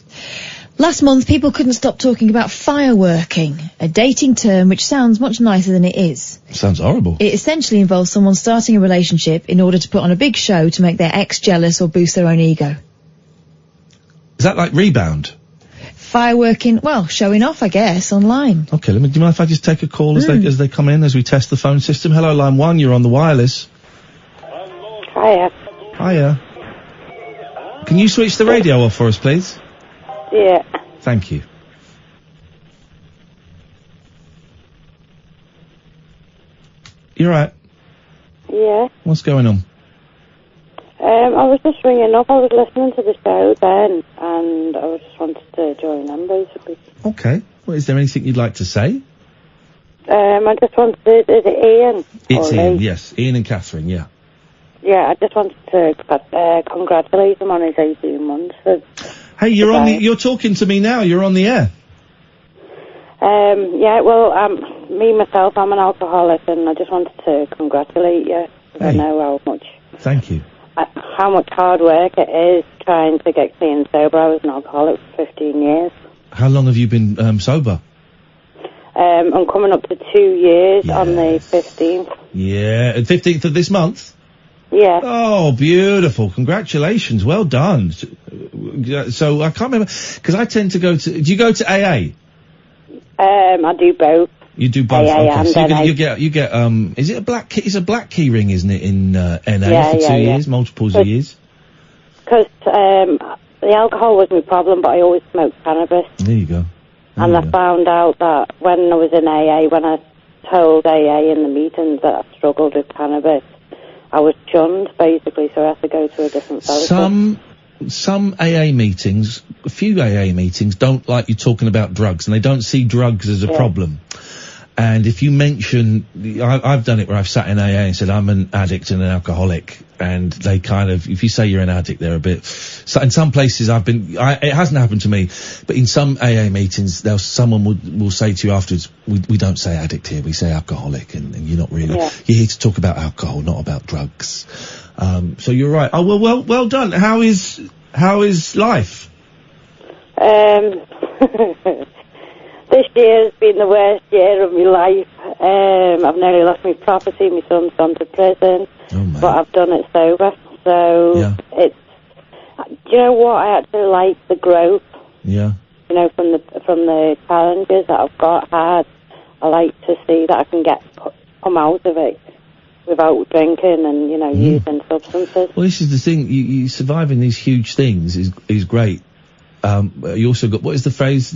Last month, people couldn't stop talking about fireworking, a dating term which sounds much nicer than it is. Sounds horrible. It essentially involves someone starting a relationship in order to put on a big show to make their ex jealous or boost their own ego. Is that like Rebound? Fireworking, well, showing off, I guess, online. Okay, do you mind if I just take a call as they come in, as we test the phone system? Hello, line 1, you're on the wireless. Hiya. Hiya. Can you switch the radio off for us, please? Yeah. Thank you. You alright? Yeah. What's going on? I was just ringing up. I was listening to the show then, and I just wanted to join in, basically. Okay. Well, is there anything you'd like to say? I just wanted to... Is it Iain? It's Iain, yes. Iain and Catherine, yeah. Yeah, I just wanted to congratulate him on his 18 months. Hey, you're talking to me now. You're on the air. Yeah, well, me, myself, I'm an alcoholic, and I just wanted to congratulate you. I know how much... Thank you. How much hard work it is trying to get clean and sober. I was an alcoholic for 15 years. How long have you been sober? I'm coming up to 2 years on the 15th. Yeah, 15th of this month? Yeah. Oh, beautiful. Congratulations. Well done. So, I can't remember, because I tend to go to... Do you go to AA? I do both. You do both? AA okay. So and NA. you get, is it a black key? It's a black key ring, isn't it, in, NA for 2 years, multiples of years? Because, the alcohol was my problem, but I always smoked cannabis. There you go. And I found out that when I was in AA, when I told AA in the meetings that I struggled with cannabis, I was shunned, basically, so I had to go to a different fellowship. Some AA meetings, a few AA meetings, don't like you talking about drugs, and they don't see drugs as a problem. And if you mention, I've done it where I've sat in AA and said, I'm an addict and an alcoholic. And they kind of, if you say you're an addict, they're a bit, so in some places it hasn't happened to me, but in some AA meetings, someone will say to you afterwards, we don't say addict here, we say alcoholic, and you're not really, you're here to talk about alcohol, not about drugs. So you're right. Oh, well done. How is life? This year has been the worst year of my life. I've nearly lost my property, my son's gone to prison, but I've done it sober. So it's, do you know what? I actually like the growth. Yeah. You know, from the challenges that I've had, I like to see that I can come out of it without drinking and, you know, using substances. Well, this is the thing. You surviving these huge things is great. You also got, what is the phrase?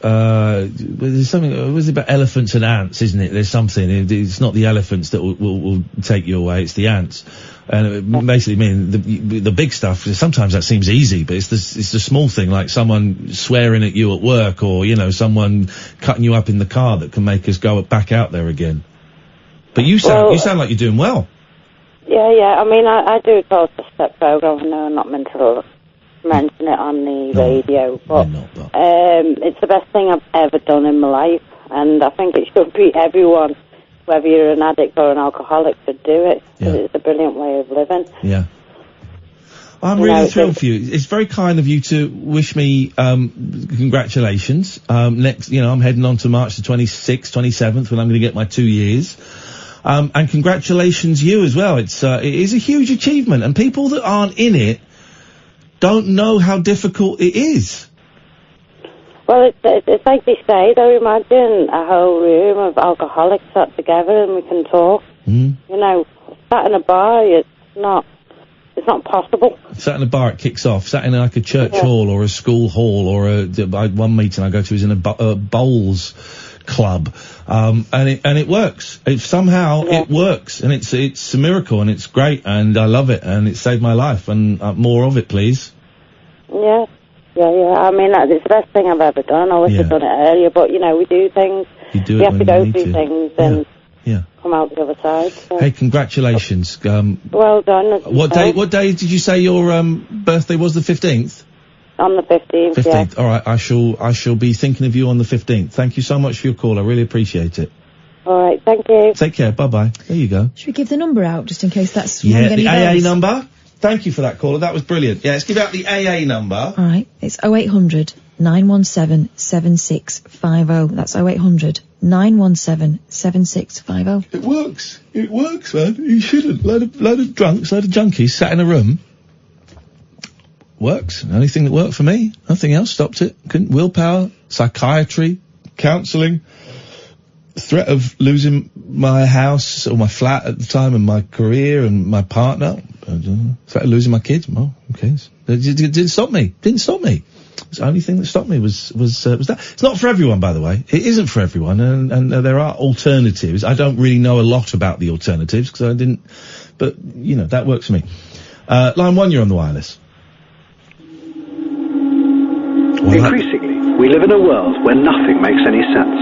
There's something, was it about elephants and ants, isn't it? There's something, it's not the elephants that will take you away, it's the ants. And it basically means the big stuff, sometimes that seems easy, but it's the small thing, like someone swearing at you at work, or, you know, someone cutting you up in the car that can make us go back out there again. But you sound like you're doing well. Yeah, I mean, I do a 12-step program, I know I'm not meant to mention it on the radio, but it's the best thing I've ever done in my life, and I think it should be everyone, whether you're an addict or an alcoholic, should do it, because it's a brilliant way of living. Yeah. I'm really thrilled for you. It's very kind of you to wish me congratulations. Next, you know, I'm heading on to March the 26th, 27th, when I'm going to get my 2 years. And congratulations you as well. It is a huge achievement, and people that aren't in it don't know how difficult it is. Well, it's like they say, though. Imagine a whole room of alcoholics sat together and we can talk. You know, sat in a bar, it's not possible. Sat in a bar, it kicks off. Sat in like a church hall or a school hall, or one meeting I go to is in a bowls club, and it works. It works, and it's a miracle, and it's great, and I love it, and it saved my life, and more of it, please. Yeah. I mean, it's the best thing I've ever done. I wish I'd done it earlier, but you know, we do things. We have to go through things and come out the other side. So. Hey, congratulations. Well done. What day did you say your birthday was? The 15th. On the 15th. 15th. All right. I shall be thinking of you on the 15th. Thank you so much for your call. I really appreciate it. All right. Thank you. Take care. Bye-bye. There you go. Should we give the number out just in case that's the AA number? Thank you for that caller. That was brilliant. Yeah, let's give out the AA number. All right. It's 0800 917 7650. That's 0800 917 7650. It works. It works, man. You shouldn't. Load of drunks, load of junkies sat in a room. Works. The only thing that worked for me. Nothing else stopped it. Willpower, psychiatry, counselling, threat of losing my house or my flat at the time, and my career and my partner. Threat of losing my kids. Well, who cares? It didn't stop me. The only thing that stopped me was that. It's not for everyone, by the way. It isn't for everyone, and there are alternatives. I don't really know a lot about the alternatives because I didn't, but you know, that works for me. Line 1, you're on the wireless. Increasingly, we live in a world where nothing makes any sense.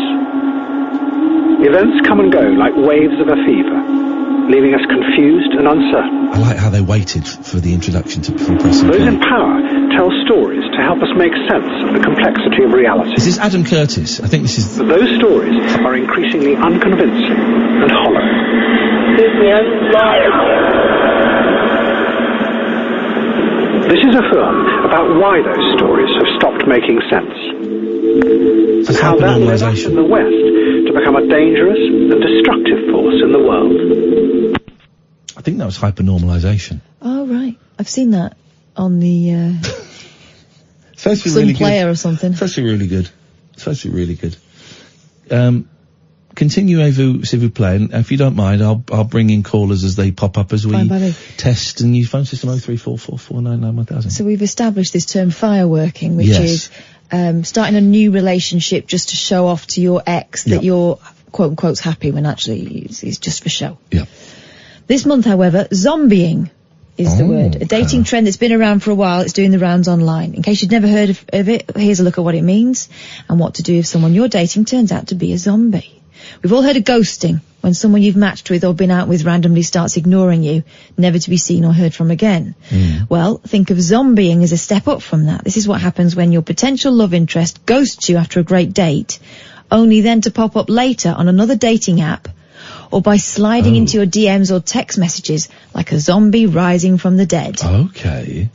Events come and go like waves of a fever, leaving us confused and uncertain. I like how they waited for the introduction from pressing play. Those in power tell stories to help us make sense of the complexity of reality. Is this Adam Curtis? I think this is... But those stories are increasingly unconvincing and hollow. This is a film about why those stories have stopped making sense. And how that led us in the West to become a dangerous and destructive force in the world. I think that was hypernormalisation. Oh, right. I've seen that on the, some really player or something. It's supposed to be really good. It's supposed to be really good. Continuez-vous, s'il vous plaît, and if you don't mind, I'll bring in callers as they pop up as we test the new phone system 03444991000. So we've established this term fireworking, which is starting a new relationship just to show off to your ex that you're quote-unquote happy when actually it's just for show. Yeah. This month, however, zombieing is the word. A dating trend that's been around for a while. It's doing the rounds online. In case you'd never heard of it, here's a look at what it means and what to do if someone you're dating turns out to be a zombie. We've all heard of ghosting, when someone you've matched with or been out with randomly starts ignoring you, never to be seen or heard from again. Well, think of zombieing as a step up from that. This is what happens when your potential love interest ghosts you after a great date, only then to pop up later on another dating app, or by sliding into your DMs or text messages like a zombie rising from the dead. Okay.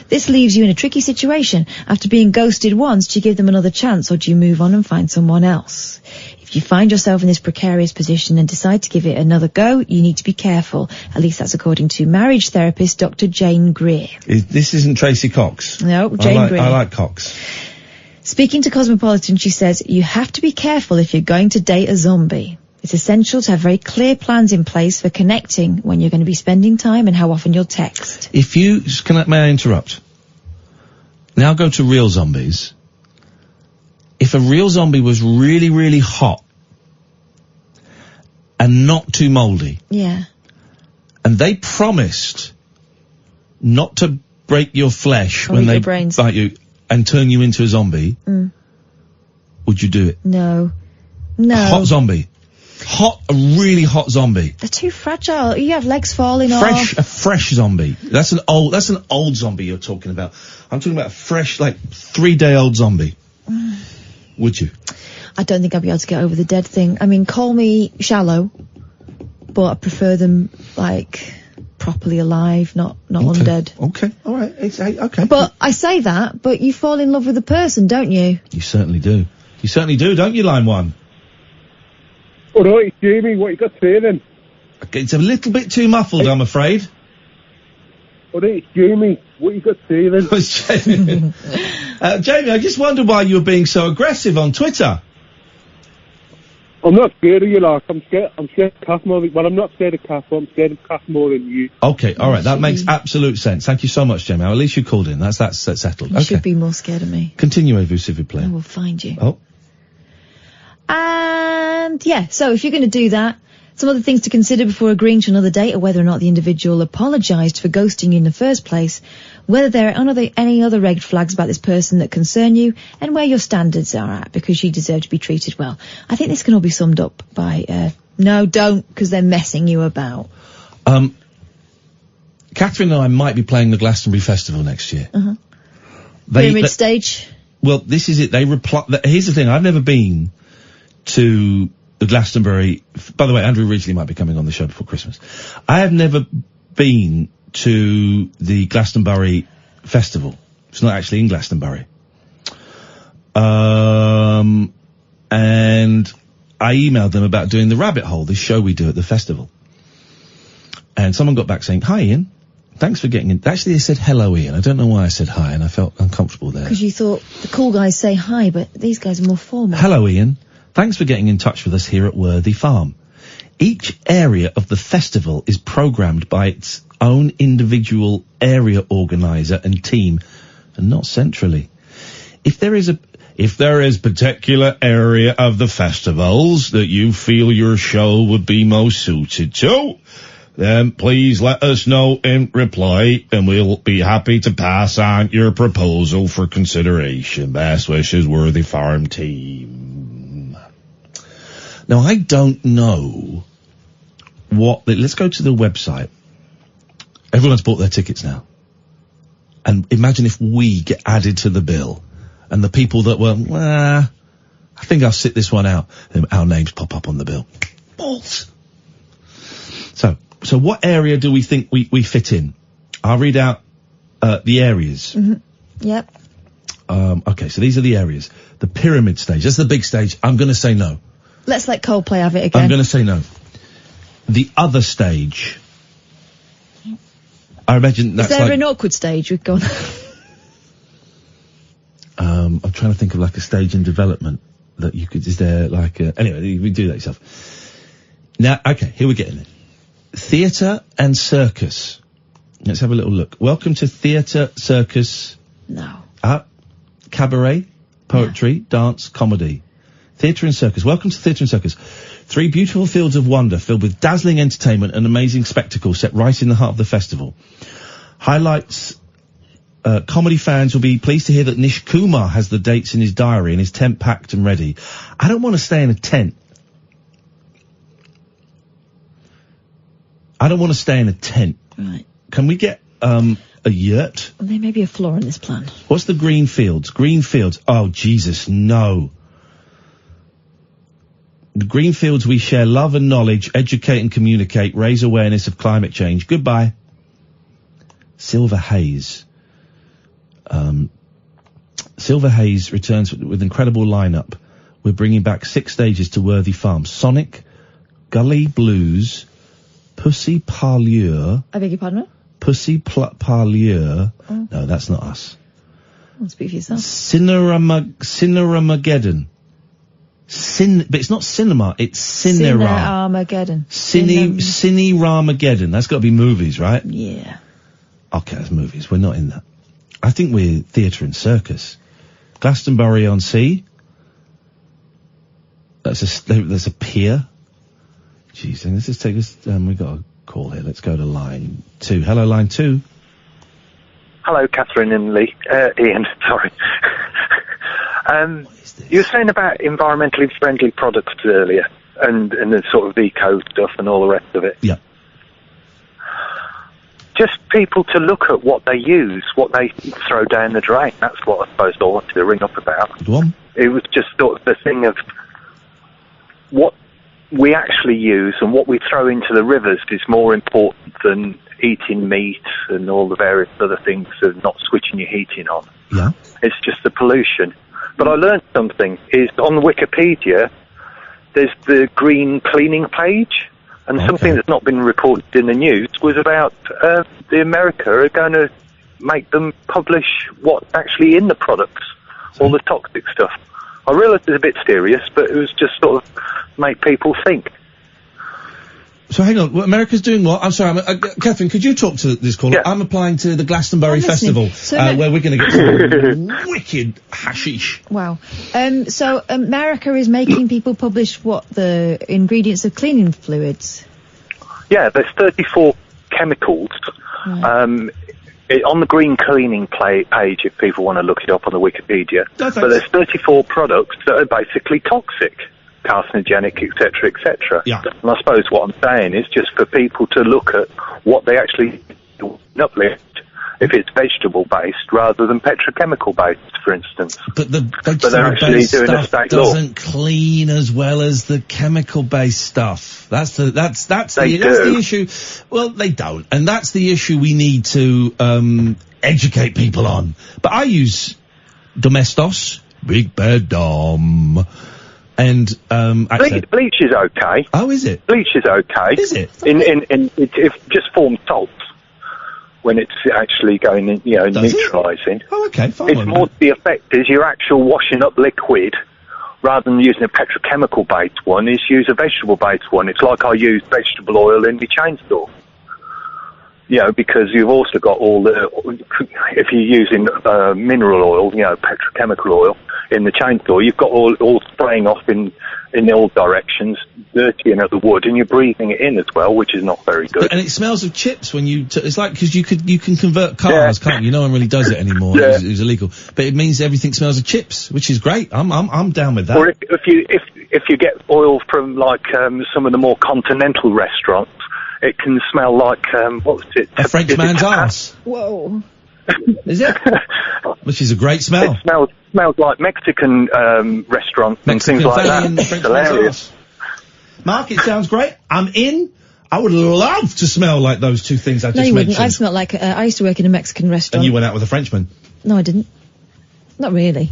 This leaves you in a tricky situation. After being ghosted once, do you give them another chance, or do you move on and find someone else? If you find yourself in this precarious position and decide to give it another go, you need to be careful. At least that's according to marriage therapist Dr. Jane Greer. This isn't Tracy Cox? No, Jane Greer. I like Cox. Speaking to Cosmopolitan, she says, you have to be careful if you're going to date a zombie. It's essential to have very clear plans in place for connecting when you're going to be spending time and how often you'll text. May I interrupt? Now go to real zombies. If a real zombie was really, really hot and not too mouldy, yeah, and they promised not to break your flesh or when they brains. bite you and turn you into a zombie, would you do it? No. A hot zombie. A really hot zombie. They're too fragile. You have legs falling off. A fresh zombie. That's an old zombie you're talking about. I'm talking about a fresh, 3-day-old zombie. Would you? I don't think I'd be able to get over the dead thing. I mean, call me shallow, but I prefer them, properly alive, not undead. Okay, all right. Okay. But I say that, but you fall in love with the person, don't you? You certainly do. You certainly do, don't you, Line 1? All right, Jamie, what you got to say then? It's a little bit too muffled, I'm afraid. All right, Jamie, what you got to say then? Jamie, I just wondered why you were being so aggressive on Twitter. I'm not scared of you, I'm scared of Kath more. Well, I'm not scared of Kath, but I'm scared of Kath more than you. Okay, all right, that makes absolute sense. Thank you so much, Jamie. At least you called in. That's settled. You should be more scared of me. Continuez-vous, s'il vous plaît. I will find you. Oh. And, so if you're going to do that, some other things to consider before agreeing to another date are whether or not the individual apologised for ghosting you in the first place, whether there are any other red flags about this person that concern you, and where your standards are at, because you deserve to be treated well. I think this can all be summed up by, no, don't, because they're messing you about. Catherine and I might be playing the Glastonbury Festival next year. Pyramid stage? Well, this is it. Here's the thing. I've never been to the Glastonbury. By the way, Andrew Ridgely might be coming on the show before Christmas. I have never been to the Glastonbury Festival. It's not actually in Glastonbury. And I emailed them about doing the Rabbit Hole, this show we do at the festival. And someone got back saying, "Hi, Iain. Thanks for getting in." Actually, they said, "Hello, Iain." I don't know why I said hi, and I felt uncomfortable there. Because you thought the cool guys say hi, but these guys are more formal. "Hello, Iain. Thanks for getting in touch with us here at Worthy Farm. Each area of the festival is programmed by its own individual area organiser and team, and not centrally. If there is particular area of the festivals that you feel your show would be most suited to, then please let us know in reply, and we'll be happy to pass on your proposal for consideration. Best wishes, Worthy Farm team." Now, I don't know let's go to the website. Everyone's bought their tickets now. And imagine if we get added to the bill, and the people that were, I think I'll sit this one out, and our names pop up on the bill. Balls! So what area do we think we fit in? I'll read out the areas. Yep. Okay, so these are the areas. The pyramid stage, that's the big stage. I'm going to say no. Let's let Coldplay have it again. I'm going to say no. The other stage, I imagine that's Is there an awkward stage we've gone? I'm trying to think of a stage in development that you could, anyway, you do that yourself. Now, okay, here we're getting it. Theatre and circus. Let's have a little look. Welcome to theatre, circus. No. Cabaret, poetry, dance, comedy. Theatre and circus. Welcome to theatre and circus. 3 beautiful fields of wonder filled with dazzling entertainment and amazing spectacle set right in the heart of the festival. Highlights, comedy fans will be pleased to hear that Nish Kumar has the dates in his diary and his tent packed and ready. I don't want to stay in a tent. Right. Can we get, a yurt? Well, there may be a flaw in this plan. What's the green fields? Green fields. Oh, Jesus, no. The green fields we share love and knowledge, educate and communicate, raise awareness of climate change. Goodbye. Silver Haze. Silver Haze returns with incredible lineup. We're bringing back 6 stages to Worthy Farm. Sonic, Gully Blues, Pussy Parlure. I beg your pardon? Pussy Parlure. Oh. No, that's not us. I'll speak for yourself. Cineramageddon. But it's not cinema, it's Cinera. Armageddon. Cine-Ramageddon. That's got to be movies, right? Yeah. Okay, that's movies. We're not in that. I think we're theatre and circus. Glastonbury-on-Sea. There's a pier. Jeez, let's just take this. We've got a call here. Let's go to line 2. Hello, line 2. Hello, Catherine and Lee. Ian, sorry. You were saying about environmentally friendly products earlier, and the sort of eco stuff and all the rest of it. Yeah. Just people to look at what they use, what they throw down the drain. That's what I suppose I wanted to ring up about. Go on. It was just sort of the thing of what we actually use and what we throw into the rivers is more important than eating meat and all the various other things of not switching your heating on. Yeah. It's just the pollution. But I learned something, is on Wikipedia, there's the green cleaning page, and something that's not been reported in the news was about the America are going to make them publish what's actually in the products, all the toxic stuff. I realise it's a bit serious, but it was just sort of make people think. So hang on, America's doing what? I'm sorry, Catherine, could you talk to this caller? Yeah. I'm applying to the Glastonbury Festival, where we're going to get some wicked hashish. Wow. So America is making people publish what the ingredients of cleaning fluids? Yeah, there's 34 chemicals. On the green cleaning page, if people want to look it up on the Wikipedia. But there's 34 products that are basically toxic, carcinogenic, etc., etc. Yeah. And I suppose what I'm saying is just for people to look at what they actually uplift, if it's vegetable-based rather than petrochemical-based, for instance. But the they're actually doing a state law. Doesn't clean as well as the chemical-based stuff. That's the issue. Well, they don't, and that's the issue we need to educate people on. But I use Domestos, Big Bad Dom. And bleach is okay. Oh, is it? Bleach is okay. Is it? It just forms salts when it's actually going in, neutralising. Oh, okay, fine. It's more the effect is your actual washing up liquid, rather than using a petrochemical based one, is use a vegetable based one. It's like I use vegetable oil in my chainsaw. Because you've also got all the, if you're using mineral oil, petrochemical oil in the chainsaw, you've got all spraying off in all directions, dirtying at the wood, and you're breathing it in as well, which is not very good. And it smells of chips when you, it's like, because you can convert cars, can't you? No one really does it anymore. Yeah. It's illegal. But it means everything smells of chips, which is great. I'm down with that. Or if you get oil from some of the more continental restaurants, it can smell like, what was it? A Frenchman's arse. Whoa. Is it? Which is a great smell. It smells like Mexican restaurants and things like that. It's hilarious. Mark, it sounds great. I'm in. I would love to smell like those two things I just mentioned. No, you wouldn't. I smelled like, I used to work in a Mexican restaurant. And you went out with a Frenchman? No, I didn't. Not really.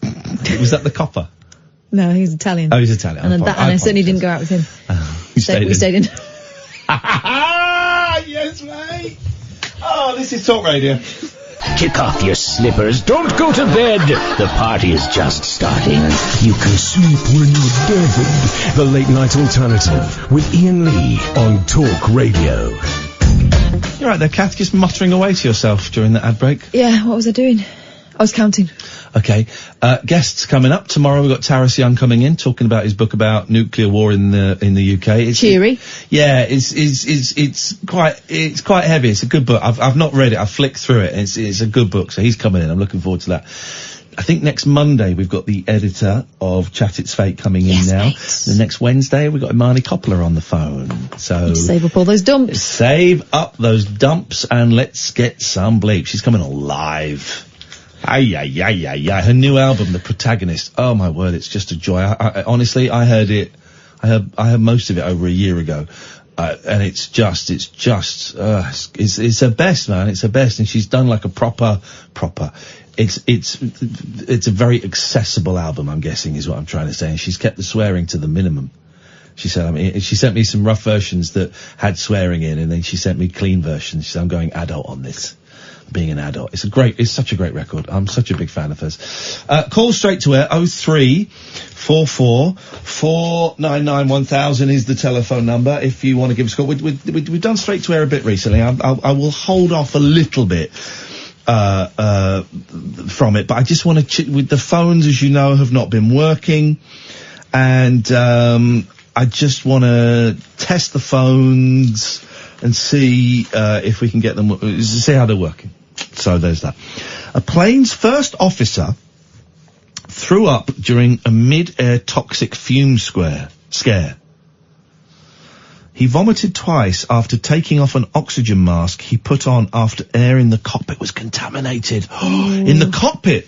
Was that the copper? No, he was Italian. Oh, he's Italian. And I certainly didn't go out with him. We stayed in. Yes, mate. Oh, this is Talk Radio. Kick off your slippers. Don't go to bed. The party is just starting. You can sleep when you're dead. The Late Night Alternative with Iain Lee on Talk Radio. You're right there, Kath, just muttering away to yourself during the ad break. Yeah, what was I doing? I was counting. Okay. Guests coming up tomorrow. We've got Taras Young coming in, talking about his book about nuclear war in the UK. It's cheery. It's quite heavy. It's a good book. I've not read it. I've flicked through it. It's a good book. So he's coming in. I'm looking forward to that. I think next Monday we've got the editor of Chat It's Fate coming in now. Mate. The next Wednesday we've got Imani Coppola on the phone. So save up all those dumps. Save up those dumps and let's get some bleep. She's coming on live. Her new album, The Protagonist. Oh my word, it's just a joy. I honestly, I heard most of it over a year ago. And it's her best, man. It's her best. And she's done like a proper. It's a very accessible album, I'm guessing, is what I'm trying to say. And she's kept the swearing to the minimum. She said, she sent me some rough versions that had swearing in, and then she sent me clean versions. She said, I'm going adult on this. Being an adult. It's such a great record. I'm such a big fan of hers. Call straight to air. 0344 499 1000 is the telephone number if you want to give us a call. We've done straight to air a bit recently. I will hold off a little bit from it, but I just want to with the phones, as you know, have not been working, and I just want to test the phones and see if we can get them, see how they're working. So there's that. A plane's first officer threw up during a mid-air toxic fume scare. He vomited twice after taking off an oxygen mask he put on after air in the cockpit was contaminated. In the cockpit!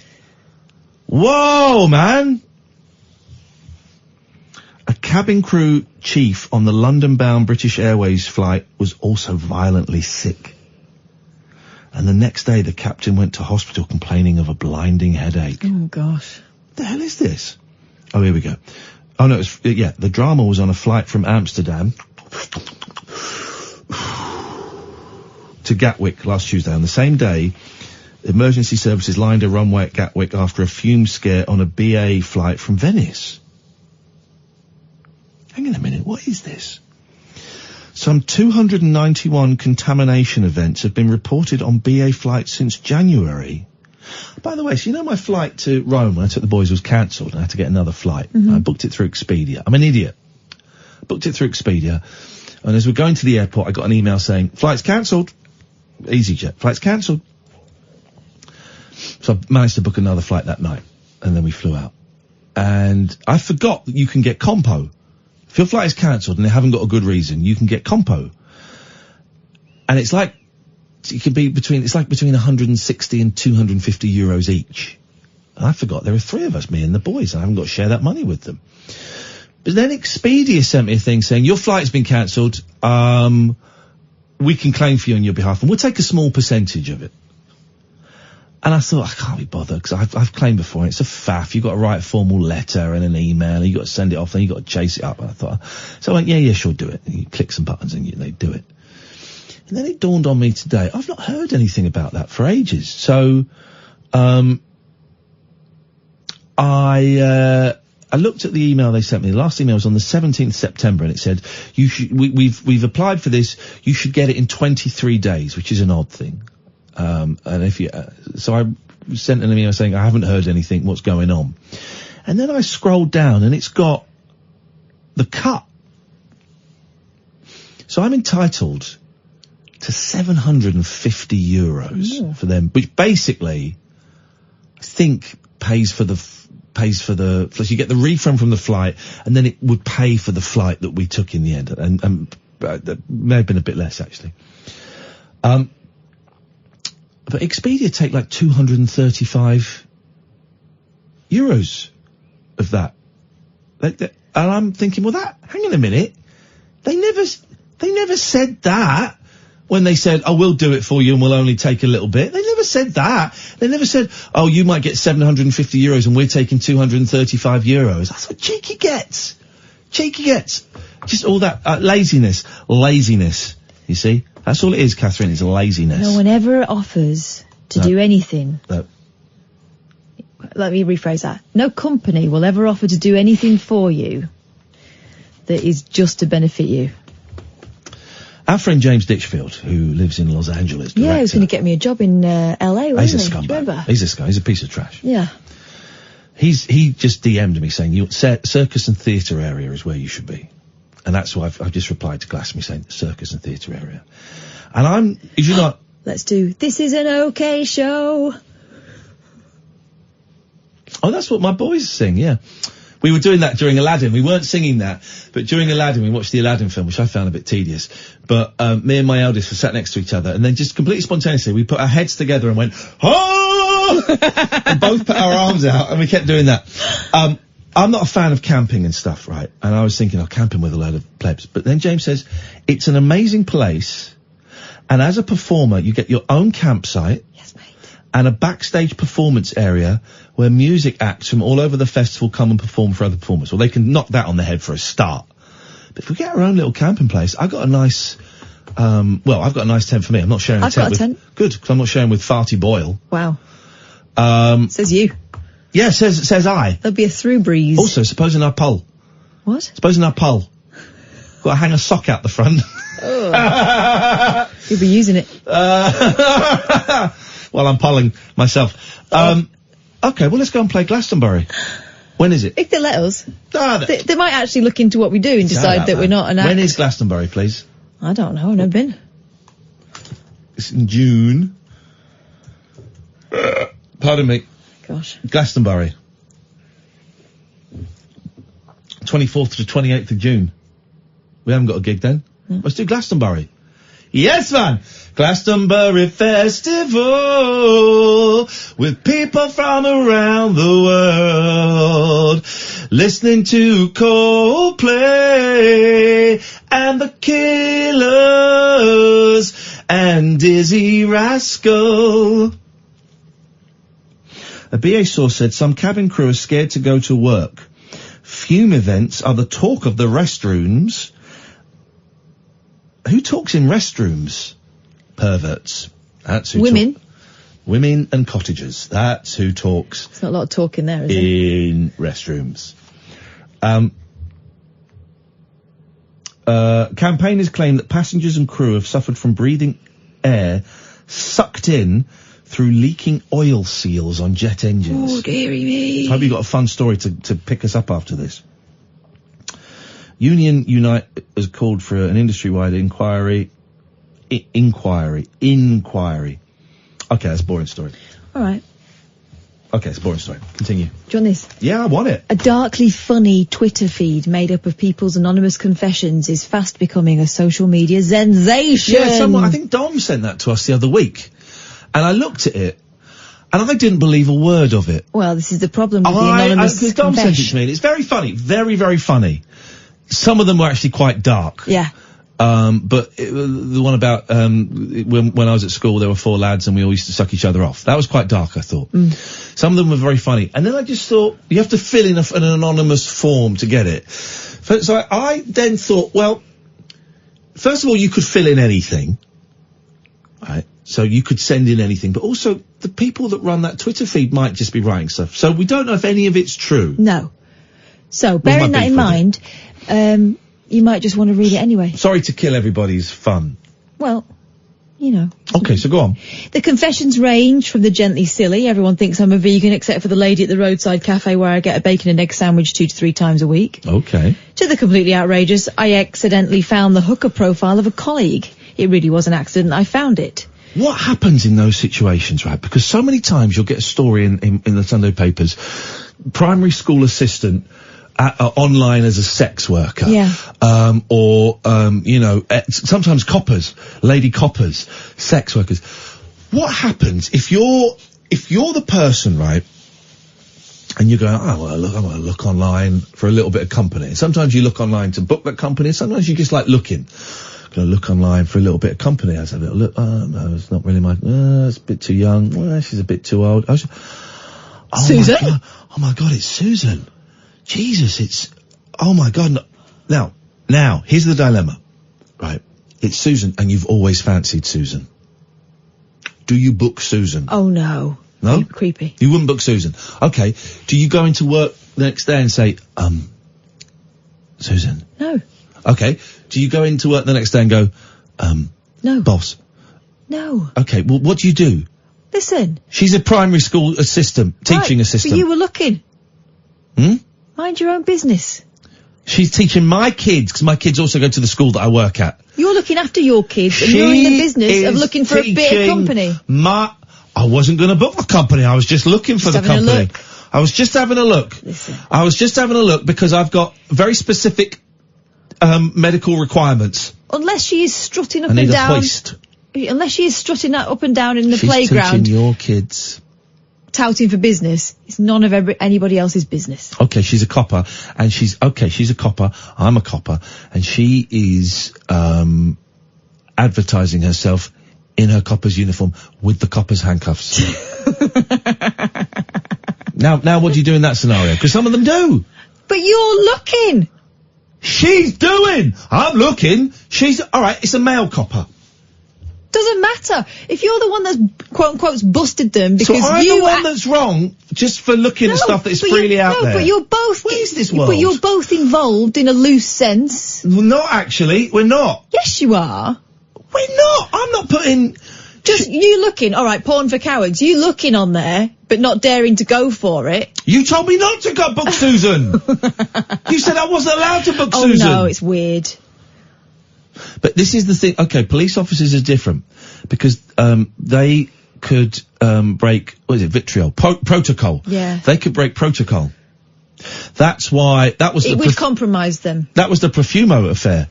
Whoa, man! A cabin crew chief on the London-bound British Airways flight was also violently sick. And the next day, the captain went to hospital complaining of a blinding headache. Oh, gosh. What the hell is this? Oh, here we go. Oh, no, the drama was on a flight from Amsterdam to Gatwick last Tuesday. On the same day, emergency services lined a runway at Gatwick after a fume scare on a BA flight from Venice. Hang on a minute, what is this? Some 291 contamination events have been reported on BA flights since January. By the way, so you know my flight to Rome when I took the boys was cancelled and I had to get another flight. I booked it through Expedia. I'm an idiot. Booked it through Expedia. And as we're going to the airport, I got an email saying, flight's cancelled. EasyJet, flight's cancelled. So I managed to book another flight that night. And then we flew out. And I forgot that you can get compo. If your flight is cancelled and they haven't got a good reason, you can get compo. And it's like, between 160 and 250 euros each. And I forgot there were three of us, me and the boys, and I haven't got to share that money with them. But then Expedia sent me a thing saying, your flight's been cancelled, we can claim for you on your behalf, and we'll take a small percentage of it. And I thought, I can't be bothered, because I've claimed before, and it's a faff. You've got to write a formal letter and an email, and you've got to send it off, and you've got to chase it up. And I thought, so I went, yeah, sure, do it. And you click some buttons, and they do it. And then it dawned on me today, I've not heard anything about that for ages. So, I looked at the email they sent me. The last email was on the 17th September, and it said, we've applied for this, you should get it in 23 days, which is an odd thing. And if you, so I sent an email saying, I haven't heard anything, what's going on? And then I scrolled down and it's got the cut. So I'm entitled to 750 euros for them, which basically, I think pays for the, so you get the refund from the flight and then it would pay for the flight that we took in the end. And that may have been a bit less actually. But Expedia take like 235 euros of that. And I'm thinking, well, hang on a minute. They never said that when they said, oh, we'll do it for you and we'll only take a little bit. They never said that. They never said, oh, you might get 750 euros and we're taking 235 euros. That's what cheeky gets. Cheeky gets. Just all that, laziness, you see? That's all it is, Catherine, is laziness. No one ever offers to do anything. No. Let me rephrase that. No company will ever offer to do anything for you that is just to benefit you. Our friend James Ditchfield, who lives in Los Angeles, Yeah, he was going to get me a job in LA, wasn't he? He's a scumbag. He's a piece of trash. Yeah. He just DM'd me saying, circus and theatre area is where you should be. And that's why I've just replied to Glass me saying circus and theatre area. And Let's do This Is an OK Show. Oh, that's what my boys sing, yeah. We were doing that during Aladdin. We weren't singing that, but during Aladdin, we watched the Aladdin film, which I found a bit tedious. But me and my eldest were sat next to each other, and then just completely spontaneously, we put our heads together and went, oh! And both put our arms out, and we kept doing that. I'm not a fan of camping and stuff, right? And I was thinking, camping with a load of plebs. But then James says, it's an amazing place, and as a performer, you get your own campsite. Yes, mate. And a backstage performance area where music acts from all over the festival come and perform for other performers. Well, they can knock that on the head for a start. But if we get our own little camping place, I've got a nice, I've got a nice tent for me. I'm not sharing a tent with... I've got a tent. Good, because I'm not sharing with Farty Boyle. Wow. Says you. Yeah, says I. There'll be a through breeze. Also, supposing I pull. What? Supposing I pull. Got to hang a sock out the front. Oh. You'll be using it. Well, I'm pulling myself. Okay, well, let's go and play Glastonbury. When is it? If they let us. They might actually look into what we do and decide that we're not an act. When is Glastonbury, please? I don't know, I've never been. It's in June. Pardon me. Gosh. Glastonbury. 24th to 28th of June. We haven't got a gig then. Let's do Glastonbury. Yes, man! Glastonbury Festival with people from around the world listening to Coldplay and the Killers and Dizzy Rascal. A BA source said some cabin crew are scared to go to work. Fume events are the talk of the restrooms. Who talks in restrooms? Perverts. That's who Women. Women and cottagers. That's who talks. There's not a lot of talk in there, is there? In restrooms. Campaigners claim that passengers and crew have suffered from breathing air sucked in through leaking oil seals on jet engines. Oh, dearie me. I hope you got a fun story to pick us up after this. Union Unite has called for an industry-wide inquiry. Inquiry. Okay, that's a boring story. All right. Okay, it's a boring story. Continue. Do you want this? Yeah, I want it. A darkly funny Twitter feed made up of people's anonymous confessions is fast becoming a social media sensation. Yeah, I think Dom sent that to us the other week. And I looked at it, and I didn't believe a word of it. Well, this is the problem with the anonymous confession. Dom sent it to me, and it's very funny. Very, very funny. Some of them were actually quite dark. Yeah. But the one about when I was at school, there were 4 lads and we all used to suck each other off. That was quite dark, I thought. Some of them were very funny. And then I just thought, you have to fill in an anonymous form to get it. So I then thought, well, first of all, you could fill in anything. Right? So you could send in anything. But also, the people that run that Twitter feed might just be writing stuff. So we don't know if any of it's true. No. So, bearing that in mind, you might just want to read it anyway. Sorry to kill everybody's fun. Well, you know. Okay, so go on. The confessions range from the gently silly, everyone thinks I'm a vegan except for the lady at the roadside cafe where I get a bacon and egg sandwich 2 to 3 times a week. Okay. To the completely outrageous, I accidentally found the hooker profile of a colleague. It really was an accident, I found it. What happens in those situations, right? Because so many times you'll get a story in the Sunday papers, primary school assistant, online as a sex worker. Yeah. Sometimes coppers, lady coppers, sex workers. What happens if you're the person, right, and you're going, I want to look online for a little bit of company. And sometimes you look online to book that company, and sometimes you just like looking. Going to look online for a little bit of company. I was a little look, no, it's not really it's a bit too young. Well, she's a bit too old. Susan? Oh my God, it's Susan. Jesus, oh my God. Now, here's the dilemma, right? It's Susan, and you've always fancied Susan. Do you book Susan? Oh, no. No? Creepy. You wouldn't book Susan. Okay. Do you go into work the next day and say, Susan? No. Okay. Do you go into work the next day and go, no. Boss? No. Okay, well, what do you do? Listen. She's a primary school assistant, teaching assistant. But you were looking. Mind your own business. She's teaching my kids, because my kids also go to the school that I work at. You're looking after your kids, and you're in the business of looking for a bit of company. I wasn't going to book the company. I was just looking for the company. I was just having a look. Listen. I was just having a look because I've got very specific medical requirements. Unless she is strutting up I need and down. a hoist. Unless she is strutting up and down in the She's playground. teaching your kids. Touting for business. It's none of anybody else's business. Okay, she's a copper, and she's a copper, I'm a copper, and she is, advertising herself in her copper's uniform with the copper's handcuffs. Now what do you do in that scenario? Because some of them do. But you're looking. She's doing. I'm looking. Alright, it's a male copper. Doesn't matter. If you're the one that's quote-unquote busted them because so I'm the one that's wrong just for looking at stuff that is freely out there. No, but you're both... What is this world? But you're both involved in a loose sense. Well, not actually. We're not. Yes, you are. We're not. I'm not putting... Just you looking, alright, porn for cowards, you looking on there, but not daring to go for it. You told me not to go book Susan! You said I wasn't allowed to book Susan! Oh no, it's weird. But this is the thing, okay, police officers are different, because, they could, break, what is it, vitriol? Protocol. Yeah. They could break protocol. That's why, that was it would compromise them. That was the Profumo affair.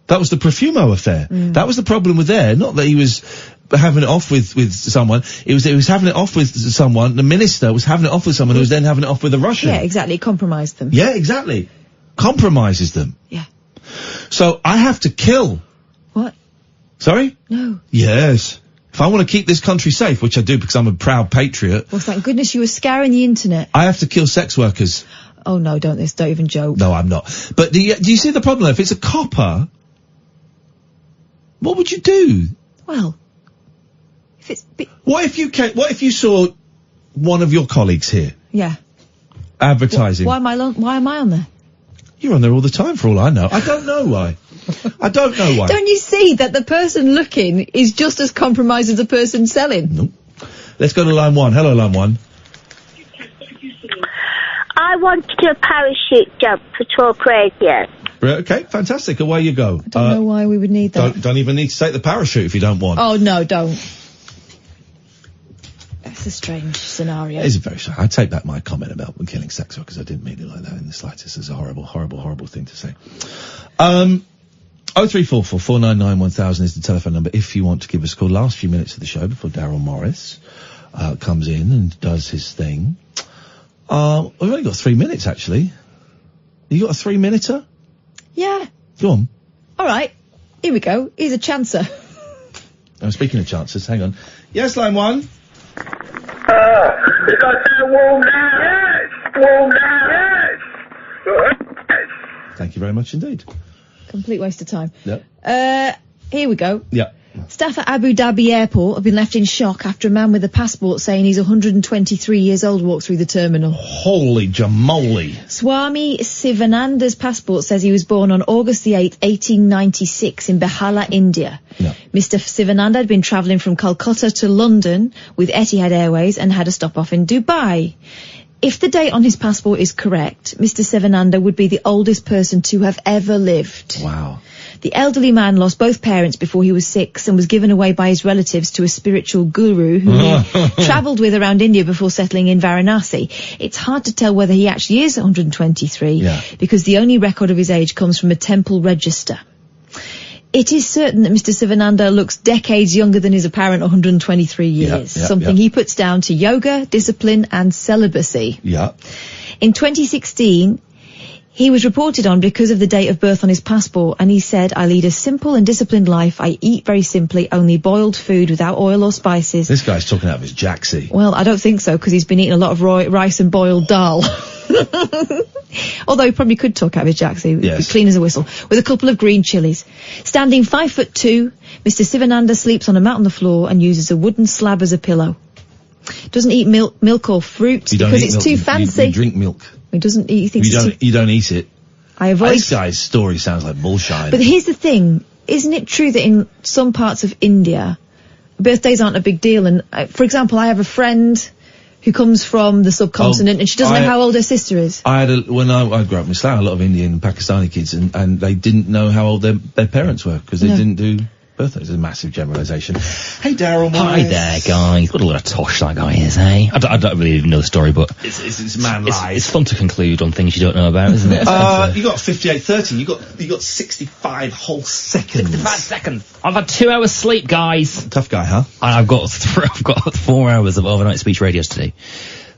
That was the Profumo affair. That was the problem with there. Not that he was having it off with someone. It was having it off with someone. The minister was having it off with someone who was then having it off with a Russian. Yeah, exactly. It compromised them. Yeah, exactly. Compromises them. Yeah. So I have to kill. What? Sorry? No. Yes. If I want to keep this country safe, which I do because I'm a proud patriot. Well, thank goodness you were scouring the internet. I have to kill sex workers. Oh no, don't even joke. No, I'm not. But do you see the problem? If it's a copper, what would you do? Well, if it's... What if you saw one of your colleagues here? Yeah. Advertising. Why am I on there? You're on there all the time for all I know. I don't know why. I don't know why. Don't you see that the person looking is just as compromised as the person selling? Nope. Let's go to line 1. Hello, line 1. I want to do a parachute jump for talk radio. Okay, fantastic. Away you go. I don't know why we would need that. Don't even need to take the parachute if you don't want. Oh, no, don't. That's a strange scenario. It is very strange. I take back my comment about killing sex workers. I didn't mean it like that in the slightest. It's a horrible, horrible, horrible thing to say. 0344 499 1000 is the telephone number if you want to give us a call. Last few minutes of the show before Daryl Morris comes in and does his thing. We've only got 3 minutes, actually. You got a 3-minuter? Yeah. Go on. All right. Here we go. Here's a chancer. Speaking of chances, hang on. Yes, line 1. You got that warm down? Yes! Warm down? Yes! Thank you very much indeed. Complete waste of time. Yep. Here we go. Yep. Staff at Abu Dhabi Airport have been left in shock after a man with a passport saying he's 123 years old walked through the terminal. Holy jamoli. Swami Sivananda's passport says he was born on August the 8th, 1896 in Behala, India. No. Mr. Sivananda had been travelling from Calcutta to London with Etihad Airways and had a stop off in Dubai. If the date on his passport is correct, Mr. Sivananda would be the oldest person to have ever lived. Wow. The elderly man lost both parents before he was 6 and was given away by his relatives to a spiritual guru who he travelled with around India before settling in Varanasi. It's hard to tell whether he actually is 123 because the only record of his age comes from a temple register. It is certain that Mr. Sivananda looks decades younger than his apparent 123 years, something he puts down to yoga, discipline and celibacy. Yeah. In 2016, he was reported on because of the date of birth on his passport, and he said, I lead a simple and disciplined life. I eat very simply, only boiled food without oil or spices. This guy's talking out of his jacksie. Well, I don't think so, because he's been eating a lot of rice and boiled dal. Although he probably could talk out of his jacksie. Yes. Clean as a whistle. With a couple of green chilies. Standing 5'2", Mr. Sivananda sleeps on a mat on the floor and uses a wooden slab as a pillow. Doesn't eat milk or fruit because it's too fancy. You drink milk. He doesn't eat. He thinks you don't eat it. I avoid. This guy's story sounds like bullshit. But here's the thing: isn't it true that in some parts of India, birthdays aren't a big deal? And for example, I have a friend who comes from the subcontinent, and she doesn't know how old her sister is. When I grew up in Slough, a lot of Indian and Pakistani kids, and they didn't know how old their parents were, because they didn't do birthdays. It's a massive generalisation. Hey, Daryl. Hi there, guys. What a lot of tosh that guy is, eh? I don't really even know the story, but it's man lies. It's fun to conclude on things you don't know about, isn't it? You got 58:30. You got 65 whole seconds. 65 seconds. I've had 2 hours sleep, guys. Tough guy, huh? And I've got 4 hours of overnight speech radios today.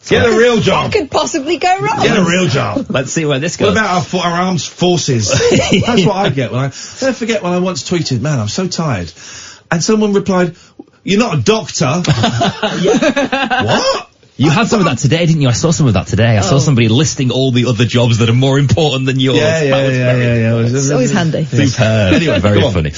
Get a real job. What could possibly go wrong? Get a real job. Let's see where this goes. What about our armed forces? That's what I get when I forget when I once tweeted, man, I'm so tired. And someone replied, you're not a doctor. What? You had some of that today, didn't you? I saw some of that today. I saw somebody listing all the other jobs that are more important than yours. Yeah. It's always handy. Superb. Anyway, very funny.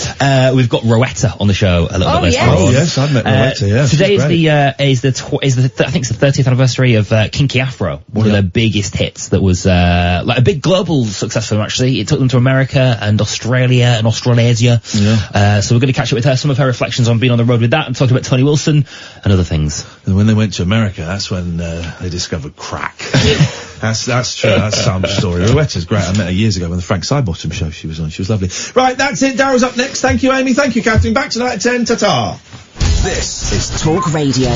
We've got Rowetta on the show a little bit later. Oh yes, I've met Rowetta. Yeah. Today is the I think it's the 30th anniversary of Kinky Afro, one of their biggest hits. That was like a big global success for them. Actually, it took them to America and Australia and Australasia. Yeah. So we're going to catch up with her, some of her reflections on being on the road with that, and talk about Tony Wilson and other things. And when they went to America, that's when they discovered crack. That's true. That's some story. Rowetta's great. I met her years ago when the Frank Sidebottom show she was on. She was lovely. Right, that's it. Daryl's up next. Thank you, Amy. Thank you, Catherine. Back tonight at 10. Ta-ta. This is Talk Radio.